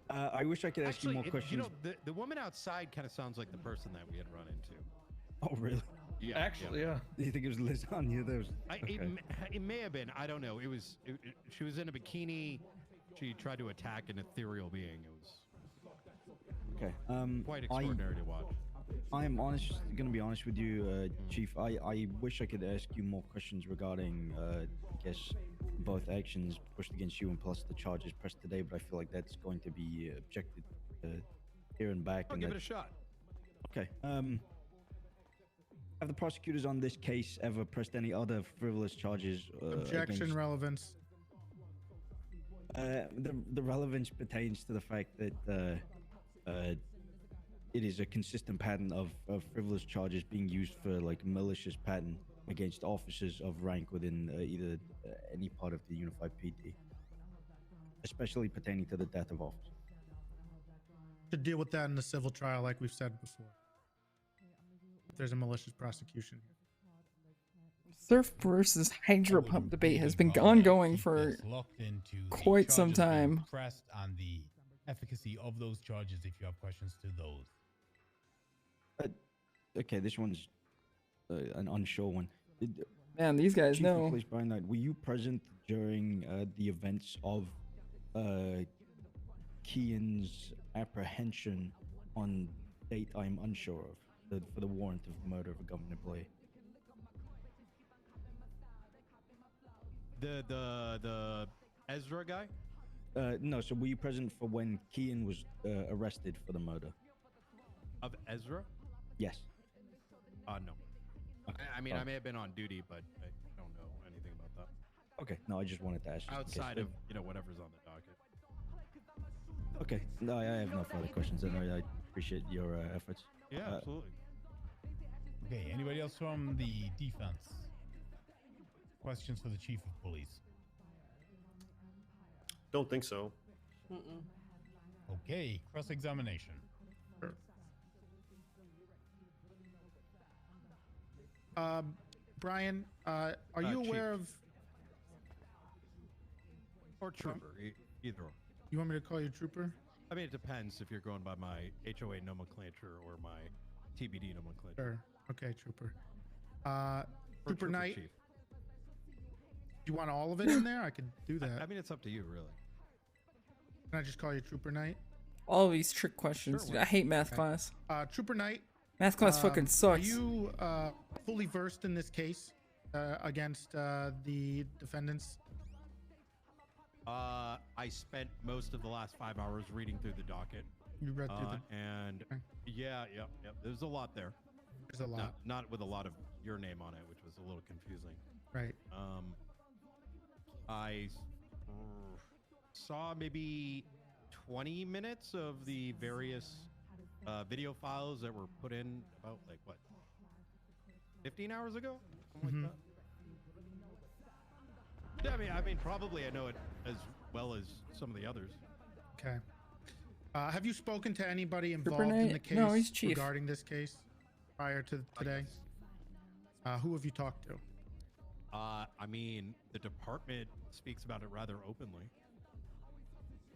I wish I could ask you more questions.
You know, the woman outside kind of sounds like the person that we had run into.
Oh, really?
Yeah.
Actually, yeah.
Do you think it was lasagna? That was.
It may have been. I don't know. It was. She was in a bikini. She tried to attack an ethereal being. It was.
Okay.
Quite extraordinary to watch.
I am gonna be honest with you, Chief. I wish I could ask you more questions regarding, I guess, both actions pushed against you and plus the charges pressed today, but I feel like that's going to be objected here and back.
I'll give it a shot.
Okay. Have the prosecutors on this case ever pressed any other frivolous charges?
Objection, relevance.
The relevance pertains to the fact that it is a consistent pattern of frivolous charges being used for like malicious pattern against officers of rank within either any part of the Unified PD, especially pertaining to the death of officers.
To deal with that in the civil trial, like we've said before. If there's a malicious prosecution.
Surf versus Hydro Pump debate has been ongoing for quite some time.
Pressed on the efficacy of those charges if you have questions to those.
Okay, this one's an unsure one.
Man, these guys
Chief
know.
of Police Brian Knight, were you present during the events of Kian's apprehension on date I'm unsure of for the warrant of the murder of a government employee?
The Ezra guy?
No, so were you present for when Kian was arrested for the murder?
Of Ezra?
Yes.
No.
Okay.
I mean, I may have been on duty, but I don't know anything about that.
Okay, no, I just wanted to ask.
Outside of, whatever's on the docket.
Okay, no, I have no further questions, and I appreciate your efforts.
Yeah, absolutely.
Okay, anybody else from the defense? Questions for the Chief of Police?
Don't think so.
Okay, cross-examination.
Brian, are you aware
Chief.
of...
Or Trooper, either or.
You want me to call you Trooper?
I mean, it depends if you're going by my HOA nomenclature or my TBD nomenclature.
Sure. Okay, Trooper. Trooper Knight.
Chief.
You want all of it in there? I could do that.
I mean, it's up to you, really.
Can I just call you Trooper Knight?
All these trick questions.
Sure,
Dude, I hate math class.
Trooper Knight.
Math class fucking sucks.
Are you fully versed in this case against the defendants?
I spent most of the last 5 hours reading through the docket.
You read through the...
And yeah. There's a lot there.
There's a lot.
Not with a lot of your name on it, which was a little confusing.
Right.
I saw maybe 20 minutes of the various video files that were put in about, like, what, 15 hours ago? Something like that. Yeah, I mean, probably I know it as well as some of the others.
Okay. Have you spoken to anybody involved in the case
No, he's chief.
regarding this case prior to today? Who have you talked to?
I mean, the department speaks about it rather openly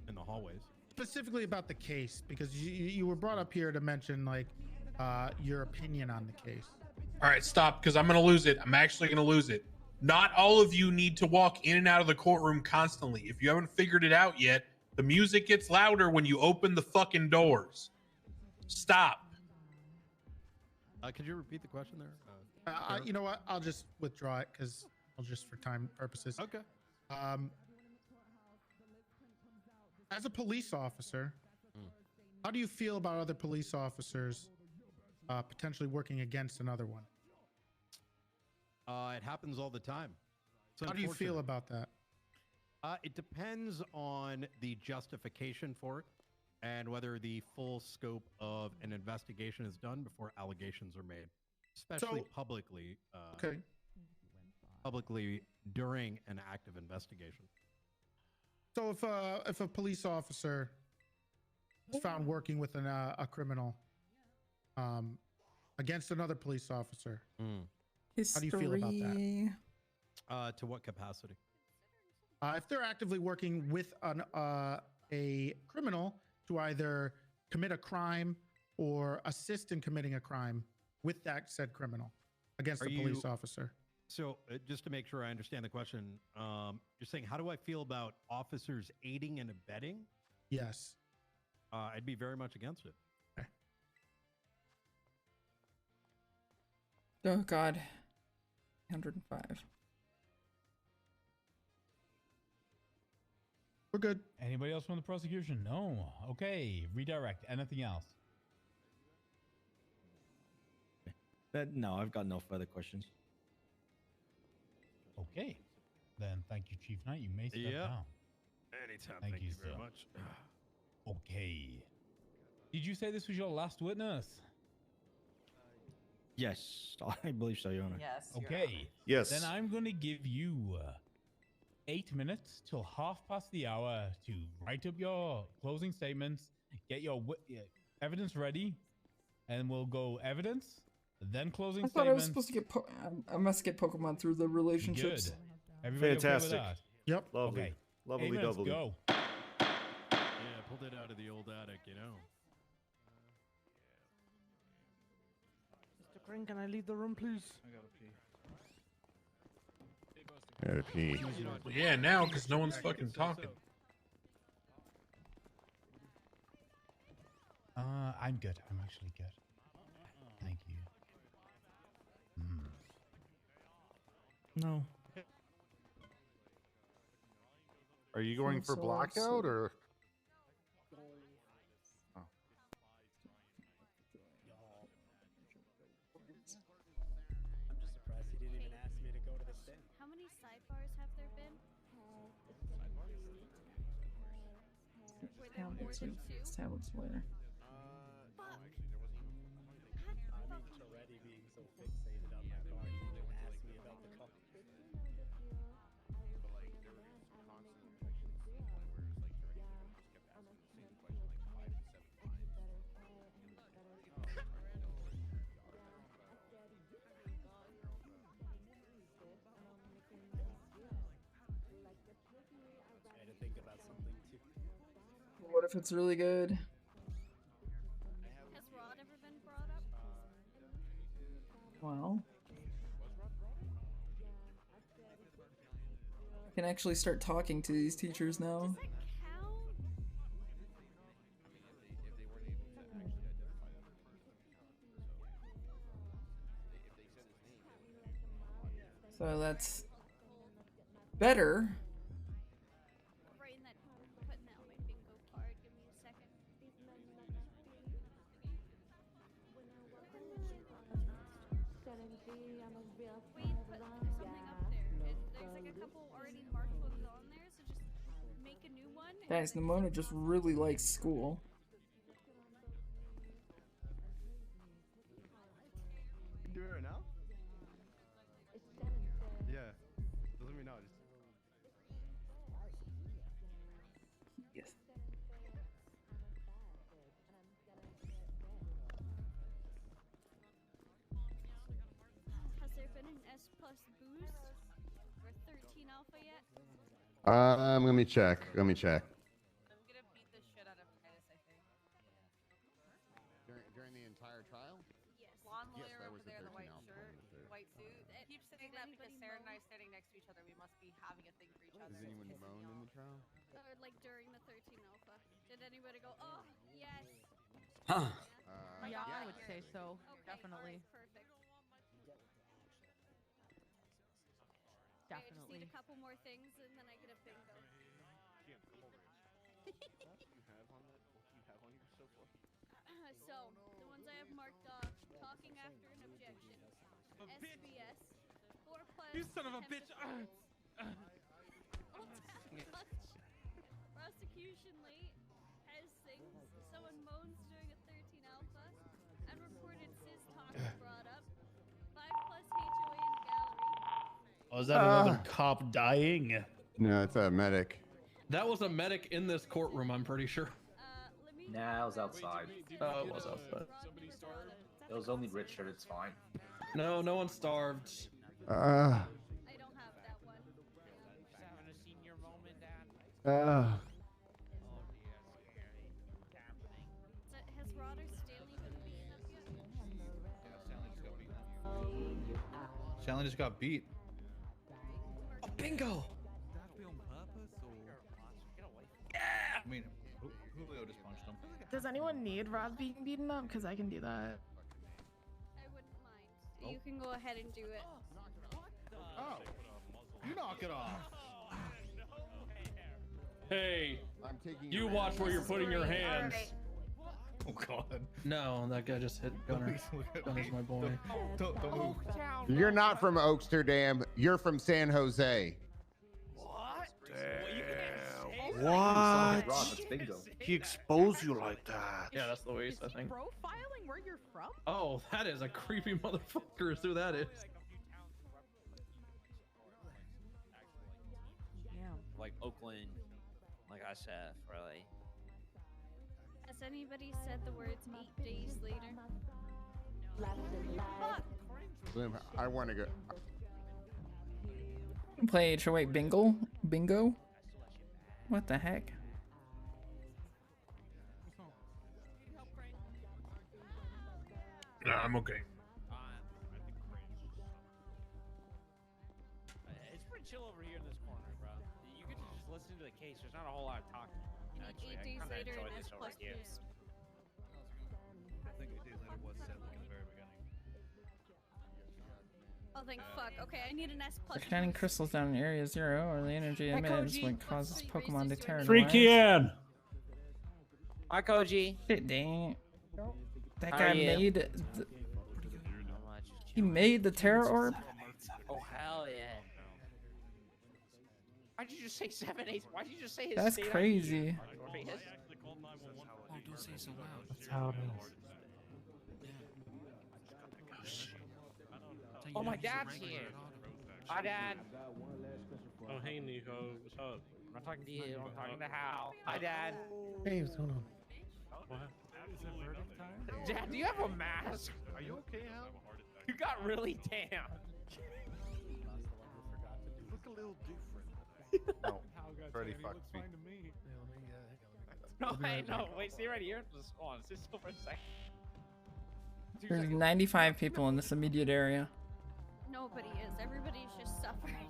in the hallways.
Specifically about the case, because you were brought up here to mention, like, your opinion on the case.
All right, stop, because I'm going to lose it. I'm actually going to lose it. Not all of you need to walk in and out of the courtroom constantly. If you haven't figured it out yet, the music gets louder when you open the fucking doors. Stop.
Could you repeat the question there?
You know what? I'll just withdraw it because just for time purposes.
Okay.
As a police officer, how do you feel about other police officers potentially working against another one?
It happens all the time.
How do you feel about that?
It depends on the justification for it and whether the full scope of an investigation is done before allegations are made, especially publicly.
Okay.
Publicly during an active investigation.
So if a police officer is found working with a criminal against another police officer, how do you feel about that?
To what capacity?
If they're actively working with a criminal to either commit a crime or assist in committing a crime with that said criminal against a police officer.
So just to make sure I understand the question, you're saying, how do I feel about officers aiding and abetting?
Yes.
I'd be very much against it.
Oh God. 105.
We're good.
Anybody else from the prosecution? No. Okay. Redirect. Anything else?
No, I've got no further questions.
Okay. Then thank you, Chief Knight. You may step down.
Anytime.
Thank you
very
sir.
much.
Okay. Did you say this was your last witness?
Yes, I believe so, Your Honor.
Yes. Your
Okay.
Honor.
Yes.
Then I'm going to give you 8 minutes till 1:30 to write up your closing statements, get your evidence ready, and we'll go evidence, then closing
I
statements.
thought I was supposed to get. I must get Pokemon through the relationships.
Good. Everybody
Fantastic.
okay with that?
Yep.
Lovely.
Okay.
Lovely
8 minutes,
doubly.
go.
Yeah, pulled it out of the old attic, you know.
Mr. Crane, can I leave the room, please?
Gotta pee.
Yeah, now because no one's fucking talking.
I'm good. I'm actually good. Thank you.
No.
Are you going for blackout or? Oh.
I'm just surprised he didn't even ask me to go to the stand.
How many sidebars have there been? Were there more than two?
Tablets where?
I'm already being so fixated on my car. He didn't even ask me about the car. I had to think about something too.
What if it's really good?
Has Rod ever been brought up?
Well, I can actually start talking to these teachers now. So that's better.
Brain that putting that on my bingo card. Give me a second. We put something up there. There's like a couple already marked ones on there, so just make a new one.
Guys, Nimona just really likes school.
You do it right now? Yeah. Just let me know.
Yes.
Has there been an S plus boost or 13 alpha yet?
Let me check. Let me check.
I'm gonna beat the shit out of Titus, I think.
During the entire trial?
Yes. Blonde
Yes,
lawyer
that
over
was the
there, the
13
white
alpha
shirt,
one, the
white suit. Keep saying that because Sarah and I are standing next to each other. We must be having a thing for each other.
Does anyone moan in the trial?
Or like during the 13 alpha? Did anybody go, oh, yes?
Huh.
Yeah, I
Yeah,
would say so. Definitely.
Perfect. I just
Definitely.
need a couple more things and then I get a bingo. So, the ones I have marked off, talking after an objection. SBS, 4 plus.
You son of a bitch!
Prosecution late, has things, someone moans during a 13 alpha, unreported cis talk is brought up, 5 plus HOA in the gallery.
Oh, is that another cop dying?
No, it's a medic.
That was a medic in this courtroom, I'm pretty sure.
Nah, I was outside.
Oh, it was outside.
It was only Richard, it's fine.
No, no one starved.
I don't have that one. Has Rodder Stanley been beaten up yet?
Stanley just got beat. Oh, bingo! I mean, Julio just punched him.
Does anyone need Rob being beaten up? Because I can do that.
I wouldn't mind. You can go ahead and do it.
Oh, you knock it off.
Hey,
I'm taking
you watch where you're putting your hands.
Oh God.
No, that guy just hit Gunner. Gunner's my boy.
Don't move.
You're not from Oaksterdam. You're from San Jose.
What?
He exposed you like that.
Yeah, that's Luis, I think.
Profiling where you're from?
Oh, that is a creepy motherfucker. Is who that is.
Like Oakland, like I said, really.
Has anybody said the words 8 days later?
Bloom, I want to go.
Play HOA bingo? Bingo? What the heck?
No, I'm okay.
It's pretty chill over here in this corner, bro. You get to just listen to the case. There's not a whole lot of talking. Actually,
8 days
I kind of
later
enjoy
and
this
S
over
plus
here.
boost.
I think 8 days later was said like in the very beginning.
Oh, thank fuck. Okay, I need an S plus.
The shining crystals down in area 0 or the energy emits when it causes Pokemon to tear.
Freaky Ann!
Hi, Koji.
Shit, dang it. That
How
guy
are you?
made he made the Terra Orb?
Oh, hell yeah. Why'd you just say 7 8? Why'd you just say his
That's
state ID?
crazy.
Oh,
don't say so loud.
That's how it is.
Oh, my dad's here. Hi, Dad.
Oh, hey, Nico. What's up?
I'm not talking to you. I'm talking to Hal. Hi, Dad.
Hey, what's going on?
What? Is it verdict time?
Dad, do you have a mask?
Are you okay, Hal?
You got really tan.
You look a little different.
No, Freddy fucked me.
No, wait, no. Wait, stay right here. Just hold on. Sit still for a second. 2
There's
seconds.
95 people in this immediate area.
Nobody is. Everybody's just suffering.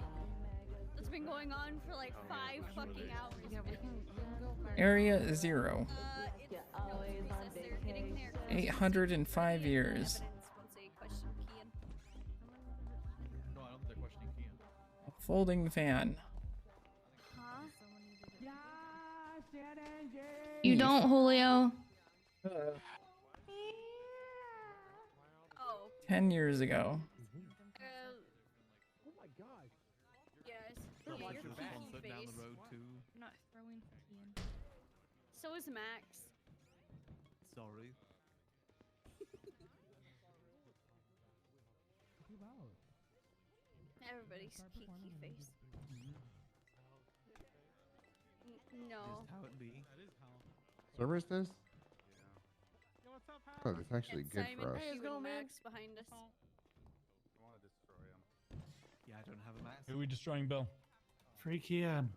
It's been going on for like 5 fucking hours.
Area 0.
It's no, it says they're getting there.
805 years.
Once they question Kian.
No, I don't think they're questioning Kian.
Folding fan.
Huh?
You don't, Julio.
Oh.
10 years ago.
Oh my god. Yes. You're peaky face.
I'm not throwing Kian.
So is Max.
Sorry.
Everybody's peaky face. No.
How it be.
Server is this? Oh, that's actually good
Simon,
for us.
Q, and Max behind us.
Yeah, I don't have a mask.
Who are we destroying, Bill?
Freaky Ann.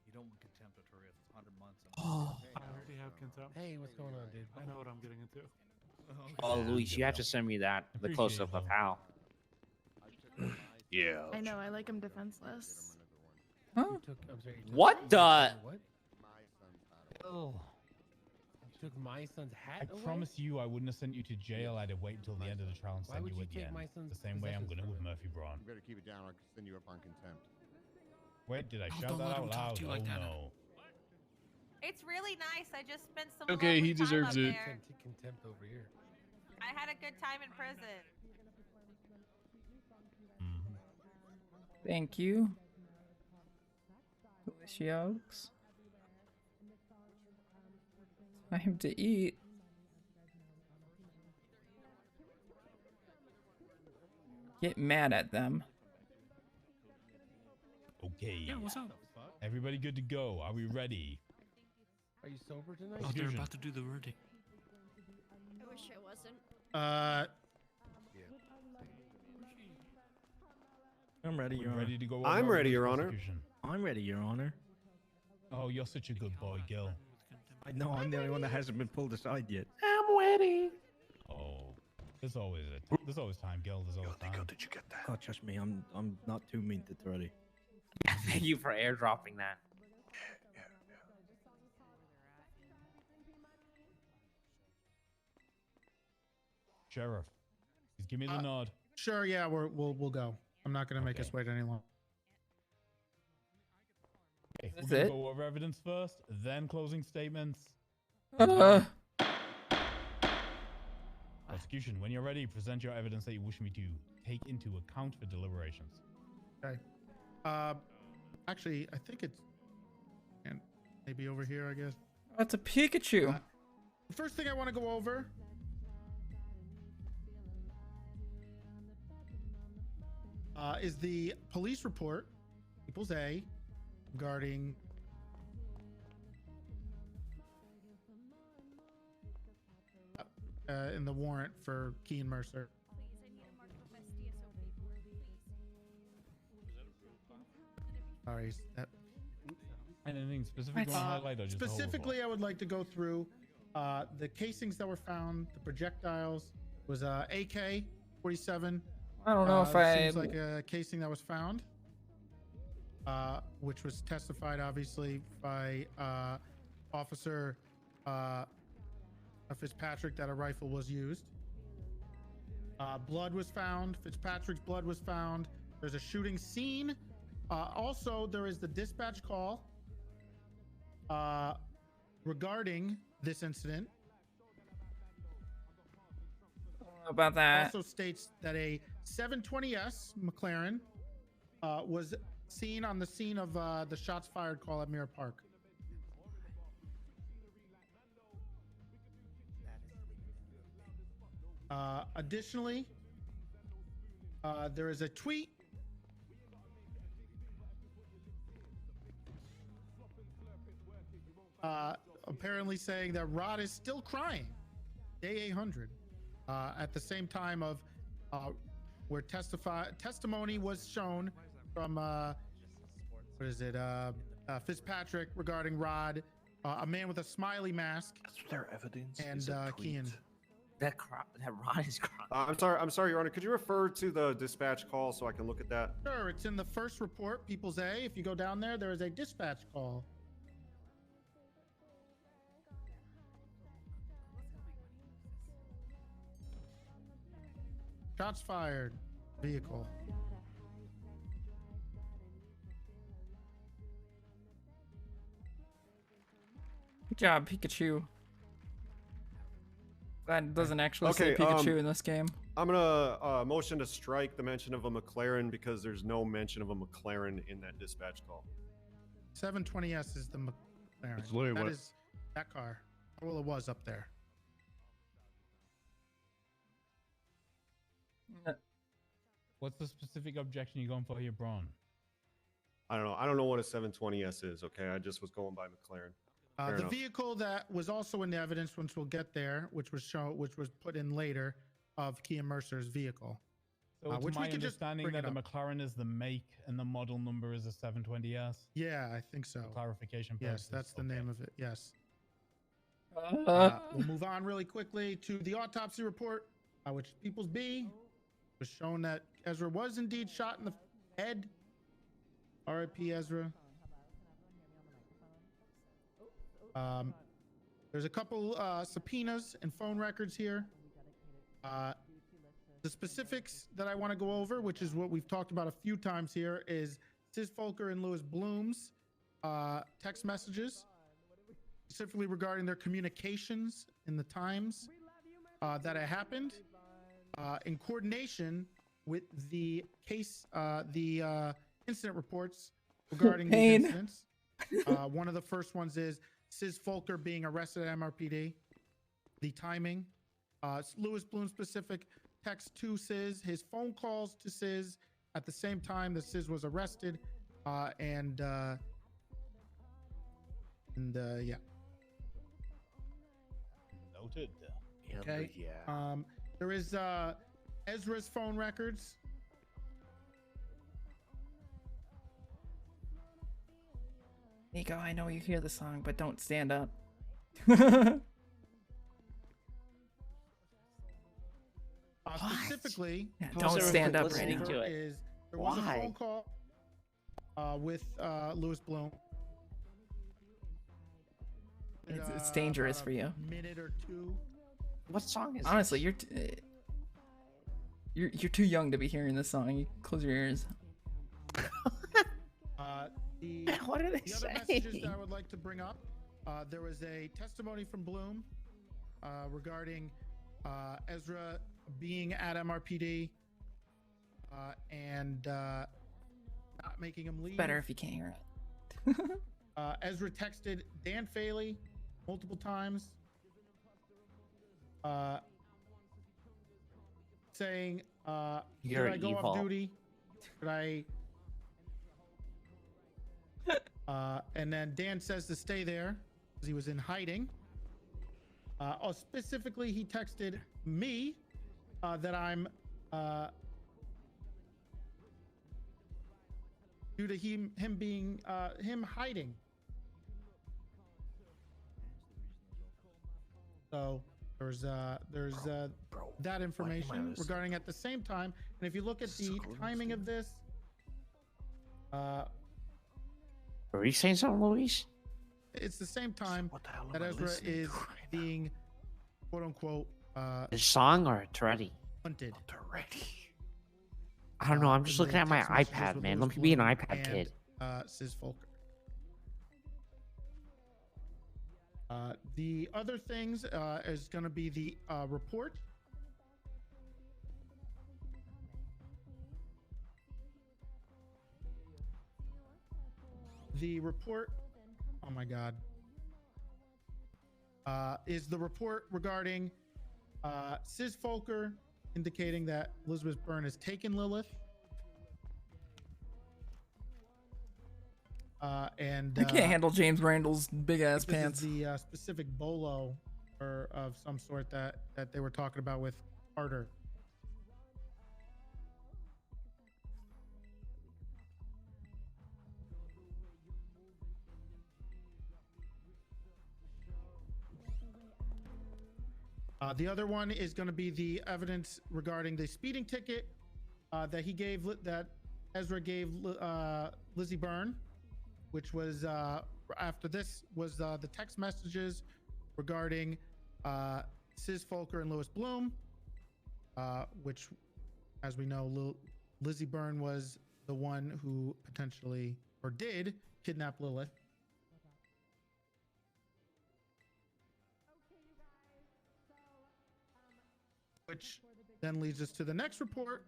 You don't want contempt of Torres. It's 100 months.
I already have contempt. Hey, what's going on, dude? I know what I'm getting into.
Oh, Luis, you have to send me that. The close up of Hal.
Yeah.
I know. I like him defenseless.
Oh.
What the?
What? Oh. You took my son's hat
I
away?
promise you I wouldn't have sent you to jail. I'd have waited till the end of the trial and
Why
sent
would
you
you
at the
take
end.
my son's
The same way I'm
possessions
going to
from
with
him?
Murphy Braun.
You better keep it down or I'll send you up on contempt.
Wait, did I
Oh,
shout
don't
that
let
out
him talk
loud?
to you
Oh
like that.
no.
It's really nice. I just spent some
Okay,
lovely
he
time
deserves
up
it.
there.
Contempt over here.
I had a good time in prison.
Thank you. Delicious. Time to eat. Get mad at them.
Okay.
Yeah, what's up?
Everybody good to go? Are we ready?
Are you sober tonight?
Oh, they're about to do the verdict.
I wish I wasn't.
I'm ready, Your Honor.
Ready to go?
I'm
over
ready,
this
Your Honor.
prosecution?
I'm ready, Your Honor.
Oh, you're such a good boy, Gil.
I know I'm the only one that hasn't been pulled aside yet.
I'm ready. Oh, there's always time, Gil. There's always time.
Did you get that?
Oh, trust me, I'm not too mean to Truddy.
Thank you for airdropping that.
Sheriff, please give me the nod.
Sure, yeah, we'll go. I'm not gonna make us wait any longer.
Okay,
Is
we're gonna
it?
go over evidence first, then closing statements. Prosecution, when you're ready, present your evidence that you wish me to take into account for deliberations.
Okay. Actually, I think it's and maybe over here, I guess.
That's a Pikachu.
The first thing I want to go over is the police report, People's A, regarding in the warrant for Kean Mercer. Sorry, that.
Anything specific you want to highlight, or just the whole
Specifically, I would like to go through the casings that were found, the projectiles. Was AK-47.
I don't know if I
seems like a casing that was found, which was testified obviously by Officer Fitzpatrick that a rifle was used. Blood was found. Fitzpatrick's blood was found. There's a shooting scene. Also, there is the dispatch call regarding this incident.
about that.
Also states that a 720S McLaren was seen on the scene of the shots fired call at Mirror Park. Additionally, there is a tweet apparently saying that Rod is still crying, day 800, at the same time of where testimony was shown from Fitzpatrick regarding Rod, a man with a smiley mask.
That's their evidence.
And Kean.
That Rod is crying.
I'm sorry, Your Honor. Could you refer to the dispatch call so I can look at that?
Sure, it's in the first report, People's A. If you go down there, there is a dispatch call. Shots fired. Vehicle.
Good job, Pikachu. That doesn't actually say Pikachu in this game.
I'm gonna motion to strike the mention of a McLaren because there's no mention of a McLaren in that dispatch call.
720S is the McLaren.
It's literally
That
what-
is that car. Well, it was up there.
What's the specific objection you're going for here, Braun?
I don't know what a 720S is. Okay, I just was going by McLaren. Fair
The
enough.
vehicle that was also in the evidence, once we'll get there, which was put in later, of Kean Mercer's vehicle.
So it's
Which
my
we could just
understanding
bring
that
it
the
up.
McLaren is the make and the model number is a 720S.
Yeah, I think so.
For clarification
Yes,
purposes.
that's the name of it. Yes.
Uh.
We'll move on really quickly to the autopsy report, which People's B was shown that Ezra was indeed shot in the head. R.I.P. Ezra. There's a couple subpoenas and phone records here. The specifics that I want to go over, which is what we've talked about a few times here, is Sis Volker and Lewis Bloom's text messages, specifically regarding their communications in the times that it happened, in coordination with the case, the incident reports regarding these
Pain.
incidents. One of the first ones is Sis Volker being arrested at MRPD. The timing, Lewis Bloom specific text to Sis, his phone calls to Sis at the same time that Sis was arrested, and yeah.
Noted.
Okay.
Yeah.
There is Ezra's phone records.
Nico, I know you hear the song, but don't stand up.
Specifically,
Yeah, don't stand up, Brady.
There was a phone call with Louis Bloom.
It's dangerous for you.
Minute or two.
What song is
Honestly, you're too young to be hearing this song. You close your ears.
What are they
the other messages that I would like to bring up, there was a testimony from Bloom regarding Ezra being at MRPD and not making him leave.
It's better if you can't hear it.
Ezra texted Dan Faley multiple times saying,
You're
should I go
evil.
off duty? Should I... and then Dan says to stay there because he was in hiding. Specifically, he texted me that I'm due to him being him hiding. So there's that information regarding at the same time. And if you look at the timing of this,
Were you saying something, Luis?
it's the same time that Ezra is being quote unquote
A song or a Tourette?
hunted.
I don't know. I'm just
in the
looking at my
text messages
iPad,
with
man.
Louis
Let me be an
Bloom
iPad
and,
kid.
Sis Folker. The other things is going to be the report. The report, oh my God, is the report regarding Sis Folker indicating that Elizabeth Byrne has taken Lilith. And
I can't handle James Randall's big ass
this
pants.
is the specific bolo or of some sort that they were talking about with Carter. The other one is going to be the evidence regarding the speeding ticket that he gave, that Ezra gave Lizzie Byrne, which was after this was the text messages regarding Sis Folker and Louis Bloom, which, as we know, Lizzie Byrne was the one who potentially or did kidnap Lilith. Which then leads us to the next report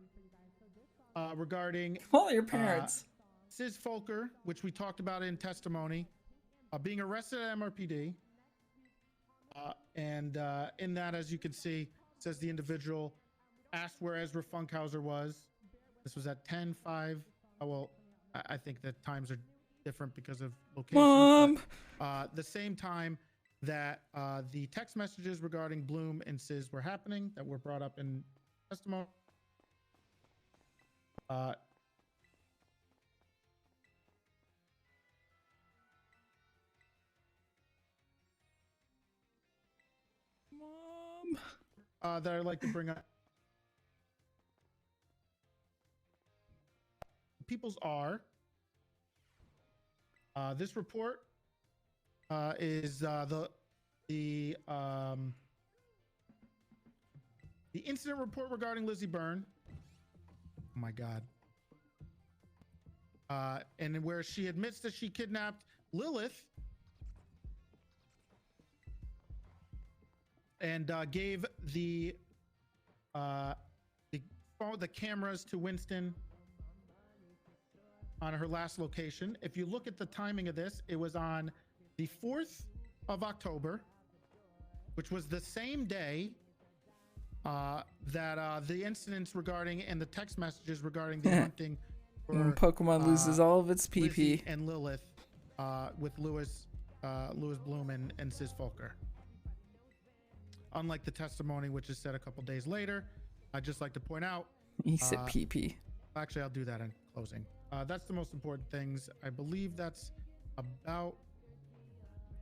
regarding
Call your parents.
Sis Folker, which we talked about in testimony, being arrested at MRPD. And in that, as you can see, it says the individual asked where Ezra Funkhauser was. This was at 10:05. Well, I think that times are different because of location.
Mom!
The same time that the text messages regarding Bloom and Sis were happening that were brought up in testimony.
Mom.
That I'd like to bring up. People's are. This report is the incident report regarding Lizzie Byrne. Oh my God. And where she admits that she kidnapped Lilith and gave the cameras to Winston on her last location. If you look at the timing of this, it was on the 4th of October, which was the same day that the incidents regarding and the text messages regarding the hunting for
Pokemon loses all of its
Lizzie
PP.
and Lilith with Louis Bloom and Sis Folker. Unlike the testimony, which is said a couple days later, I'd just like to point out.
He said PP.
Actually, I'll do that in closing. That's the most important things. I believe that's about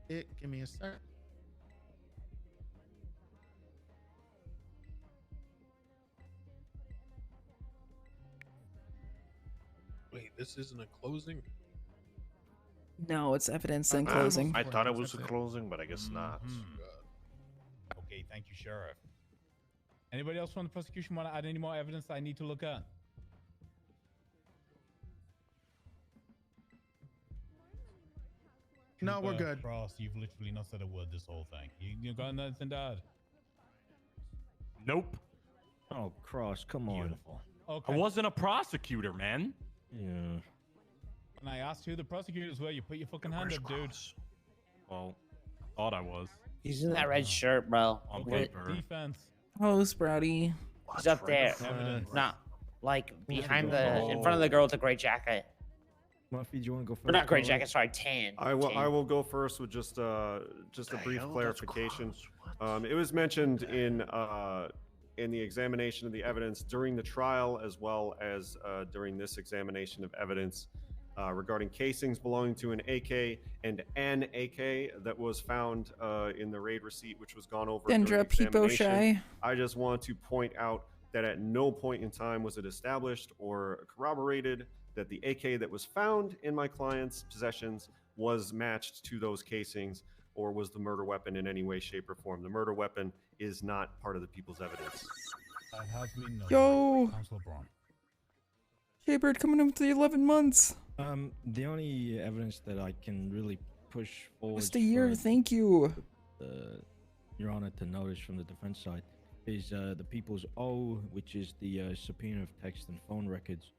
it. Give me a sec.
Wait, this isn't a closing?
No, it's evidence in closing.
I thought it was a closing, but I guess not.
Okay, thank you, Sheriff. Anybody else from the prosecution want to add any more evidence I need to look at?
No, we're good.
Cross, you've literally not said a word this whole thing. You got nothing to add?
Nope.
Oh, Cross, come on.
Beautiful.
Okay.
I wasn't a prosecutor, man.
Yeah.
When I asked who the prosecutors were, you put your fucking hand up, dude.
Well, thought I was.
He's in that red shirt, bro.
On
Okay,
paper.
defense.
Oh, Sprouty.
He's up there.
Evidence.
Not like behind in front of the girl with the gray jacket.
Murphy, do you want to go first?
Or not gray jacket, sorry, tan.
I will go first with just a brief clarification. It was mentioned in the examination of the evidence during the trial, as well as during this examination of evidence regarding casings belonging to an AK and an AK that was found in the raid receipt, which was gone over.
Dendra
during
Peepo
examination.
Shy.
I just want to point out that at no point in time was it established or corroborated that the AK that was found in my client's possessions was matched to those casings or was the murder weapon in any way, shape, or form. The murder weapon is not part of the people's evidence.
That has been noted.
Yo.
Councilor Braun.
Jaybird coming in with the 11 months.
The only evidence that I can really push forward.
Just a year, thank you.
Your Honor, to notice from the defense side is the People's O, which is the subpoena of text and phone records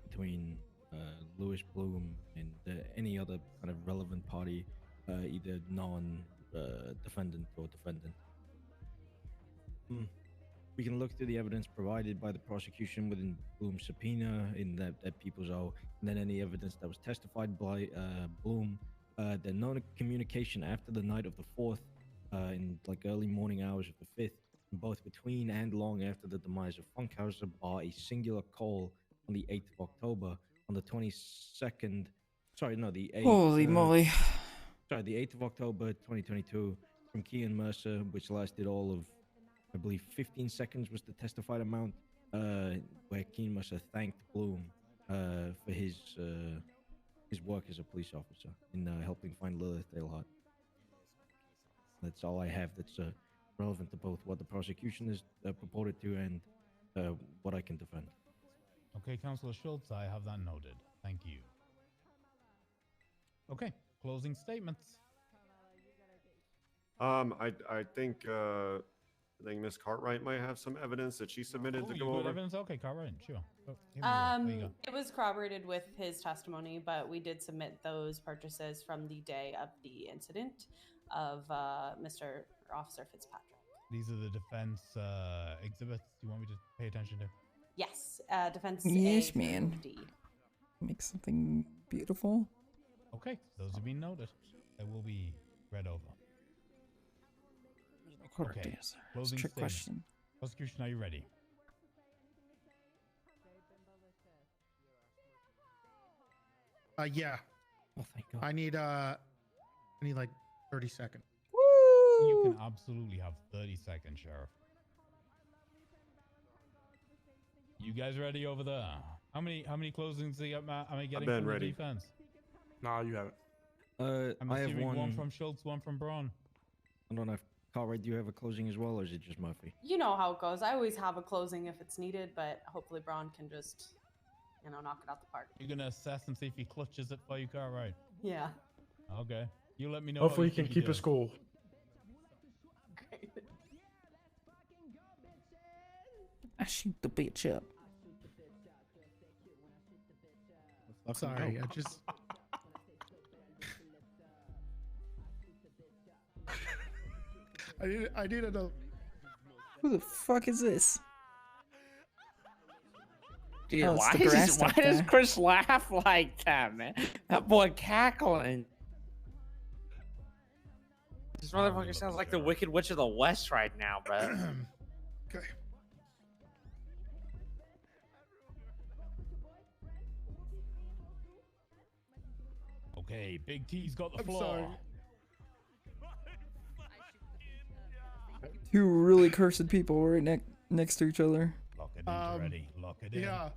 between Louis Bloom and any other kind of relevant party, either non-defendant or defendant. We can look through the evidence provided by the prosecution within Bloom's subpoena in that People's O, and then any evidence that was testified by Bloom. The no communication after the night of the 4th, in like early morning hours of the 5th, both between and long after the demise of Funkhauser, bar a singular call on the 8th of October. On the 22nd, sorry, no, the 8th.
Holy moly.
Sorry, the 8th of October, 2022, from Kean Mercer, which lasted all of, I believe, 15 seconds was the testified amount, where Kean Mercer thanked Bloom for his work as a police officer in helping find Lilith Daleheart. That's all I have that's relevant to both what the prosecution is purported to and what I can defend.
Okay, Councilor Schultz, I have that noted. Thank you. Okay, closing statements.
I think Miss Cartwright might have some evidence that she submitted to
You
go
got
over.
evidence? Okay, Cartwright, sure. Oh, here we go. There you go.
It was corroborated with his testimony, but we did submit those purchases from the day of the incident of Mr. Officer Fitzpatrick.
These are the defense exhibits you want me to pay attention to?
Yes, defense
Yes,
A
man.
through D.
Make something beautiful.
Okay, those have been noted. They will be read over.
Correct
Okay,
answer.
closing
Trick
statement.
question.
Prosecution, are you ready?
Yeah.
Oh, thank God.
I need like 30 seconds.
You can absolutely have 30 seconds, Sheriff. You guys ready over there? How many closings am I getting
been
from
ready.
the defense?
Nah, you haven't.
I'm
I have
assuming
one
from Schultz, one from Braun.
I don't know if Cartwright, do you have a closing as well, or is it just Murphy?
You know how it goes. I always have a closing if it's needed, but hopefully Braun can just, knock it out the park.
You're gonna assess and see if he clutches it for you, Cartwright.
Yeah.
Okay. You let me know.
Hopefully,
how
you can keep his cool.
Great.
I shoot the bitch up.
Sorry, I just. I needed a.
Who the fuck is this?
Dude,
Oh, it's
why,
the grass
why
up
does
there.
Chris laugh like that, man? That boy cackling. This motherfucker sounds like the Wicked Witch of the West right now, bro.
Okay.
Okay, Big T's got the
I'm
floor.
sorry.
Two really cursed people right next to each other.
Lock it in already. Lock it in.
Yeah.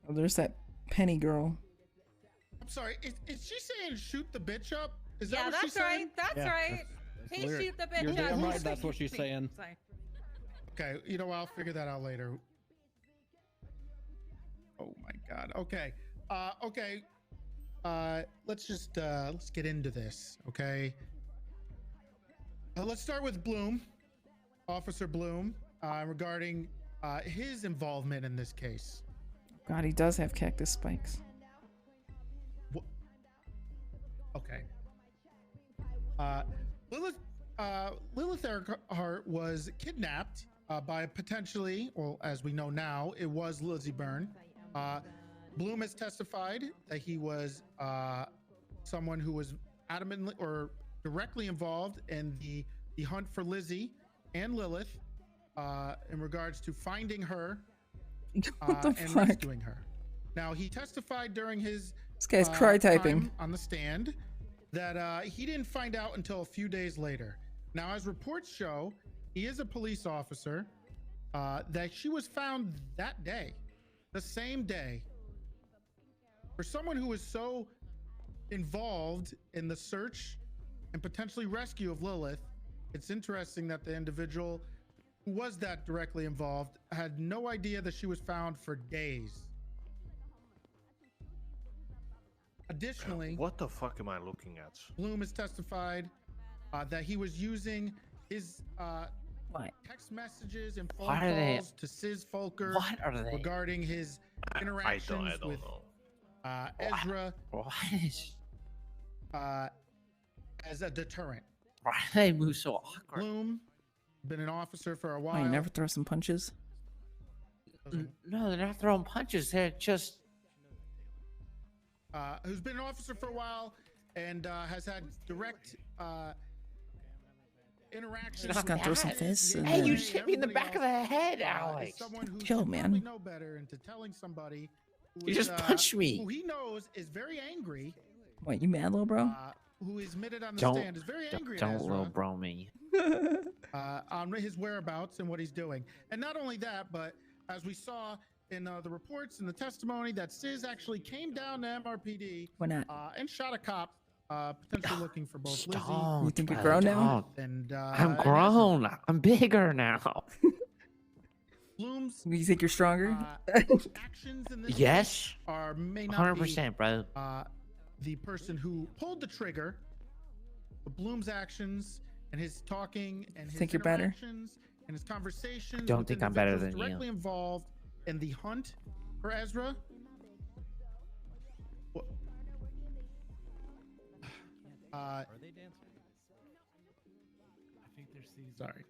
Oh, there's that Penny girl.
I'm sorry. Is she saying shoot the bitch up? Is
Yeah,
that what
that's
she's saying?
right. That's right. Hey,
lyric.
shoot the bitch
You're
up.
damn right,
Who's
that's what she's saying.
Sorry.
Okay, you know, I'll figure that out later. Oh my god. Okay. Okay. Let's just let's get into this, okay? Let's start with Bloom, Officer Bloom, regarding his involvement in this case.
God, he does have cactus spikes.
Okay. Lilith Earhart was kidnapped by potentially, well, as we know now, it was Lizzie Byrne. Bloom has testified that he was someone who was adamantly or directly involved in the hunt for Lizzie and Lilith in regards to finding her and rescuing her. Now, he testified during his
This guy's cry typing
time on the stand that he didn't find out until a few days later. Now, as reports show, he is a police officer, that she was found that day, the same day. For someone who was so involved in the search and potentially rescue of Lilith, it's interesting that the individual who was that directly involved had no idea that she was found for days. Additionally,
what the fuck am I looking at?
Bloom has testified that he was using his text messages and phone
What are they-
calls to Sis Folker
What are they-
regarding his interactions
I don't
with
know.
Ezra
What?
as a deterrent.
Why do they move so awkward?
Bloom, been an officer for a
Why,
while.
you never throw some punches?
No, they're not throwing punches. They're just.
Who's been an officer for a while and has had direct interactions.
Just gonna throw some fists. And
Hey,
then...
you just hit me in the back of the head, Alex.
Someone who
Chill,
should
man.
probably know better into telling somebody who
You
is,
just punched me.
who he knows is very angry,
What, you mad, little bro?
who is admitted on the
Don't,
stand is very angry
don't
at Ezra,
little bro me.
on his whereabouts and what he's doing. And not only that, but as we saw in the reports and the testimony, that Sis actually came down to MRPD
Why not?
and shot a cop, potentially looking for both Lizzie.
You think you're grown now?
And
I'm grown. I'm bigger now.
Bloom's
You think you're stronger?
actions in this
Yes.
case are may not be
100%, bro.
the person who pulled the trigger, but Bloom's actions and his talking and his
Think you're better?
interactions and his conversations.
I don't
with
think I'm better
individuals
than you.
directly involved in the hunt for Ezra.
Are they dancing?
I think they're seasoned.
Sorry.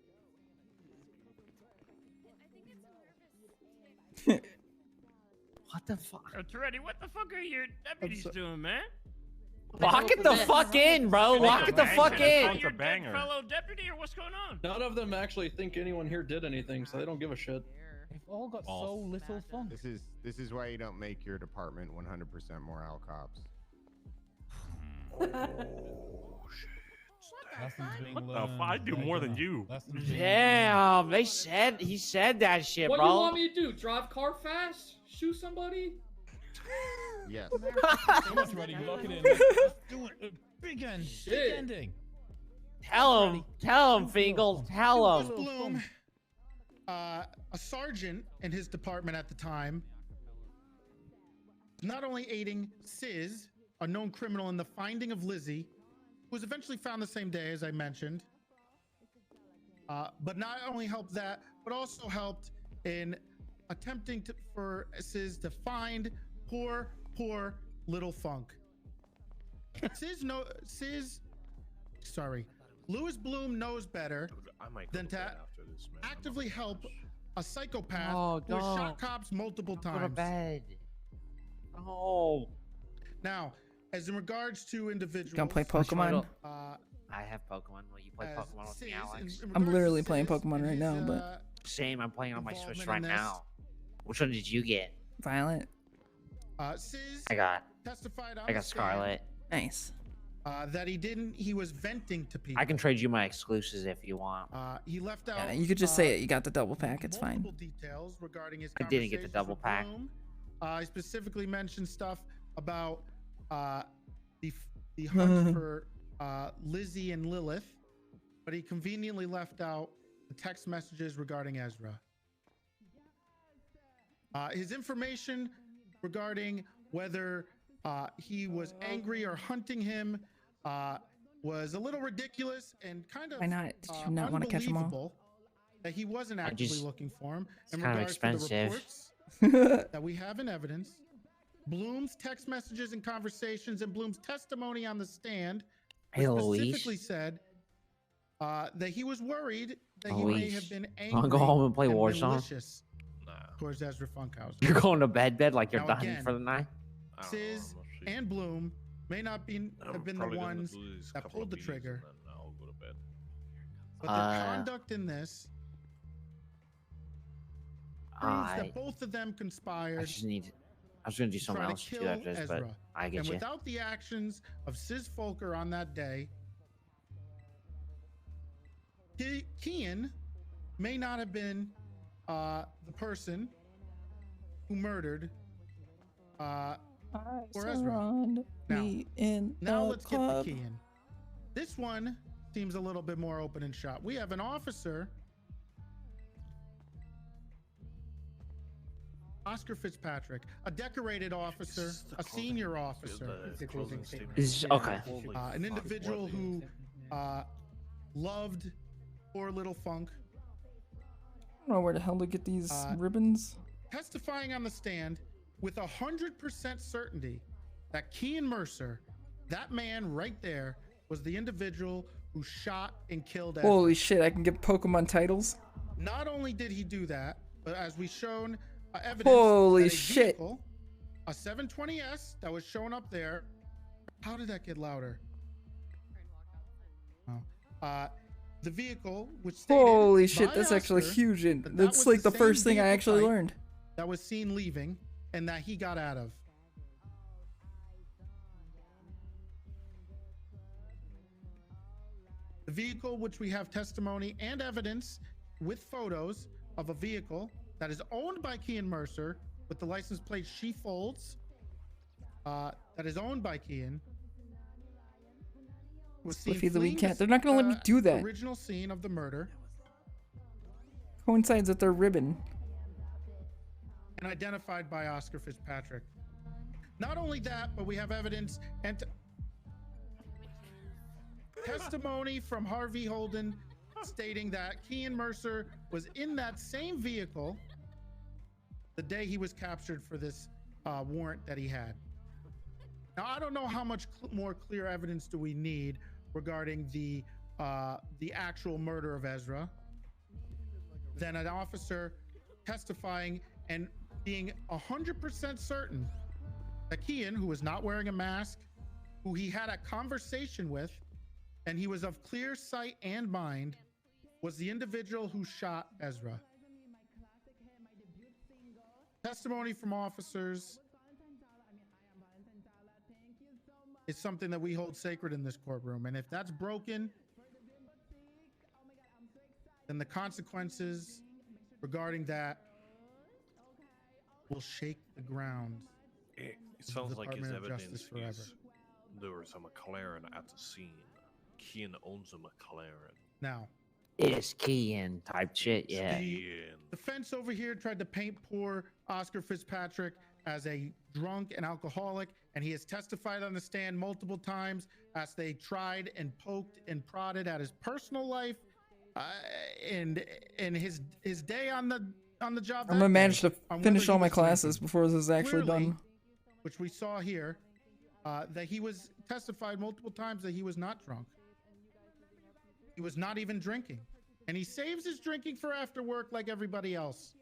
What the fuck?
Attorney, what the fuck are your deputies doing, man?
Lock it the fuck in, bro. Lock it the fuck in.
Your dead fellow deputy, or what's going on?
None of them actually think anyone here did anything, so they don't give a shit.
They've all got so little fun.
This is why you don't make your department 100% morale cops.
What the fuck? I do more than you.
Damn, he said that shit,
What
bro.
do you want me to do? Drive car fast? Shoot somebody?
Yes.
Everyone's ready. Lock it in. Let's do it. Big end. Big ending.
Tell him, Fingal. Tell him.
Bloom, a sergeant in his department at the time, not only aiding Sis, a known criminal, in the finding of Lizzie, who was eventually found the same day, as I mentioned, but not only helped that, but also helped in attempting for Sis to find poor little Funk. Louis Bloom knows better than to actively help a psychopath who has shot cops multiple times.
Go to bed. Oh.
Now, as in regards to individuals,
Gonna play Pokemon?
I have Pokemon. Will you play Pokemon with me, Alex?
I'm literally playing Pokemon right now, but
Same. I'm playing on my Switch
involvement
right
in this.
now. Which one did you get?
Violet.
Sis
I got
testified on
I
the
got
stand
Scarlet.
Nice.
That he was venting to people.
I can trade you my exclusives if you want.
He left out.
Yeah, you could just say it. You got the double pack. It's fine.
Details regarding his
I didn't get the
conversations
double
with
pack.
Bloom. I specifically mentioned stuff about the hunt for Lizzie and Lilith, but he conveniently left out the text messages regarding Ezra. His information regarding whether he was angry or hunting him was a little ridiculous and kind of
Why not? Did you not want to catch them all?
unbelievable that he wasn't actively looking for him in
kind of
regards to the
expensive.
reports that we have in evidence. Bloom's text messages and conversations and Bloom's testimony on the stand specifically said that he was worried that he may have been angry
Wanna go home and play
and
Warzone?
malicious towards Ezra Funkhauser.
You're going to bed like you're
Now,
done
again,
for the night?
Sis and Bloom may not have been the ones that pulled the trigger,
I'll go to bed.
but their conduct in this proves that both of them conspired.
I was gonna do something
try to
else too
kill
after this, but
Ezra.
I get
and
you.
without the actions of Sis Folker on that day, Kian may not have been the person who murdered for Ezra. Now let's get to Kian. This one seems a little bit more open and shut. We have an officer, Oscar Fitzpatrick, a decorated officer, a senior officer,
Okay.
an individual who loved poor little Funk.
I don't know where the hell to get these ribbons.
Testifying on the stand with 100% certainty that Kian Mercer, that man right there, was the individual who shot and killed Ezra.
Holy shit! I can get Pokemon titles.
Not only did he do that, but as we shown evidence,
Holy
that a
shit.
vehicle, a 720S that was shown up there. How did that get louder? Oh. The vehicle, which stated
Holy shit!
by
That's actually
Oscar
huge. And
that
that's
was
like the
same
first thing I
vehicle
actually
type
learned.
that was seen leaving and that he got out of. The vehicle, which we have testimony and evidence with photos of a vehicle that is owned by Kian Mercer with the license plate she folds, that is owned by Kian. Was seen
Spliffy the
fleeing
Wee Cat. They're not gonna let me do that.
Original scene of the murder.
Coincides with their ribbon.
And identified by Oscar Fitzpatrick. Not only that, but we have evidence and testimony from Harvey Holden stating that Kian Mercer was in that same vehicle the day he was captured for this warrant that he had. Now, I don't know how much more clear evidence do we need regarding the actual murder of Ezra than an officer testifying and being 100% certain that Kian, who was not wearing a mask, who he had a conversation with, and he was of clear sight and mind, was the individual who shot Ezra. Testimony from officers is something that we hold sacred in this courtroom. And if that's broken, then the consequences regarding that will shake the ground.
It
of the
sounds like his
Department of
evidence
Justice forever.
is there was a McLaren at the scene. Kian owns a McLaren.
Now,
It's Kian type shit, yeah.
the fence over here tried to paint poor Oscar Fitzpatrick as a drunk and alcoholic, and he has testified on the stand multiple times as they tried and poked and prodded at his personal life and his day on the job.
I'm gonna manage to finish all my classes before this is actually
Clearly,
done.
which we saw here, that he was testified multiple times that he was not drunk. He was not even drinking. And he saves his drinking for after work like everybody else.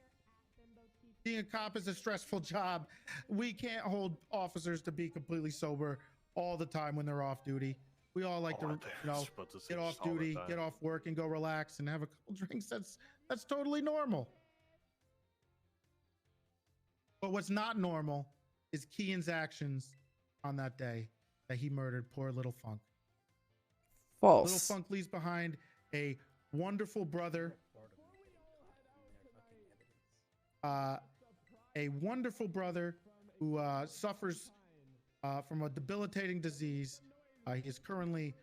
Being a cop is a stressful job. We can't hold officers to be completely sober all the time when they're off duty. We all like to, get off duty, get off work, and go relax and have a couple drinks. That's totally normal. But what's not normal is Kian's actions on that day that he murdered poor little Funk.
False.
Little Funk leaves behind a wonderful brother. A wonderful brother who suffers from a debilitating disease. He is currently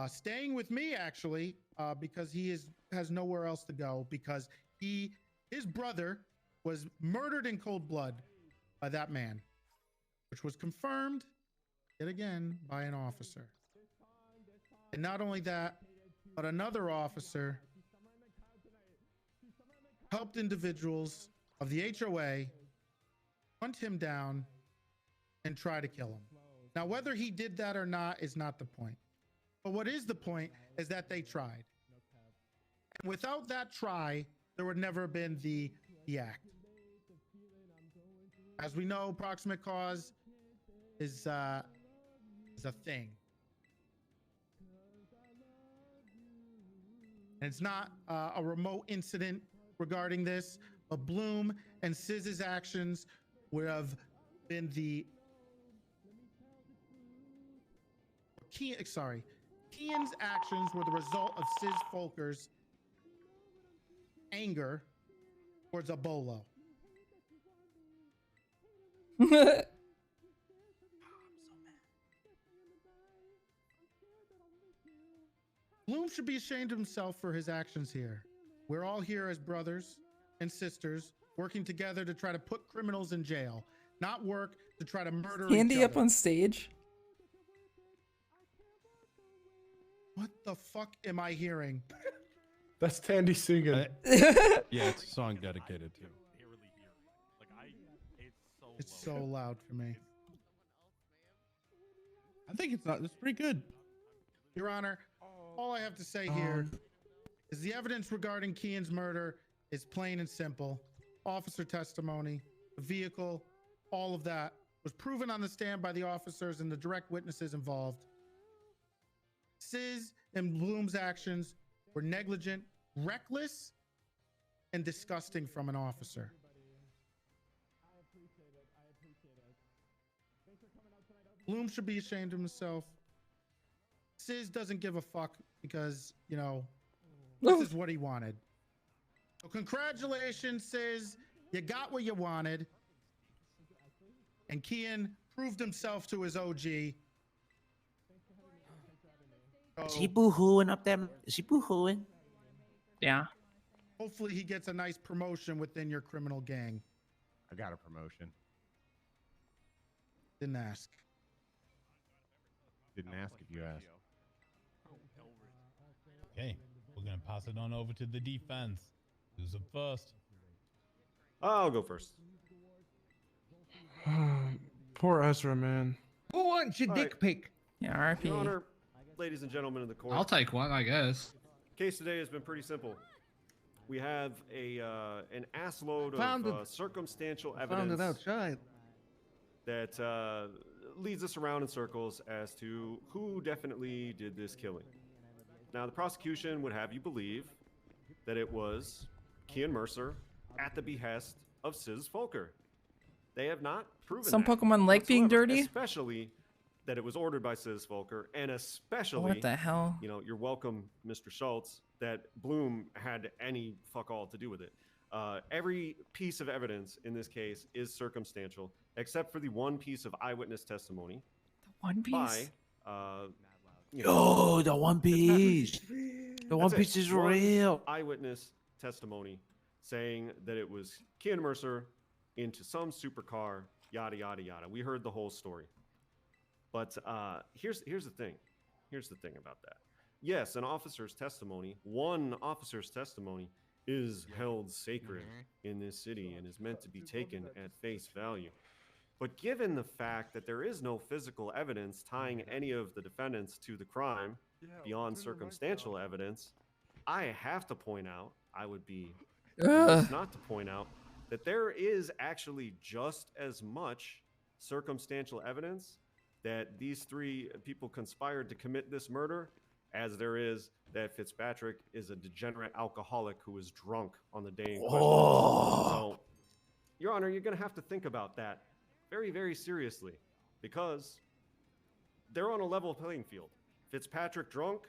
staying with me, actually, because he has nowhere else to go, because his brother was murdered in cold blood by that man, which was confirmed yet again by an officer. And not only that, but another officer helped individuals of the HOA hunt him down and try to kill him. Now, whether he did that or not is not the point. But what is the point is that they tried. And without that try, there would never have been the act. As we know, proximate cause is a thing. And it's not a remote incident regarding this, but Bloom and Siz's actions would have been Kian's actions were the result of Sis Folker's anger towards a bolo. Bloom should be ashamed of himself for his actions here. We're all here as brothers and sisters working together to try to put criminals in jail, not work to try to murder each
Candy up
other.
on stage.
What the fuck am I hearing?
That's Tandy singing.
Yeah, it's a song dedicated to.
It's so loud for me.
I think it's pretty good.
Your Honor, all I have to say here is the evidence regarding Kian's murder is plain and simple. Officer testimony, the vehicle, all of that was proven on the stand by the officers and the direct witnesses involved. Sis and Bloom's actions were negligent, reckless, and disgusting from an officer. Bloom should be ashamed of himself. Sis doesn't give a fuck because, you know, this is what he wanted. So congratulations, Sis. You got what you wanted. And Kian proved himself to his OG.
Is he boo-hooing up there? Is he boo-hooing?
Yeah.
Hopefully he gets a nice promotion within your criminal gang.
I got a promotion.
Didn't ask.
Didn't ask if you asked.
Okay, we're gonna pass it on over to the defense. Who's up first?
I'll go first.
Poor Ezra, man.
Who wants your dick pic?
Yeah, RP.
Your Honor, ladies and gentlemen of the court.
I'll take one, I guess.
Case today has been pretty simple. We have an assload of circumstantial
Found it
evidence
outside.
that leads us around in circles as to who definitely did this killing. Now, the prosecution would have you believe that it was Kian Mercer at the behest of Sis Folker. They have not proven
Some
that
Pokemon like being
whatsoever,
dirty?
especially that it was ordered by Sis Folker, and especially,
What the hell?
you know, you're welcome, Mr. Schultz, that Bloom had any fuck all to do with it. Every piece of evidence in this case is circumstantial, except for the one piece of eyewitness testimony.
The one piece?
By,
Yo, the One Piece. The One
That's it.
Piece is
One
real.
Eyewitness testimony saying that it was Kian Mercer into some supercar, yada yada yada. We heard the whole story. But here's the thing. Here's the thing about that. Yes, an officer's testimony, one officer's testimony, is held sacred in this city and is meant to be taken at face value. But given the fact that there is no physical evidence tying any of the defendants to the crime beyond circumstantial evidence, I have to point out, I would be remiss not to point out, that there is actually just as much circumstantial evidence that these three people conspired to commit this murder as there is that Fitzpatrick is a degenerate alcoholic who was drunk on the day in question. So, Your Honor, you're going to have to think about that very, very seriously, because they're on a level playing field. Fitzpatrick drunk,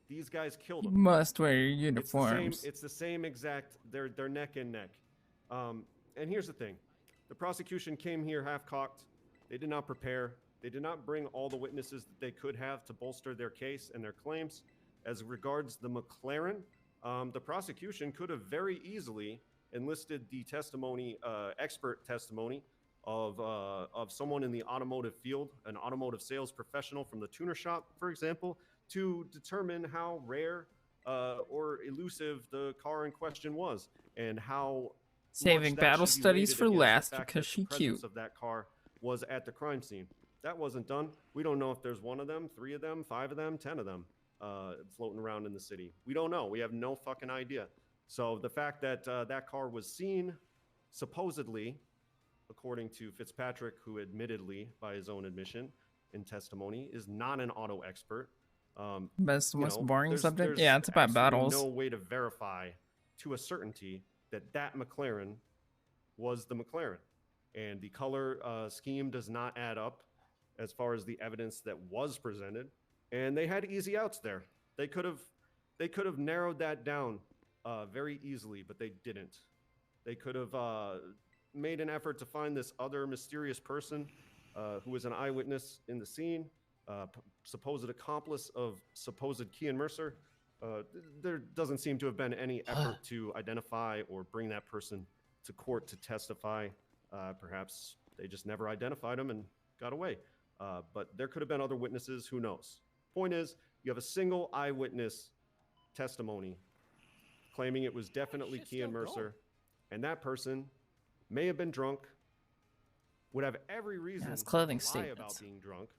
these guys killed
You
him.
must wear your uniforms.
It's the same exact. They're neck and neck. And here's the thing: the prosecution came here half-cocked. They did not prepare. They did not bring all the witnesses that they could have to bolster their case and their claims. As regards the McLaren, the prosecution could have very easily enlisted the testimony, expert testimony of someone in the automotive field, an automotive sales professional from the tuner shop, for example, to determine how rare or elusive the car in question was, and how
Saving
much that
battle
should be
studies
weighted
for
against the
last
fact
because
that
she
the presence
cute.
of that car was at the crime scene. That wasn't done. We don't know if there's one of them, 3 of them, 5 of them, 10 of them floating around in the city. We don't know. We have no fucking idea. So the fact that that car was seen, supposedly, according to Fitzpatrick, who admittedly, by his own admission in testimony, is not an auto expert.
Best,
you
most
know,
boring
there's-
subject?
there's
Yeah, it's about
absolutely
battles.
no way to verify to a certainty that that McLaren was the McLaren. And the color scheme does not add up as far as the evidence that was presented. And they had easy outs there. They could have narrowed that down very easily, but they didn't. They could have made an effort to find this other mysterious person who was an eyewitness in the scene, supposed accomplice of supposed Kean Mercer. There doesn't seem to have been any effort to identify or bring that person to court to testify. Perhaps they just never identified him and got away. But there could have been other witnesses. Who knows? Point is, you have a single eyewitness testimony claiming it was definitely Kean Mercer, and that person may have been drunk, would have every reason
it's clothing
to lie
statements.
about being drunk.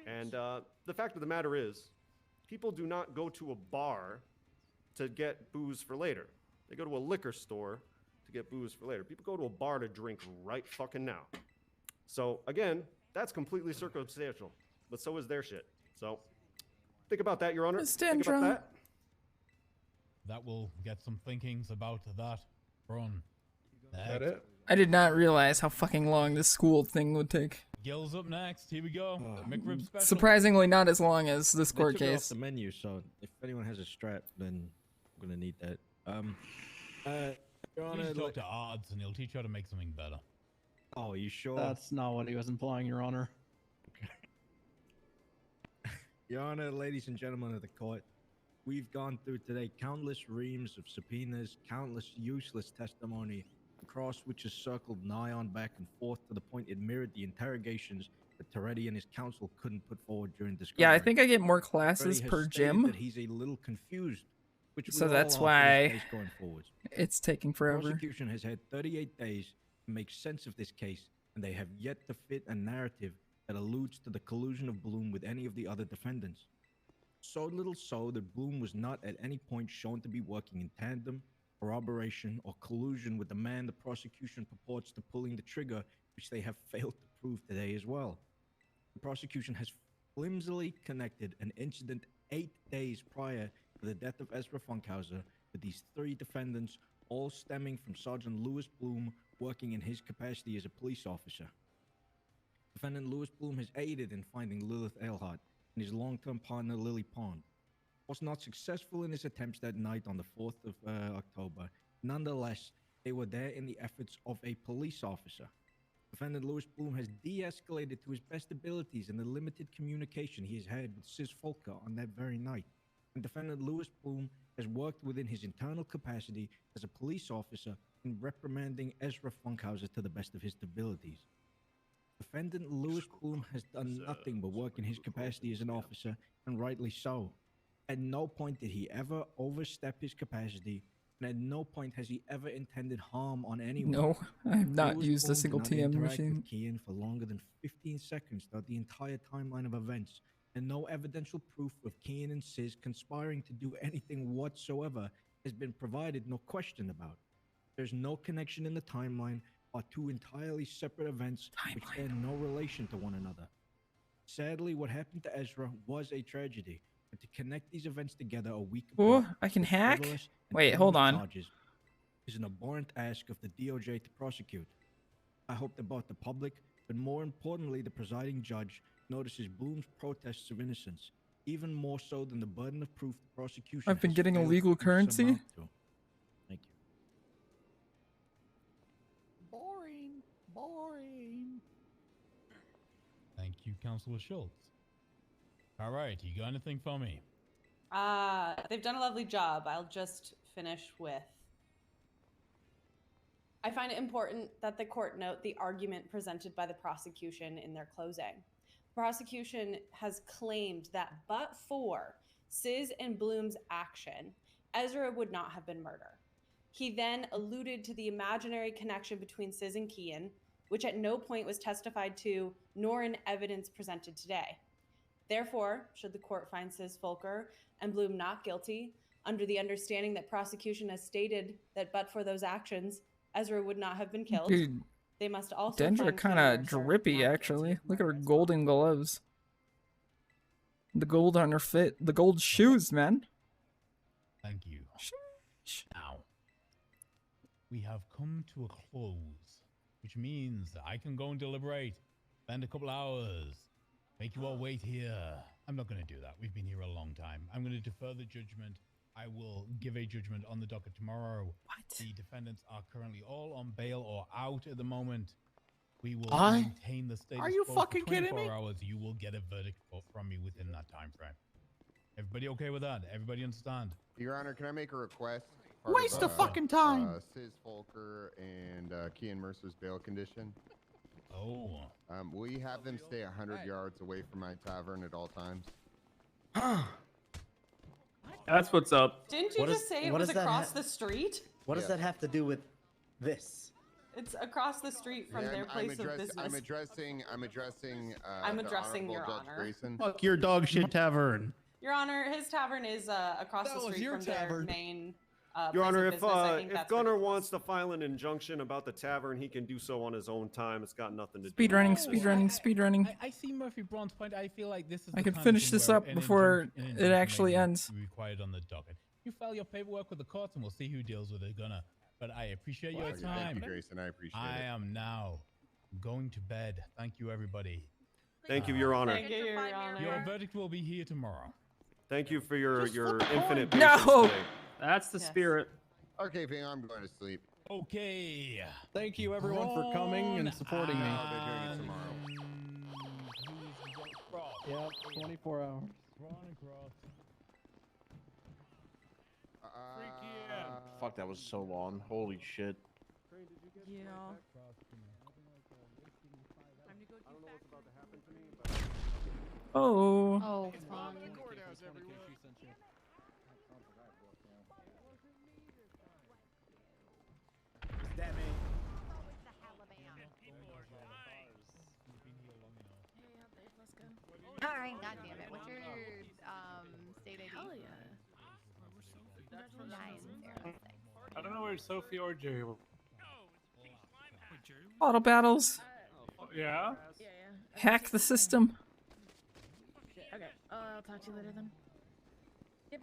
And the fact of the matter is, people do not go to a bar to get booze for later. They go to a liquor store to get booze for later. People go to a bar to drink right fucking now. So again, that's completely circumstantial, but so is their shit. So think about that, Your Honor. Think about that.
That will get some thinkings about that. Run.
That it?
I did not realize how fucking long this school thing would take.
Gil's up next. Here we go. McRib special.
Surprisingly, not as long as this
They
court
took it off
case.
the menu, so if anyone has a strap, then I'm gonna need that. Your Honor,
Please talk to Odds, and he'll teach you how to make something better.
Oh, are you sure?
That's not what he was implying, Your Honor.
Your Honor, ladies and gentlemen of the court, we've gone through today countless reams of subpoenas, countless useless testimony, across which is circled nigh on back and forth to the point it mirrored the interrogations that Toretti and his counsel couldn't put forward during discovery.
Yeah, I think I get more classes
Toretti has
per
stated
gym,
that he's a little confused, which
so
we
that's
all are for this
why
case going forward.
it's taking
The
forever.
prosecution has had 38 days to make sense of this case, and they have yet to fit a narrative that alludes to the collusion of Bloom with any of the other defendants. So little so that Bloom was not at any point shown to be working in tandem, corroboration, or collusion with the man the prosecution purports to pulling the trigger, which they have failed to prove today as well. The prosecution has flimsily connected an incident 8 days prior to the death of Ezra Funkhauser with these 3 defendants, all stemming from Sergeant Louis Bloom working in his capacity as a police officer. Defendant Louis Bloom has aided in finding Lilith Eilhart and his long-term partner Lily Pond. Was not successful in his attempts that night on the 4th of October. Nonetheless, they were there in the efforts of a police officer. Defendant Louis Bloom has de-escalated to his best abilities in the limited communication he has had with Sis Folker on that very night. And Defendant Louis Bloom has worked within his internal capacity as a police officer in reprimanding Ezra Funkhauser to the best of his abilities. Defendant Louis Bloom has done nothing but work in his capacity as an officer, and rightly so. At no point did he ever overstep his capacity, and at no point has he ever intended harm on anyone.
No, I have not
Louis
used a
Bloom
single
did not
TM
interact
machine.
with Kean for longer than 15 seconds throughout the entire timeline of events, and no evidential proof of Kean and Sis conspiring to do anything whatsoever has been provided nor questioned about. There's no connection in the timeline, are 2 entirely separate events which bear no relation to one another. Sadly, what happened to Ezra was a tragedy, and to connect these events together a week
Oh,
apart
I can
with
hack?
frivolous and
Wait, hold
harmless
on.
charges is an abhorrent ask of the DOJ to prosecute. I hope that both the public But more importantly, the presiding judge notices Bloom's protests of innocence, even more so than the burden of proof the prosecution
I've been
has
getting
failed
illegal
to
currency.
surmount to. Thank you.
Boring. Boring.
Thank you, Councilor Schultz. All right, you got anything for me?
They've done a lovely job. I'll just finish with. I find it important that the court note the argument presented by the prosecution in their closing. The prosecution has claimed that but for Sis and Bloom's action, Ezra would not have been murdered. He then alluded to the imaginary connection between Sis and Kian, which at no point was testified to nor in evidence presented today. Therefore, should the court find Sis Folker and Bloom not guilty, under the understanding that prosecution has stated that but for those actions, Ezra would not have been killed,
Dude,
they must also
Dendra
find
kind
Kian
of
Mercer
drippy,
not
actually.
guilty of
Look at her
murder as
golden gloves. The gold on her fit. The gold shoes, man.
Thank you. Now, we have come to a close, which means I can go and deliberate, spend a couple hours, make you all wait here. I'm not going to do that. We've been here a long time. I'm going to defer the judgment. I will give a judgment on the docket tomorrow.
What?
The defendants are currently all on bail or out at the moment. We will
I-
maintain the status
Are you
quo for
fucking kidding
24
me?
hours. You will get a verdict from me within that time frame. Everybody okay with that? Everybody understand?
Your Honor, can I make a request?
Waste of fucking time.
Sis Folker and Kian Mercer's bail condition.
Oh.
Will you have them stay 100 yards away from my tavern at all times?
That's what's up.
Didn't you just say it was across the street?
What does that have to do with this?
It's across the street from their place of business.
I'm addressing.
I'm
the
addressing
Honorable
Your
Judge
Honor.
Grayson.
Fuck your dog shit tavern.
Your Honor, his tavern is across
That
the
was
street
your
from their
tavern.
main
Your
place
Honor,
of
if
business. I think
if
that's
Gunnar wants to file an injunction about the tavern, he can do so on his own time. It's got nothing to do.
Speedrunning, speedrunning, speedrunning.
I see Murphy Braun's point. I feel like this is.
I
the
can
kind of
finish
thing
this
where
up
an
before
an
it
injunction
actually
may
ends.
be required on the docket. You file your paperwork with the courts, and we'll see who deals with it, Gunnar. But I appreciate your
Thank you,
time.
Grayson. I appreciate
I
it.
am now going to bed. Thank you, everybody.
Thank you, Your Honor.
Thank you, Your Honor.
Your verdict will be here tomorrow.
Thank you for your infinite
No!
patience today.
That's the spirit.
Okay, Ving, I'm going to sleep.
Okay.
Thank you, everyone, for coming and supporting me.
I'll be doing it tomorrow.
Yep, 24 hours.
Fuck, that was so long. Holy shit.
Yeah.
Oh.
Oh, fun.
Alright, god damn it. What's your state ID?
Hell yeah.
906.
I don't know where Sophie or Jerry were.
Auto battles.
Yeah?
Yeah.
Hack the system.
Okay. I'll talk to you later then. Yep.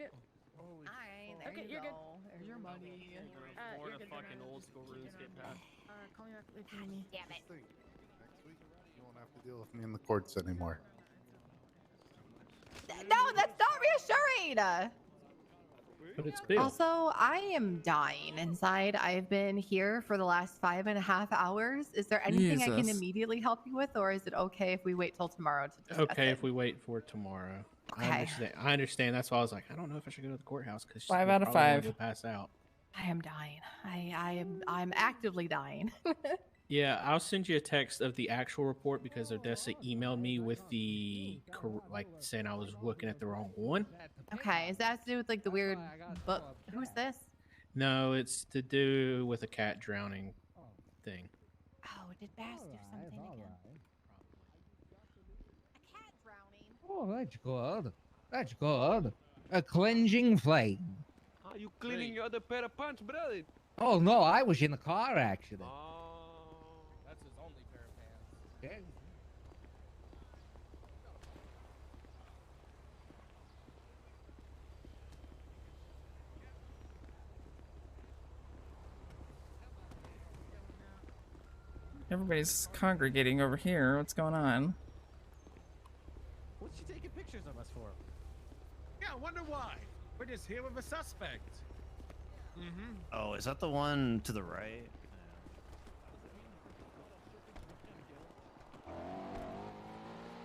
Alright, there
Okay,
you
you're
go.
good.
There's your money.
You're good.
fucking old school RuneScape path.
Call me back if you need me.
Damn it.
You won't have to deal with me in the courts anymore.
No, that's not reassuring!
But it's big.
Also, I am dying inside. I've been here for the last 5.5 hours. Is there anything I can
Jesus.
immediately help you with, or is it okay if we wait till tomorrow to discuss
Okay,
it?
if we wait for tomorrow.
Okay.
I understand. That's why I was like, I don't know if I should go to the courthouse because
5 out of 5.
Go pass out.
I am dying. I'm actively dying.
Yeah, I'll send you a text of the actual report because Odessa emailed me with the saying I was looking at the wrong one.
Okay, is that to do with like the weird book? Who's this?
No, it's to do with a cat drowning thing.
Oh, did Bass do something again? A cat drowning.
Oh, that's good. That's good. A cleansing flame.
Are you cleaning your other pair of pants, brother?
Oh, no, I was in the car accident.
That's his only pair of pants.
Okay.
Everybody's congregating over here. What's going on?
What's she taking pictures of us for? Yeah, I wonder why. We're just here with a suspect. Mm-hmm.
Oh, is that the one to the right?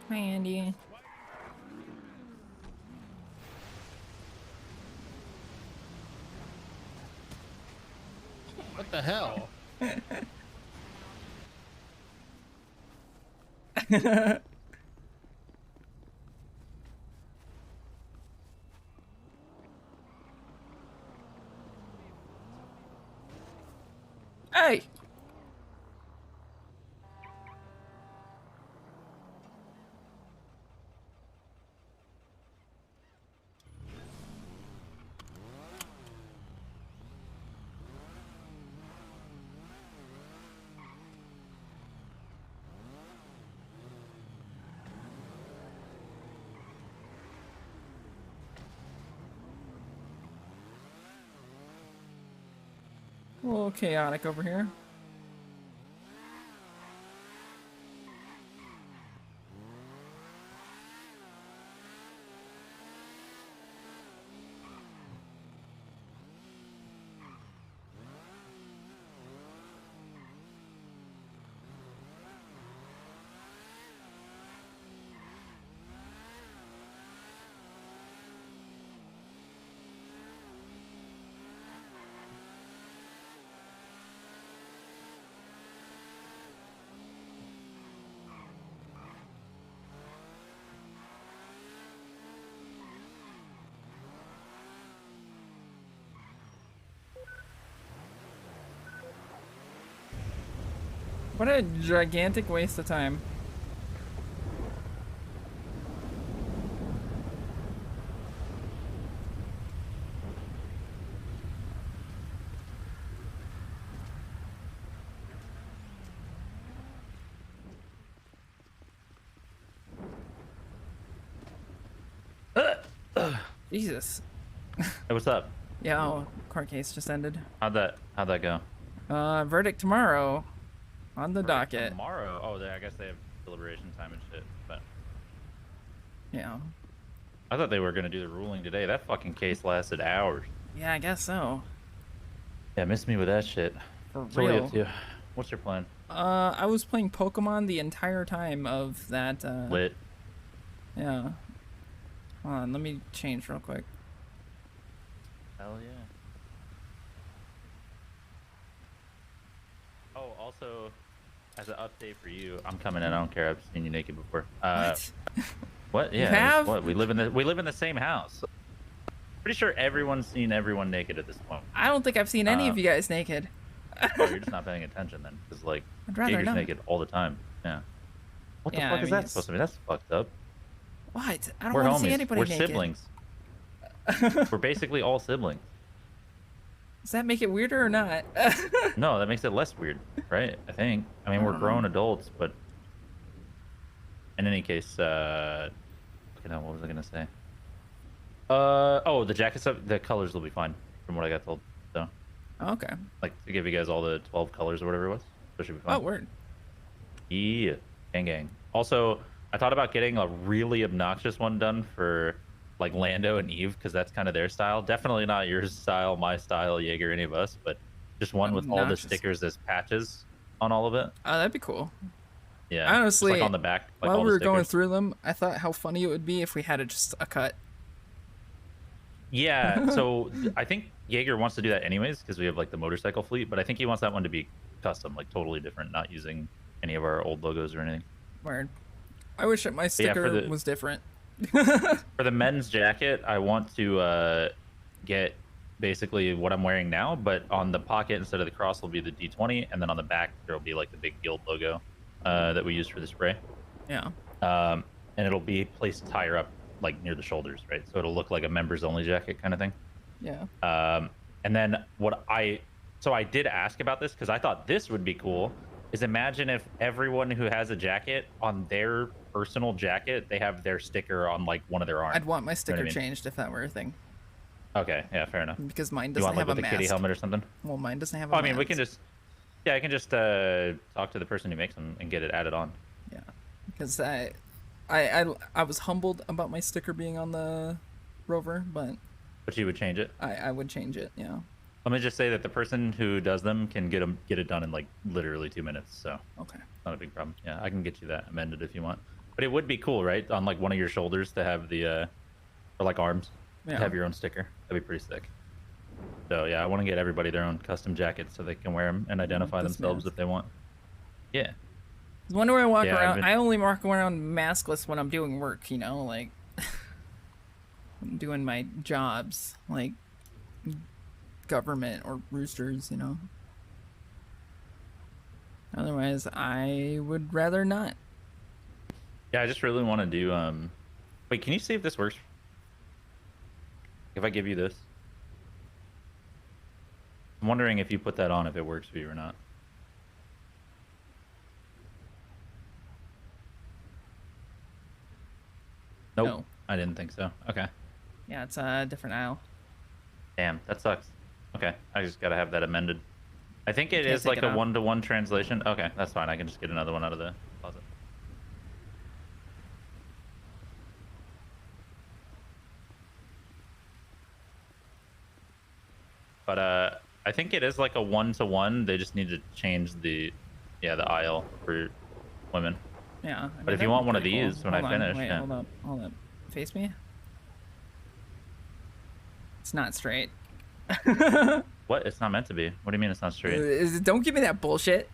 Hi, Andy.
What the hell?
Hey! A little chaotic over here. What a gigantic waste of time. Jesus.
Hey, what's up?
Yeah, oh, court case just ended.
How'd that go?
Verdict tomorrow on the docket.
Tomorrow? Oh, I guess they have deliberation time and shit. But
yeah,
I thought they were gonna do the ruling today. That fucking case lasted hours.
Yeah, I guess so.
Yeah, miss me with that shit.
For
So what are you
real.
up to? What's your plan?
I was playing Pokemon the entire time of that.
Lit.
Yeah. Hold on, let me change real quick.
Hell yeah. Oh, also, as an update for you, I'm coming in. I don't care. I've seen you naked before.
What?
What?
You
Yeah.
have?
What? We live in the same house. Pretty sure everyone's seen everyone naked at this point.
I don't think I've seen any of you guys naked.
Oh, you're just not paying attention then, because like
I'd rather
Jaeger's
not.
naked all the time. Yeah. What the
Yeah,
fuck
I
is
mean,
that
it's-
supposed to be? That's fucked up.
What? I don't
We're
want
homies.
to see anybody
We're
naked.
siblings. We're basically all siblings.
Does that make it weirder or not?
No, that makes it less weird, right? I think. I mean, we're grown adults, but in any case, fucking hell, what was I gonna say? Oh, the jackets, the colors will be fine, from what I got told. So,
Okay.
like, to give you guys all the 12 colors or whatever it was, so it should be fine.
Oh, word.
Yeah, gang. Also, I thought about getting a really obnoxious one done for like Lando and Eve, because that's kind of their style. Definitely not your style, my style, Jaeger, any of us, but just one with all the
Obnoxious.
stickers as patches on all of it.
Oh, that'd be cool.
Yeah, just,
Honestly,
like on the back. Like
while
all
we
the
were going
stickers.
through them, I thought how funny it would be if we had just a cut.
Yeah, so I think Jaeger wants to do that anyways, because we have like the motorcycle fleet, but I think he wants that one to be custom, like totally different, not using any of our old logos or anything.
Word. I wish that my
yeah,
sticker
for the-
was different.
For the men's jacket, I want to get basically what I'm wearing now, but on the pocket instead of the cross will be the D20, and then on the back there will be like the big guild logo that we use for the spray.
Yeah.
And it'll be placed higher up, like near the shoulders, right? So it'll look like a members only jacket kind of thing.
Yeah.
And then so I did ask about this because I thought this would be cool. Is imagine if everyone who has a jacket on their personal jacket, they have their sticker on like one of their arms.
I'd want my
You know
sticker
what I mean?
changed if that were a thing.
Okay, yeah, fair enough.
Because mine
You
doesn't
want like
have
with
a
the kitty
mask.
helmet or something?
Well, mine doesn't have a
Oh, I mean, we
mask.
can just. Yeah, I can just talk to the person who makes them and get it added on.
Yeah, because I was humbled about my sticker being on the rover, but
you would change it.
I would change it. Yeah.
Let me just say that the person who does them can get it done in like literally 2 minutes. So
okay,
not a big problem. Yeah, I can get you that amended if you want. But it would be cool, right? On like one of your shoulders to have the or like arms to have your own sticker. That'd be pretty sick. So yeah, I want to get everybody their own custom jackets so they can wear them and identify themselves if they want. Yeah.
When do I walk around? I only walk around maskless when I'm doing work. You know, like I'm doing my jobs, like government or roosters. You know. Otherwise, I would rather not.
Yeah, I just really want to do. Wait, can you see if this works? If I give you this. I'm wondering if you put that on, if it works for you or not. Nope. No. I didn't think so. Okay.
Yeah, it's a different aisle.
Damn, that sucks. Okay, I just gotta have that amended. I think it is like a one-to-one translation. Okay, that's fine. I can just get another one out of the closet. But I think it is like a one-to-one. They just need to change the aisle for women.
Yeah. I mean,
but if you want one of these when I finish,
wait, hold up. Face me. It's not straight.
What? It's not meant to be. What do you mean it's not straight?
Don't give me that bullshit.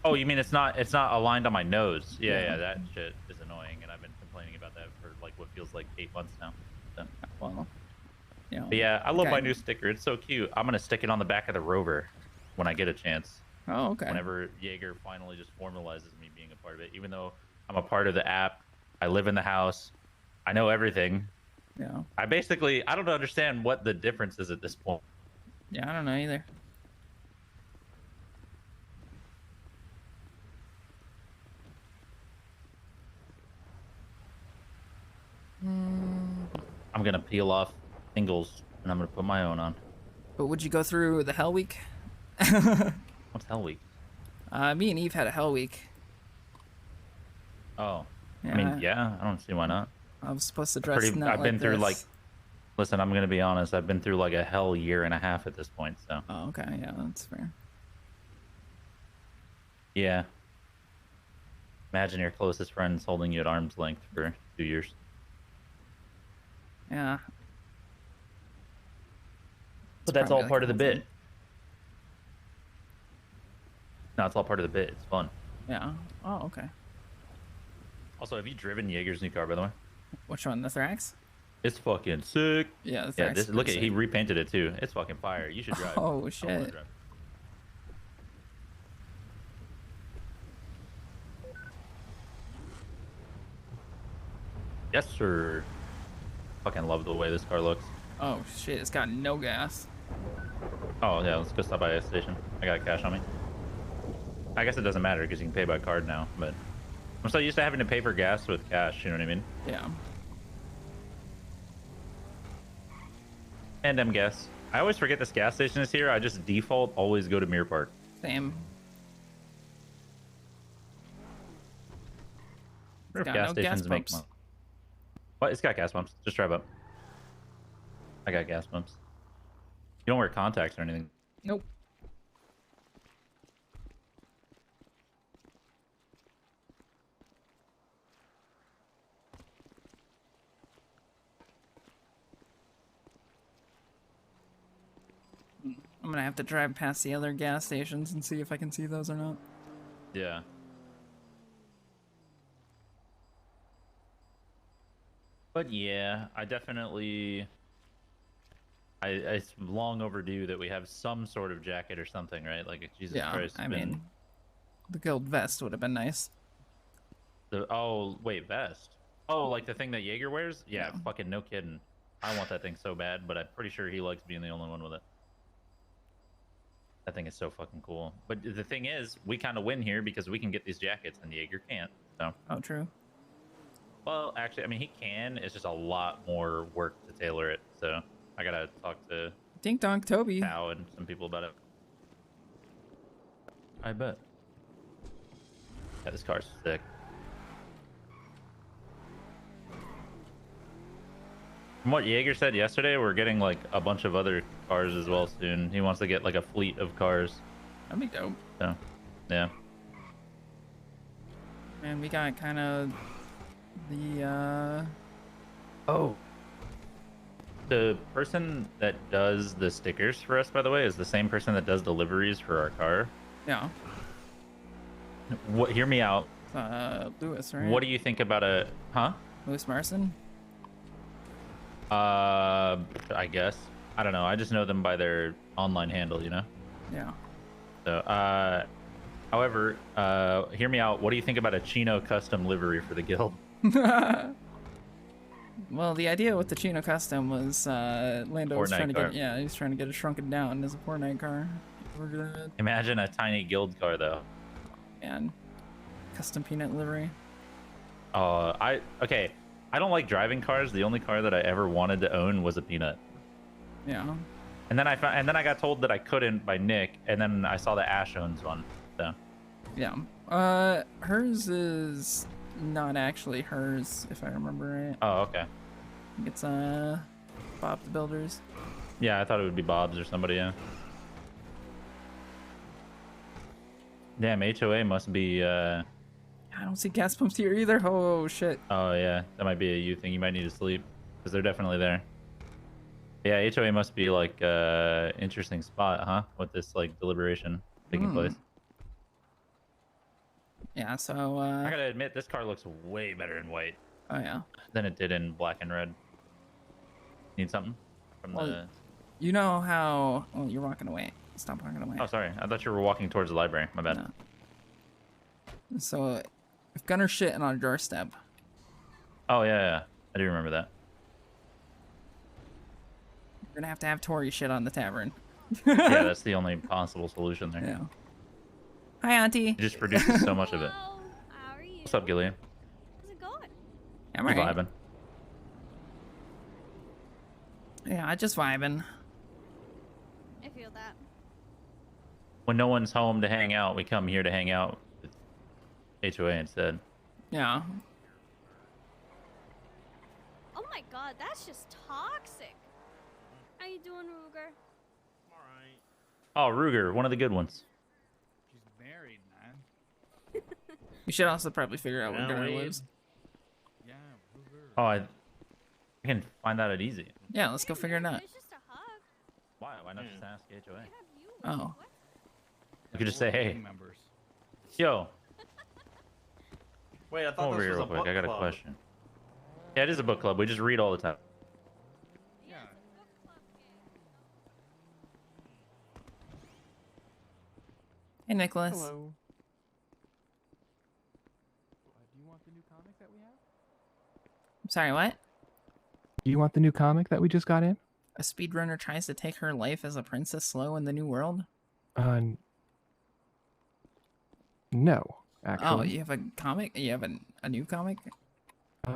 Oh, you mean it's not aligned on my nose? Yeah, that shit is annoying, and I've been complaining about that for like what feels like 8 months now. So.
Well, you know,
but yeah, I love my new sticker. It's so cute. I'm gonna stick it on the back of the rover when I get a chance.
Oh, okay.
Whenever Jaeger finally just formalizes me being a part of it, even though I'm a part of the app, I live in the house, I know everything.
Yeah.
I don't understand what the difference is at this point.
Yeah, I don't know either.
I'm gonna peel off singles and I'm gonna put my own on.
But would you go through the Hell Week?
What's Hell Week?
Me and Eve had a Hell Week.
Oh. Yeah. I mean, yeah, I don't see why not.
I was supposed to dress
I've been through like, listen, I'm gonna be honest, I've been through like a hell year and a half at this point, so.
Oh, okay, yeah, that's fair.
Yeah. Imagine your closest friends holding you at arm's length for 2 years.
Yeah.
But that's all part of the bit. No, it's all part of the bit. It's fun.
Yeah. Oh, okay.
Also, have you driven Jaeger's new car, by the way?
Which one? The Thrax?
It's fucking sick.
Yeah, the Thrax.
Look at he repainted it too. It's fucking fire. You should drive.
Oh shit.
Yes, sir. Fucking love the way this car looks.
Oh shit, it's got no gas.
Oh yeah, let's go stop by a station. I got cash on me. I guess it doesn't matter because you can pay by card now, but I'm so used to having to pay for gas with cash, you know what I mean?
Yeah.
And gas. I always forget this gas station is here. I just default always go to Mirror Park.
Same.
It's got gas stations make money. What? It's got gas pumps. Just drive up. I got gas pumps. You don't wear contacts or anything.
Nope. I'm gonna have to drive past the other gas stations and see if I can see those or not.
Yeah. But yeah, I definitely... it's long overdue that we have some sort of jacket or something, right? Like, Jesus Christ.
I mean, the gold vest would have been nice.
Oh, wait, vest? Oh, like the thing that Jaeger wears? Yeah, fucking no kidding. I want that thing so bad, but I'm pretty sure he likes being the only one with it. That thing is so fucking cool. But the thing is, we kind of win here because we can get these jackets and Jaeger can't. So.
Oh, true.
Well, actually, I mean, he can. It's just a lot more work to tailor it. So I gotta talk to
Dink Donk Toby
Tao and some people about it. I bet. Yeah, this car's sick. From what Jaeger said yesterday, we're getting like a bunch of other cars as well soon. He wants to get like a fleet of cars.
That'd be dope.
So, yeah.
And we got kind of the
Oh. The person that does the stickers for us, by the way, is the same person that does deliveries for our car.
yeah.
What? Hear me out.
Lewis, right?
What do you think about a? Huh?
Lewis Marson?
I guess. I don't know. I just know them by their online handle, you know?
Yeah.
So, however, hear me out. What do you think about a Chino custom livery for the guild?
Well, the idea with the Chino custom was Lando was
Fortnite
trying to
car.
get he was trying to get it shrunken down as a Fortnite car. We're gonna
Imagine a tiny guild car, though.
and custom peanut livery.
Okay. I don't like driving cars. The only car that I ever wanted to own was a peanut.
Yeah.
And then I got told that I couldn't by Nick, and then I saw that Ash owns one. So.
Yeah. Hers is not actually hers, if I remember right.
Oh, okay.
I think it's Bob the Builders.
Yeah, I thought it would be Bob's or somebody. Yeah. Damn, HOA must be.
I don't see gas pumps here either. Oh shit.
Oh yeah, that might be a you thing. You might need to sleep because they're definitely there. Yeah, HOA must be like interesting spot, huh? With this like deliberation taking place.
Yeah. So.
I gotta admit, this car looks way better in white.
Oh yeah.
Than it did in black and red. Need something from
Well,
the.
You know how? Oh, you're walking away. Stop walking away.
Oh, sorry. I thought you were walking towards the library. My bad.
No. So, if Gunner's shit on our doorstep.
Oh yeah. I do remember that.
We're gonna have Tori shit on the tavern.
Yeah, that's the only possible solution there.
Yeah. Hi, Auntie.
It just produces so much of it. What's up, Gillian?
How's it going?
I'm
You
alright.
vibing?
Yeah, just vibing.
I feel that.
When no one's home to hang out, we come here to hang out with HOA instead.
Yeah.
Oh my god, that's just toxic. How you doing, Ruger?
Oh, Ruger, one of the good ones.
She's married, man.
We should also probably figure out where Gunner
Wade.
lives.
Yeah, Ruger.
Oh, I can find that out easy.
Yeah, let's go figure it out.
Why? Why not just ask HOA?
Oh.
We could just say, hey,
Members.
yo,
Wait, I
come
thought
over
this
here
was
real
a
quick.
book
I got a
club.
question. Yeah, it is a book club. We just read all the time.
Yeah.
Hey, Nicholas.
Hello. Do you want the new comic that we have?
I'm sorry, what?
You want the new comic that we just got in?
A speedrunner tries to take her life as a princess slow in the new world?
No,
Oh,
actually.
you have a comic? You have a new comic?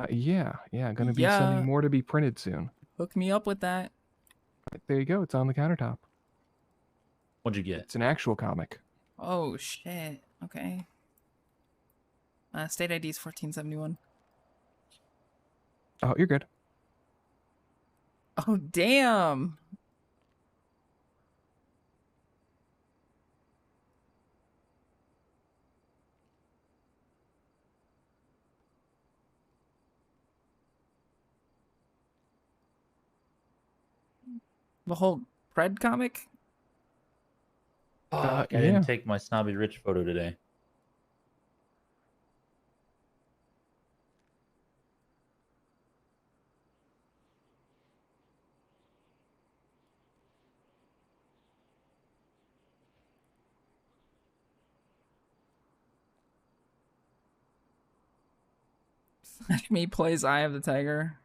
Yeah, gonna be
Yeah.
sending more to be printed soon.
Hook me up with that.
Right, there you go. It's on the countertop.
What'd you get?
It's an actual comic.
Oh, shit. Okay. State ID is 1471.
Oh, you're good.
Oh, damn. The whole Pred comic?
Fuck, I
yeah.
didn't take my snobby rich photo today.
Me plays Eye of the Tiger.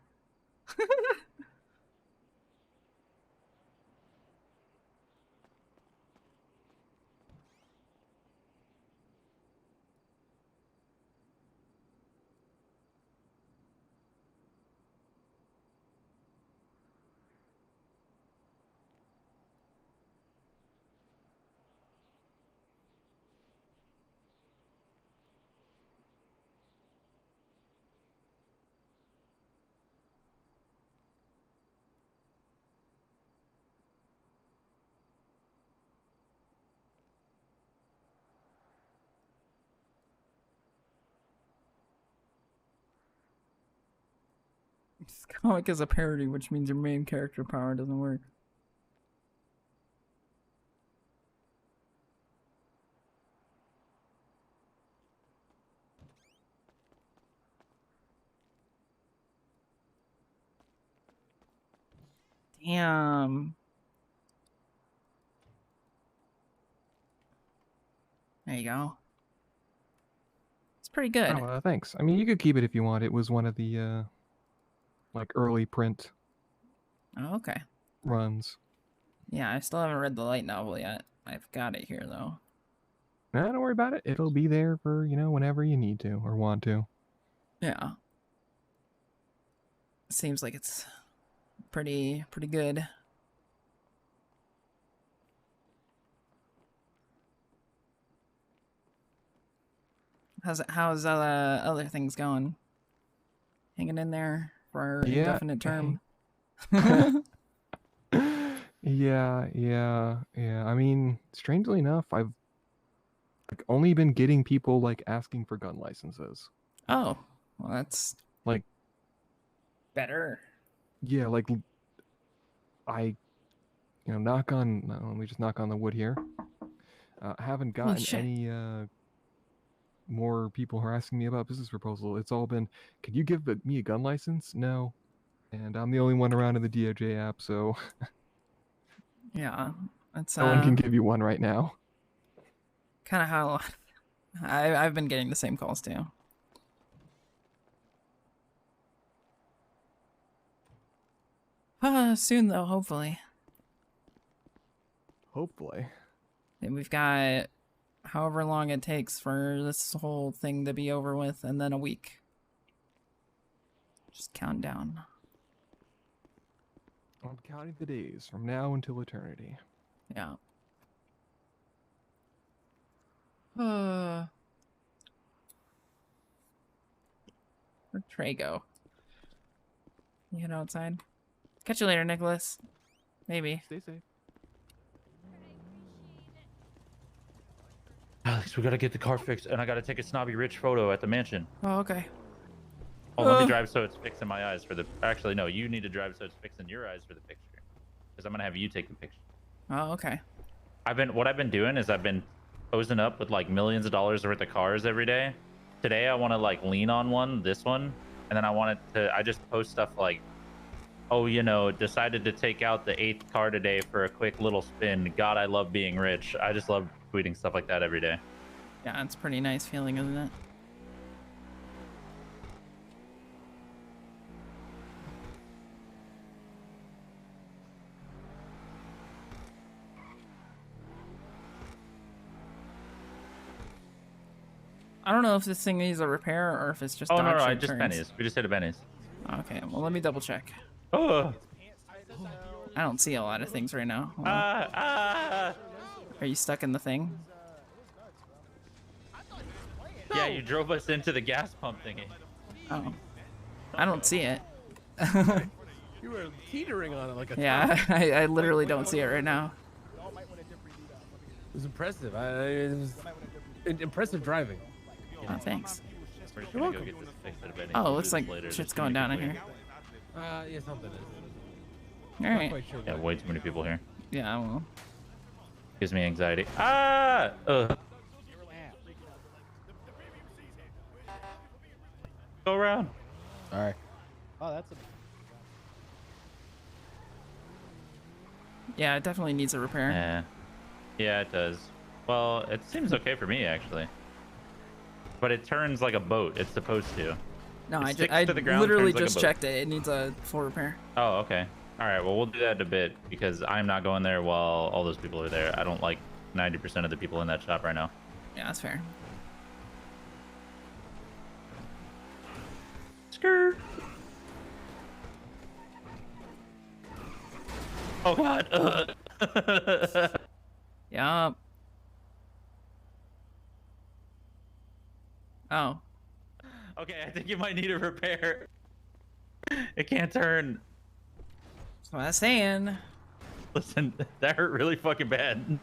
This comic is a parody, which means your main character power doesn't work. Damn. There you go. It's pretty good.
Oh, thanks. I mean, you could keep it if you want. It was one of the like early print
Oh, okay.
runs.
Yeah, I still haven't read the light novel yet. I've got it here though.
Nah, don't worry about it. It'll be there for, you know, whenever you need to or want to.
Yeah. Seems like it's pretty good. How's other things going? Hanging in there for an indefinite term.
Yeah. I mean, strangely enough, I've like only been getting people like asking for gun licenses.
Oh, well, that's
like
better.
Yeah, like I, you know, let me just knock on the wood here. I haven't
Holy
gotten
shit.
any more people harassing me about business proposal. It's all been, could you give me a gun license? No. And I'm the only one around in the DOJ app, so
Yeah, that's
no one can give you one right now.
kind of how I've been getting the same calls too. Soon though, hopefully.
Hopefully.
And we've got however long it takes for this whole thing to be over with, and then a week. Just count down.
I'm counting the days from now until eternity.
Yeah. Where'd Trey go? You head outside? Catch you later, Nicholas. Maybe.
Stay safe.
Alex, we gotta get the car fixed, and I gotta take a snobby rich photo at the mansion.
Oh, okay.
Oh, let me drive so it's fixing my eyes for the. Actually, no, you need to drive so it's fixing your eyes for the picture, because I'm gonna have you take the picture.
Oh, okay.
What I've been doing is I've been posing up with like millions of dollars worth of cars every day. Today I want to like lean on this one, and then I just post stuff like, oh, you know, decided to take out the 8th car today for a quick little spin. God, I love being rich. I just love tweeting stuff like that every day.
Yeah, it's a pretty nice feeling, isn't it? I don't know if this thing needs a repair or if it's just.
Oh
dodge
no,
shaped
just
turns.
pennies. We just hit a pennies.
Okay, well let me double check.
Oh.
I don't see a lot of things right now. Hold on. Are you stuck in the thing?
Yeah, you drove us into the gas pump thingy.
Oh, I don't see it.
You were teetering on it like a
Yeah,
top.
I literally don't see it right now.
It was impressive. It was impressive driving.
Oh, thanks.
We're just gonna go get this fixed at a penny.
Oh, it
We'll
looks
do this
like
later.
shit's
There's too
going
many
down in
people
here.
Yeah, something is.
All
Not
right.
quite sure
Yeah,
what.
way too many people here.
Yeah, well.
Gives me anxiety. Ah! Ugh. Go around.
All right. Oh, that's a.
Yeah, it definitely needs a repair.
Yeah. Yeah, it does. Well, it seems okay for me actually. But it turns like a boat. It's supposed to.
No,
It
I
sticks to the ground,
literally
turns like a
just
boat.
checked it. It needs a full repair.
Oh, okay. All right. Well, we'll do that in a bit because I'm not going there while all those people are there. I don't like 90% of the people in that shop right now.
Yeah, that's fair.
Skirt. Oh God.
Yup. Oh.
Okay, I think you might need a repair. It can't turn.
That's what I'm saying.
Listen, that hurt really fucking bad.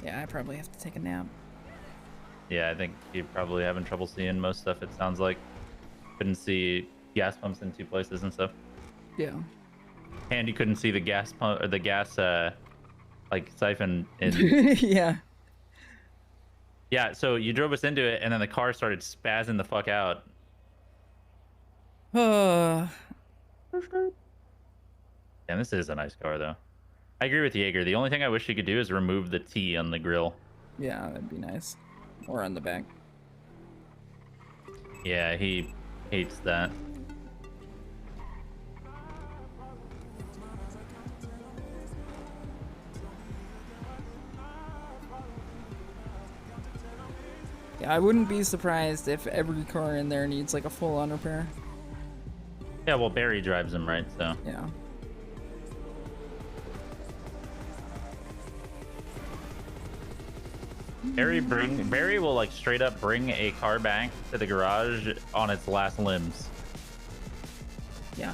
Yeah, I probably have to take a nap.
Yeah, I think you're probably having trouble seeing most stuff. It sounds like couldn't see gas pumps in 2 places and stuff.
Yeah.
And you couldn't see the gas pump or the gas like siphon in.
Yeah.
Yeah, so you drove us into it, and then the car started spazzing the fuck out.
Uh.
And this is a nice car, though. I agree with Jaeger. The only thing I wish you could do is remove the T on the grill.
Yeah, that'd be nice. Or on the back.
Yeah, he hates that.
Yeah, I wouldn't be surprised if every car in there needs like a full-on repair.
Yeah, well, Barry drives him, right? So.
Yeah.
Barry will like straight up bring a car back to the garage on its last limbs.
Yeah.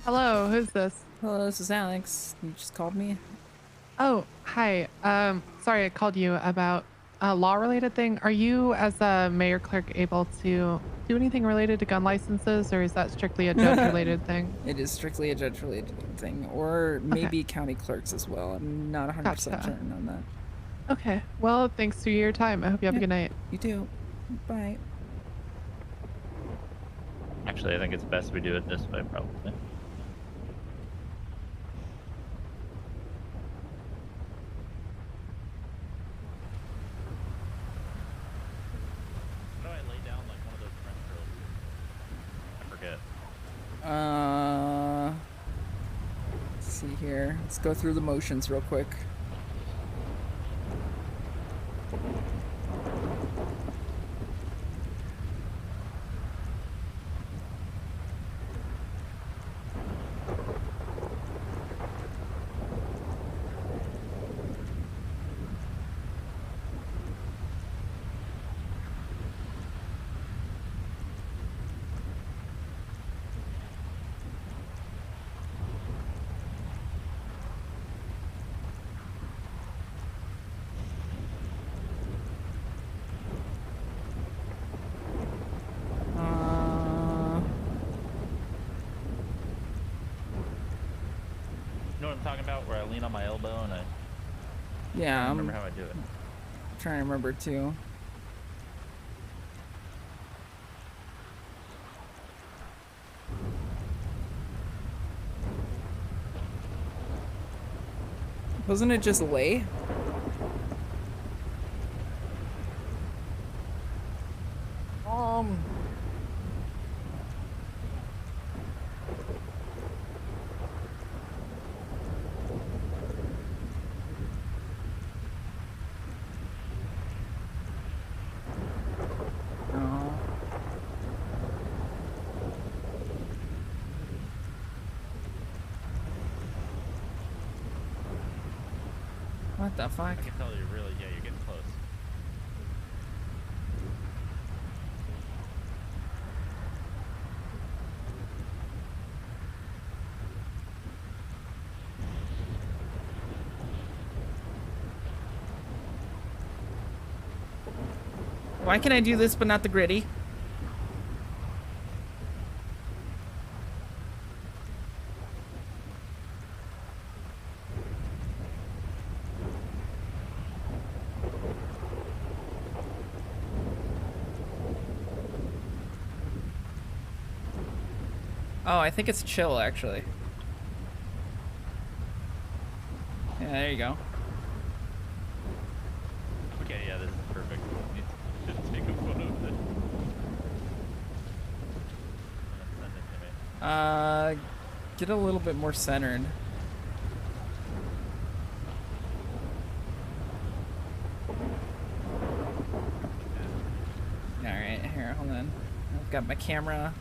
Hello, who's this?
Hello, this is Alex. You just called me?
Oh, hi. Sorry I called you about a law-related thing. Are you, as a mayor clerk, able to do anything related to gun licenses, or is that strictly a judge-related thing?
It is strictly a judge-related thing, or maybe county clerks as well. I'm not 100%
Gotcha.
certain on that.
Okay. Well, thanks for your time. I hope you have a good night.
You too. Bye.
Actually, I think it's best we do it this way, probably. How do I lay down like one of those French girls? I forget.
Let's see here. Let's go through the motions real quick.
You know what I'm talking about? Where I lean on my elbow and I
Yeah,
don't remember how I do it.
I'm trying to remember too. Wasn't it just lay? What the fuck?
I can tell you really, yeah, you're getting close.
Why can I do this but not the gritty? Oh, I think it's chill, actually. Yeah, there you go.
Okay, yeah, this is perfect. Just take a photo of it. Send it to me.
Get a little bit more centered. Alright, here, hold on. I've got my camera.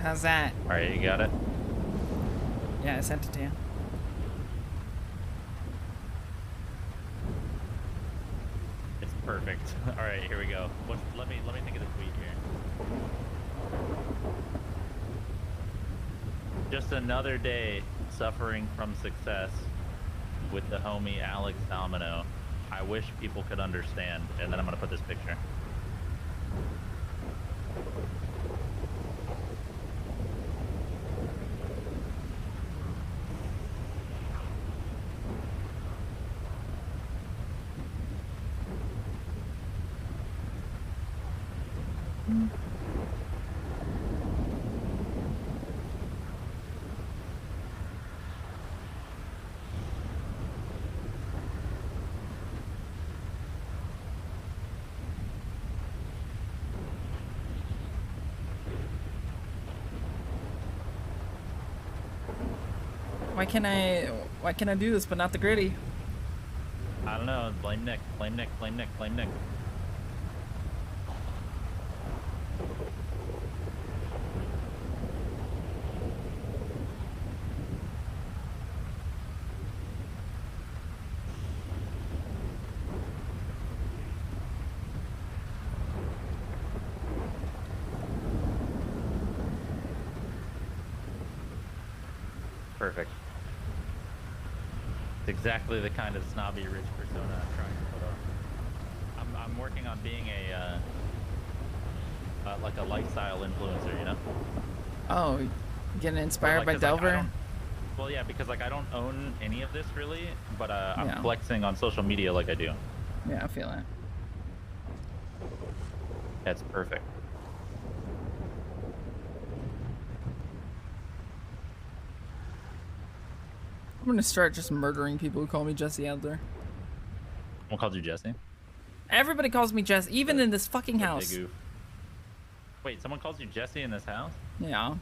How's that?
All right, you got it.
Yeah, I sent it to you.
It's perfect. All right, here we go. Let me think of the tweet here. Just another day suffering from success with the homie Alex Domino. I wish people could understand. And then I'm gonna put this picture.
Why can I do this but not the gritty?
I don't know. Blame Nick. Blame Nick. Blame Nick. Blame Nick. Perfect. It's exactly the kind of snobby rich persona I'm trying to put up. I'm working on being a like a lifestyle influencer, you know?
Oh, getting inspired by
'cause,
Delver?
Well, yeah, because like I don't own any of this really, but I'm
Yeah.
flexing on social media like I do.
Yeah, I feel it.
That's perfect.
I'm gonna start just murdering people who call me Jesse Adler.
Someone called you Jesse?
Everybody calls me Jesse, even in this fucking house.
Big oof. Wait, someone calls you Jesse in this house?
Yeah. It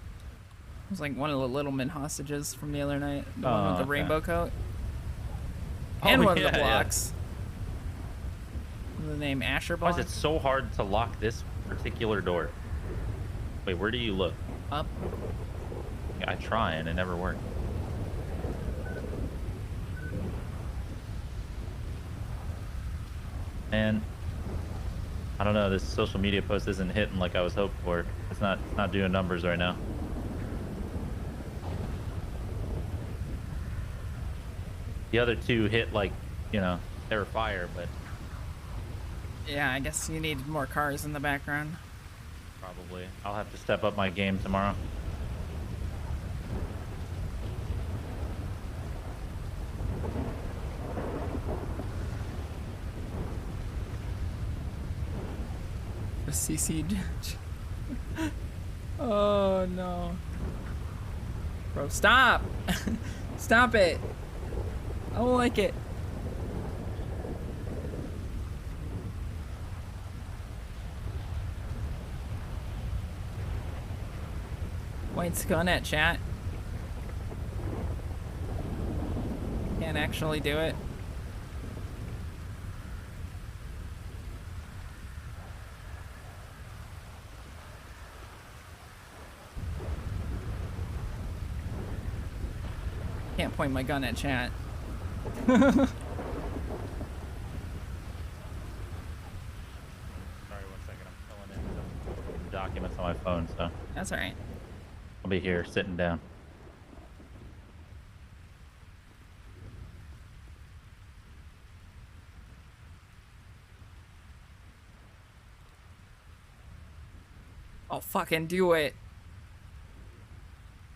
was like one of the little men hostages from the other night. The one with the
okay.
rainbow coat.
Oh,
And one of
yeah,
the
yeah.
blocks. The name Asher
Why
Block.
is it so hard to lock this particular door? Wait, where do you look?
Up.
Yeah, I try and it never works. And I don't know, this social media post isn't hitting like I was hoping for. It's not doing numbers right now. The other two hit like, you know, they were fire, but
Yeah, I guess you need more cars in the background.
probably I'll have to step up my game tomorrow.
The CC. Oh no. Bro, stop! Stop it! I don't like it. White's gun at chat. Can't actually do it. Can't point my gun at chat.
Sorry, 1 second. I'm filling in some documents on my phone, so
That's alright.
I'll be here sitting down.
I'll fucking do it.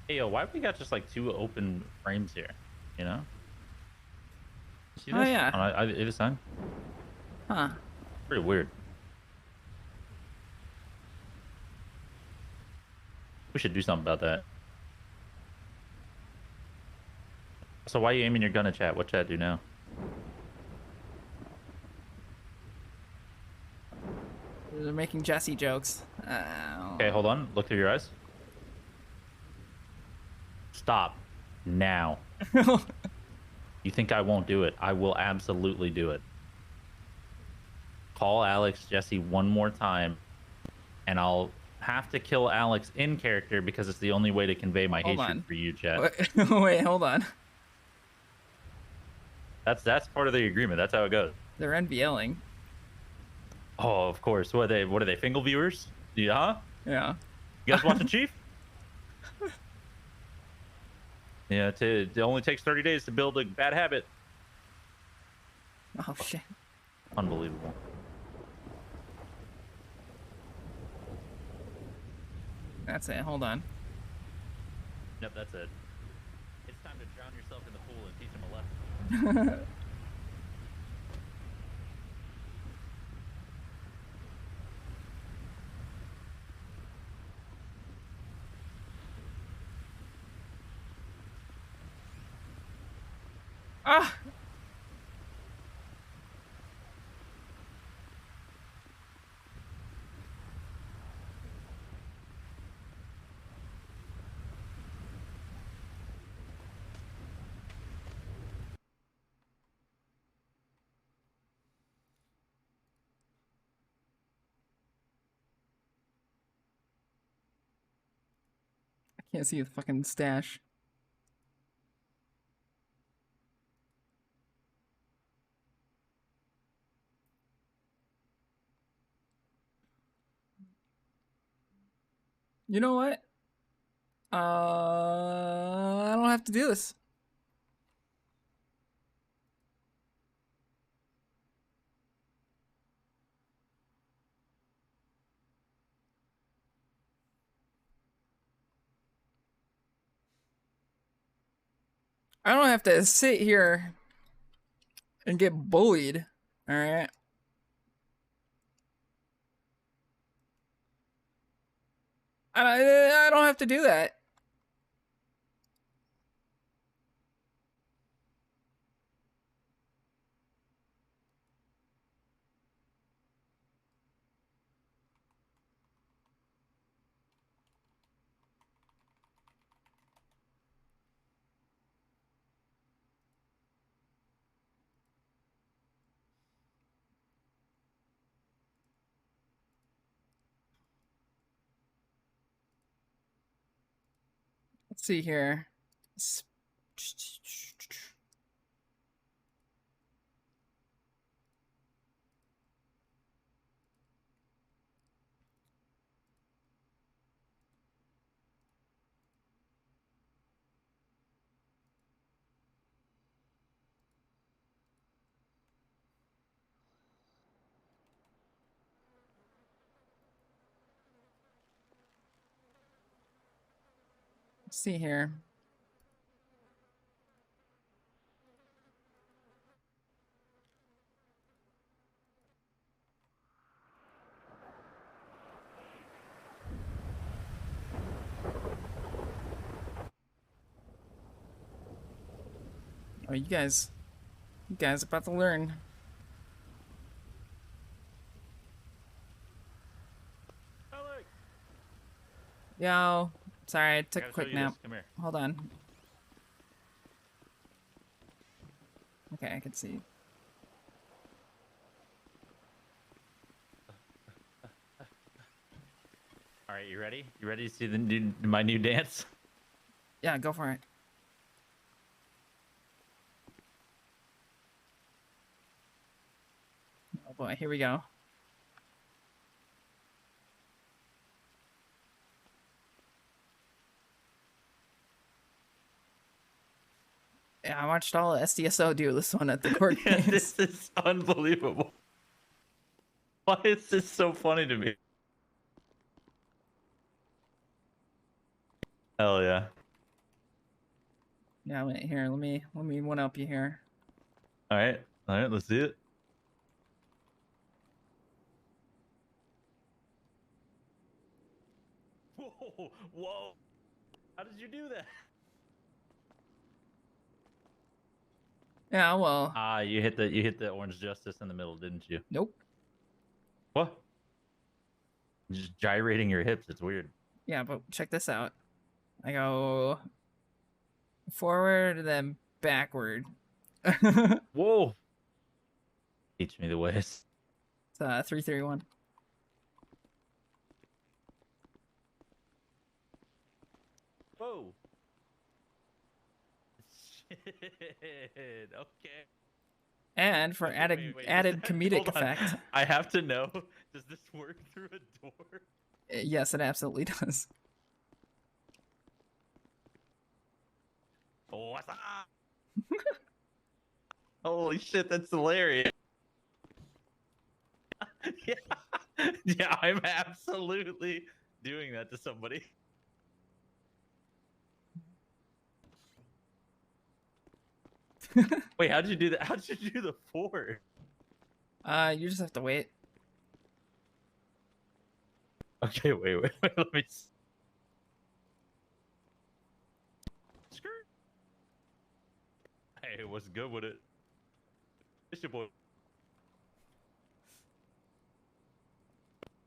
Hey, yo, why we got just like 2 open frames here? You know? See
Oh,
this?
yeah.
On either side?
Huh.
Pretty weird. We should do something about that. So why are you aiming your gun at chat? What chat do now?
They're making Jesse jokes.
Okay, hold on. Look through your eyes. Stop. Now. You think I won't do it? I will absolutely do it. Call Alex, Jesse one more time, and I'll have to kill Alex in character because it's the only way to convey my
Hold
hatred
on.
for you, chat.
Wait, hold on.
That's part of the agreement. That's how it goes.
They're NBLing.
Oh, of course. What are they? Fingal viewers? Yeah.
Yeah.
You guys watching Chief? Yeah. It only takes 30 days to build a bad habit.
Oh shit.
Unbelievable.
That's it. Hold on.
Yep, that's it. It's time to drown yourself in the pool and teach him a lesson.
Ah! I can't see the fucking stash. You know what? I don't have to do this. I don't have to sit here and get bullied. All right. I don't have to do that. Let's see here. Let's see here. Oh, you guys about to learn. Yo, sorry, I took a quick nap.
Come here.
Hold on. Okay, I can see.
All right, you ready? You ready to see my new dance?
Yeah, go for it. Oh boy, here we go. Yeah, I watched all of SDSO do this one at the court
Yeah,
case.
this is unbelievable. Why is this so funny to me? Hell yeah.
Yeah, wait, here, let me one up you here.
All right, let's see it. Whoa, whoa! How did you do that?
Yeah, well.
Ah, you hit the orange justice in the middle, didn't you?
Nope.
What? Just gyrating your hips. It's weird.
Yeah, but check this out. I go forward, then backward.
Whoa! Teach me the ways.
It's 331.
Whoa. Shit. Okay.
And for added comedic
Hold on.
effect,
I have to know. Does this work through a door?
yes, it absolutely does.
What's up? Holy shit, that's hilarious. Yeah. Yeah, I'm absolutely doing that to somebody. Wait, how did you do that? How did you do the 4?
You just have to wait.
Okay, wait, let me. Skirt. Hey, what's good with it? It's your boy.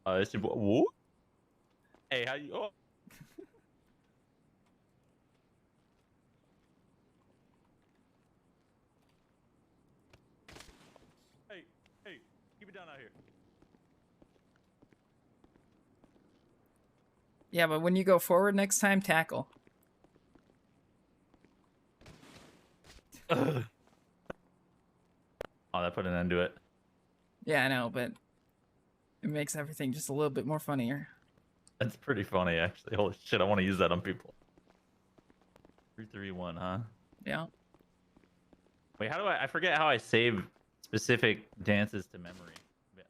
It's your boy. Whoop. Hey, how you? Oh. Hey, keep it down out here.
Yeah, but when you go forward next time, tackle.
Oh, that put an end to it.
Yeah, I know, but it makes everything just a little bit more funnier.
That's pretty funny, actually. Holy shit, I want to use that on people. 331, huh?
Yeah.
Wait, how do I forget how I save specific dances to memory.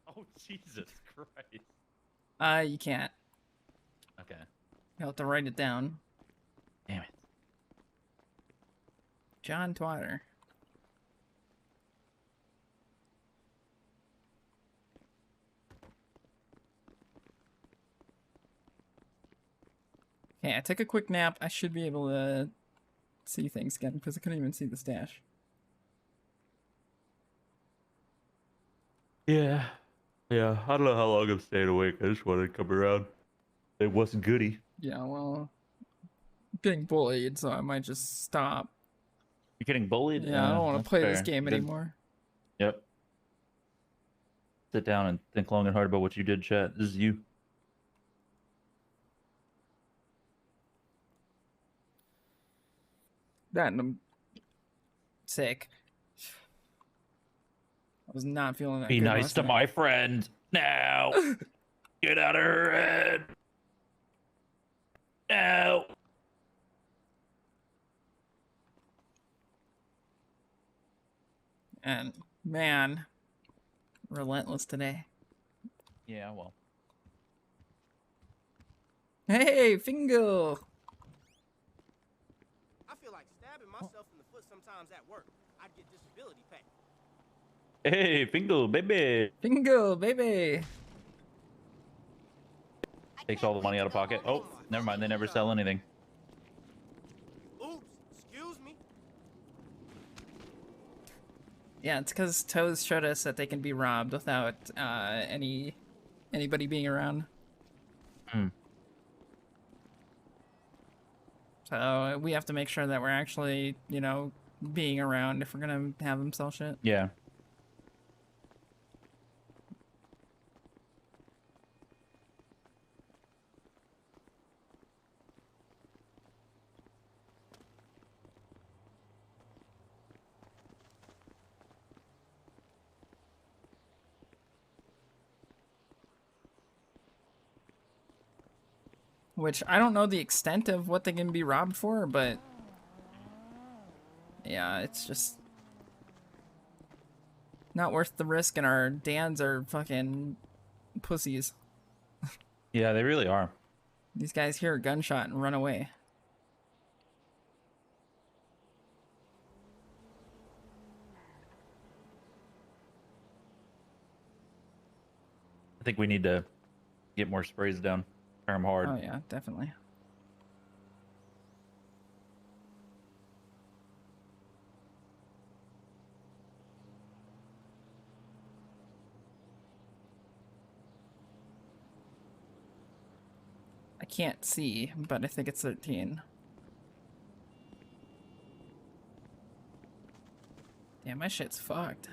Oh, Jesus Christ.
You can't.
Okay.
You'll have to write it down.
Damn it.
John Twatter. Okay, I took a quick nap. I should be able to see things again because I couldn't even see the stash.
Yeah. Yeah, I don't know how long I'm staying awake. I just wanted to come around. It wasn't goody.
Yeah, well, I'm getting bullied, so I might just stop.
You're getting bullied?
Yeah, I don't want to
That's
play
fair.
this game
You did-
anymore.
Yep. Sit down and think long and hard about what you did, chat. This is you.
That and I'm sick. I was not feeling that
Be
good
nice
last
to
night.
my friend now. Get out of her head. Now.
And man, relentless today.
Yeah, well.
Hey, Fingal.
I feel like stabbing myself in the foot sometimes at work. I'd get disability pay.
Hey, Fingal, baby.
Fingal, baby.
Takes all the money out of pocket. Oh, never mind. They never sell anything.
Oops, excuse me.
Yeah, it's because Toes showed us that they can be robbed without anybody being around.
Hmm.
So we have to make sure that we're actually, you know, being around if we're gonna have them sell shit.
Yeah.
Which I don't know the extent of what they can be robbed for, but yeah, it's just not worth the risk, and our Dans are fucking pussies.
Yeah, they really are.
These guys hear a gunshot and run away.
I think we need to get more sprays down. Turn them hard.
Oh yeah, definitely. I can't see, but I think it's 13. Damn, my shit's fucked.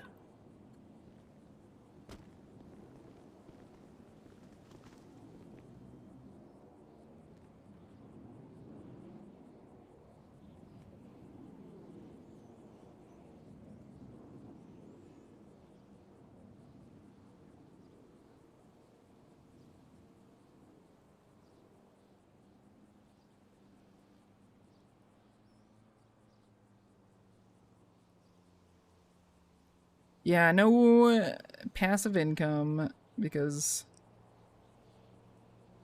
Yeah, no passive income because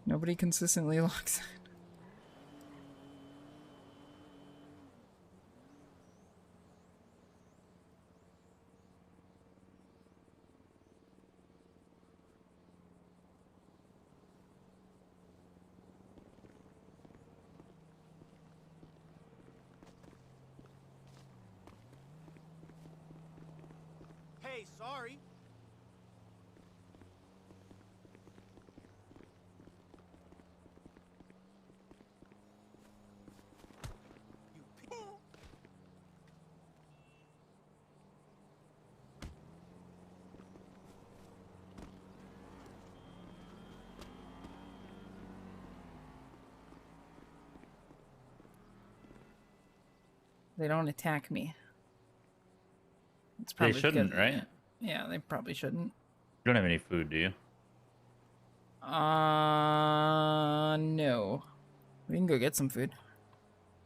nobody consistently logs in.
Hey, sorry.
They don't attack me. It's
They
probably
shouldn't,
because,
right?
yeah, they probably shouldn't.
You don't have any food, do you?
No. We can go get some food.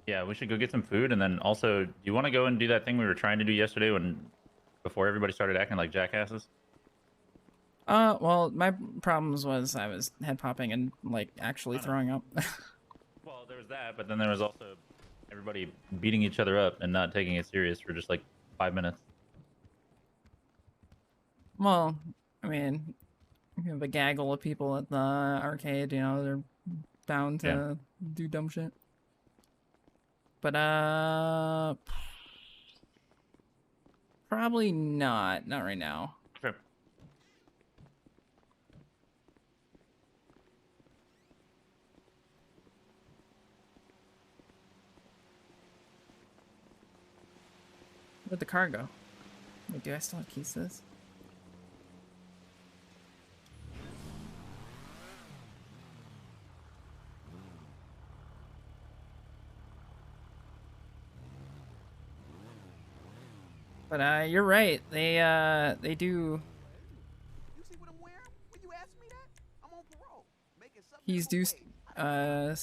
Yeah, we should go get some food, and then also, do you want to go and do that thing we were trying to do yesterday before everybody started acting like jackasses?
Well, my problems was I was head popping and like actually throwing up.
Well, there was that, but then there was also everybody beating each other up and not taking it serious for just like 5 minutes.
Well, I mean, you have a gaggle of people at the arcade, you know, they're bound to do dumb shit. But, probably not. Not right now.
Sure.
Where'd the car go? Wait, do I still have keys to this? But you're right. They do. Keys do stay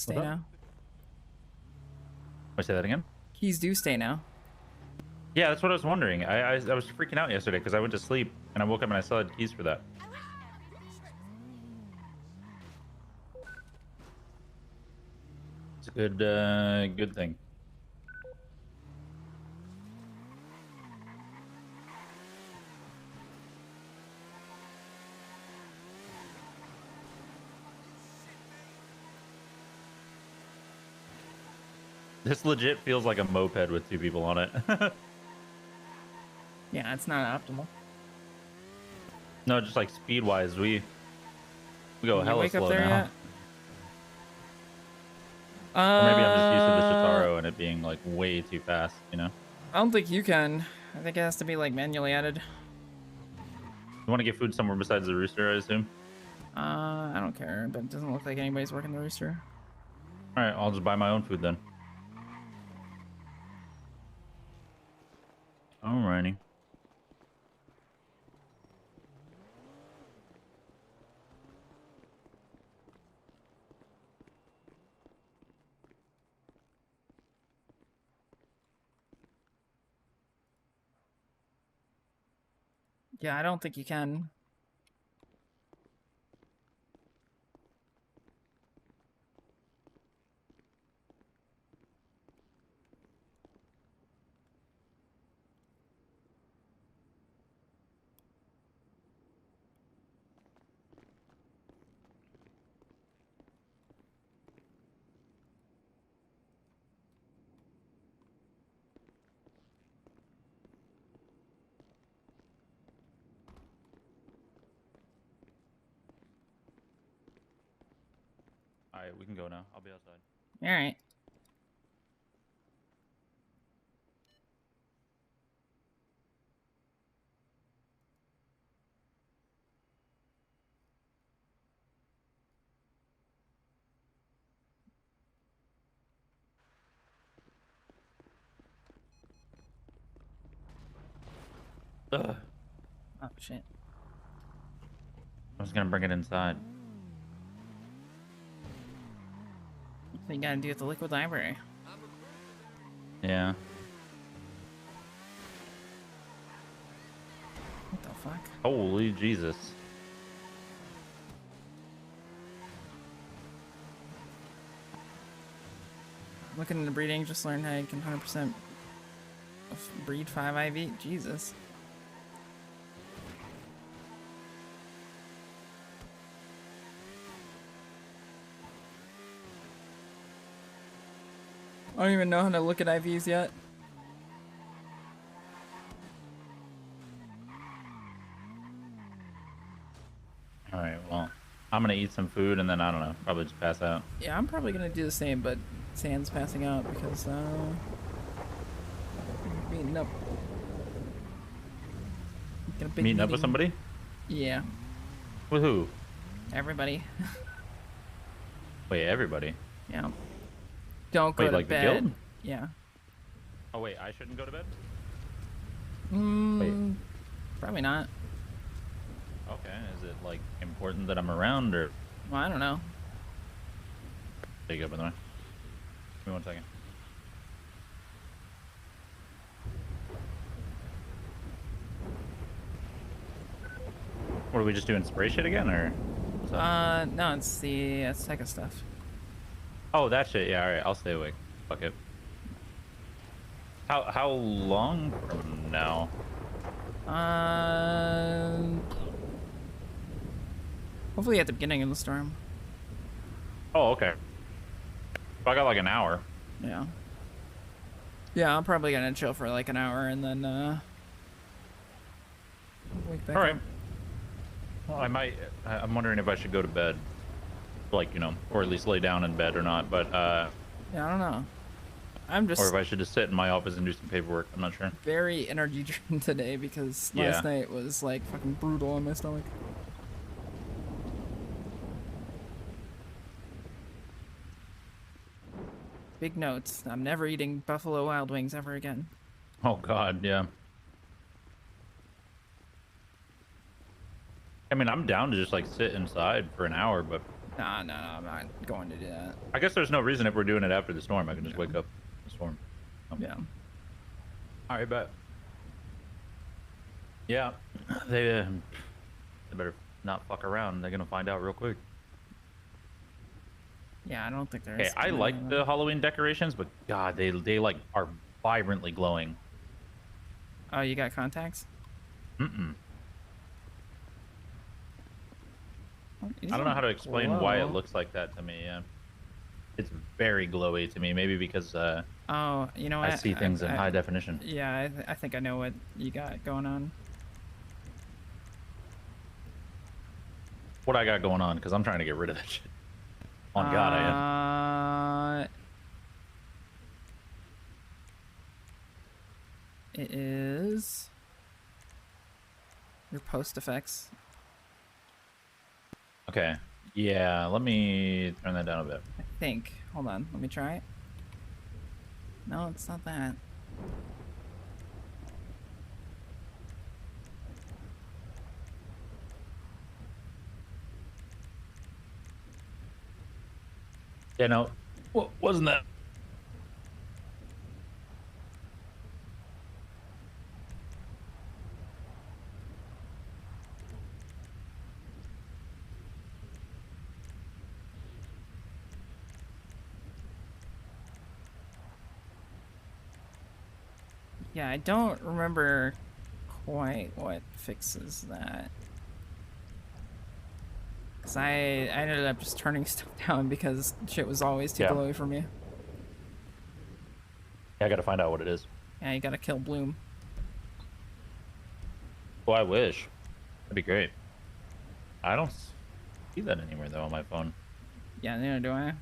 now.
Wait, say that again?
Keys do stay now.
Yeah, that's what I was wondering. I was freaking out yesterday because I went to sleep and I woke up and I still had keys for that. It's a good thing. This legit feels like a moped with 2 people on it.
Yeah, it's not optimal.
No, just like speed wise, we go
Did you
hella
wake up
slow
there
now.
yet?
Or maybe I'm just used to the Shitaro and it being like way too fast, you know?
I don't think you can. I think it has to be like manually added.
You want to get food somewhere besides the rooster, I assume?
I don't care, but it doesn't look like anybody's working the rooster.
Alright, I'll just buy my own food then. Alrighty.
Yeah, I don't think you can.
Alright, we can go now. I'll be outside.
All right.
Ugh.
Oh shit.
I was gonna bring it inside.
So you gotta do it at the liquid library.
Yeah.
fuck?
Holy Jesus.
Looking into breeding, just learned how you can 100% breed 5 IV. Jesus. I don't even know how to look at IVs yet.
Alright, well, I'm gonna eat some food and then I don't know, probably just pass out.
Yeah, I'm probably gonna do the same, but Sand's passing out because meeting up. Got a big
Meeting up with
meeting.
somebody?
Yeah,
With who?
everybody.
Wait, everybody?
Yeah. Don't go
Wait,
to
like the
bed.
guild?
Yeah.
Oh wait, I shouldn't go to bed?
Probably not.
Okay, is it like important that I'm around or?
Well, I don't know.
There you go, by the way. Give me 1 second. What, are we just doing spray shit again, or?
No, it's the Azteca stuff.
Oh, that shit, yeah, alright, I'll stay awake. Fuck it. How long from now?
Hopefully at the beginning of the storm.
Oh, okay. So I got like an hour.
Yeah. Yeah, I'm probably gonna chill for like an hour and then wake back
Alright.
up.
Well, I'm wondering if I should go to bed. Like, you know, or at least lay down in bed or not, but
Yeah, I don't know. I'm just
or if I should just sit in my office and do some paperwork, I'm not sure.
very energy driven today because last night was like fucking brutal on my stomach. Big notes. I'm never eating Buffalo Wild Wings ever again.
Oh god, yeah. I mean, I'm down to just like sit inside for an hour, but
Nah, I'm not going to do that.
I guess there's no reason if we're doing it after the storm. I can just wake up in the storm.
Yeah.
All right, bet. Yeah, they better not fuck around. They're gonna find out real quick.
Yeah, I don't think there's.
Okay, I like the Halloween decorations, but God, they like are vibrantly glowing.
Oh, you got contacts?
Mm-mm. I don't know how to explain why it looks like that to me. Yeah, it's very glowy to me. Maybe because
Oh, you know what?
I see things in high definition.
Yeah, I think I know what you got going on.
What I got going on? Because I'm trying to get rid of that shit. On God, I am.
It is your post effects.
Okay. Yeah, let me turn that down a bit.
I think. Hold on, let me try it. No, it's not that.
Yeah, no. What wasn't that?
Yeah, I don't remember quite what fixes that. Cause I ended up just turning stuff down because shit was always too glowy for me.
Yeah, I gotta find out what it is.
Yeah, you gotta kill Bloom.
Well, I wish. That'd be great. I don't see that anywhere though on my phone.
Yeah, neither do I.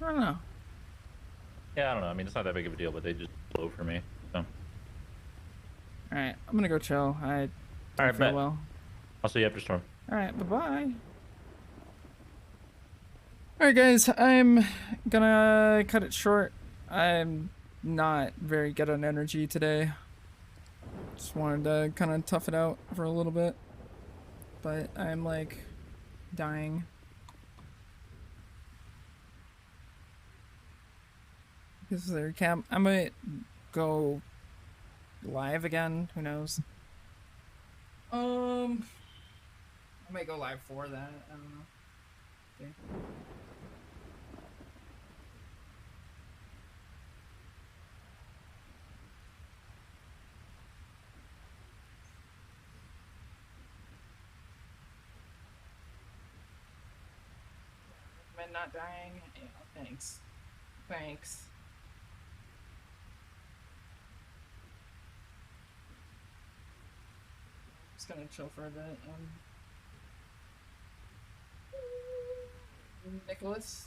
I don't know.
Yeah, I don't know. I mean, it's not that big of a deal, but they just blow for me. So.
Alright, I'm gonna go chill. I don't
Alright,
feel
bet.
well.
I'll see you after storm.
Alright, bye-bye. Alright guys, I'm gonna cut it short. I'm not very good on energy today. Just wanted to kind of tough it out for a little bit. But I'm like dying. This is their camp. I might go live again. Who knows? I might go live for that. I don't know. Okay. Recommend not dying. Yeah, thanks. Thanks. Just gonna chill for a bit. Nicholas.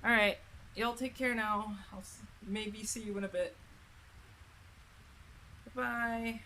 All right, y'all take care now. I'll maybe see you in a bit. Goodbye.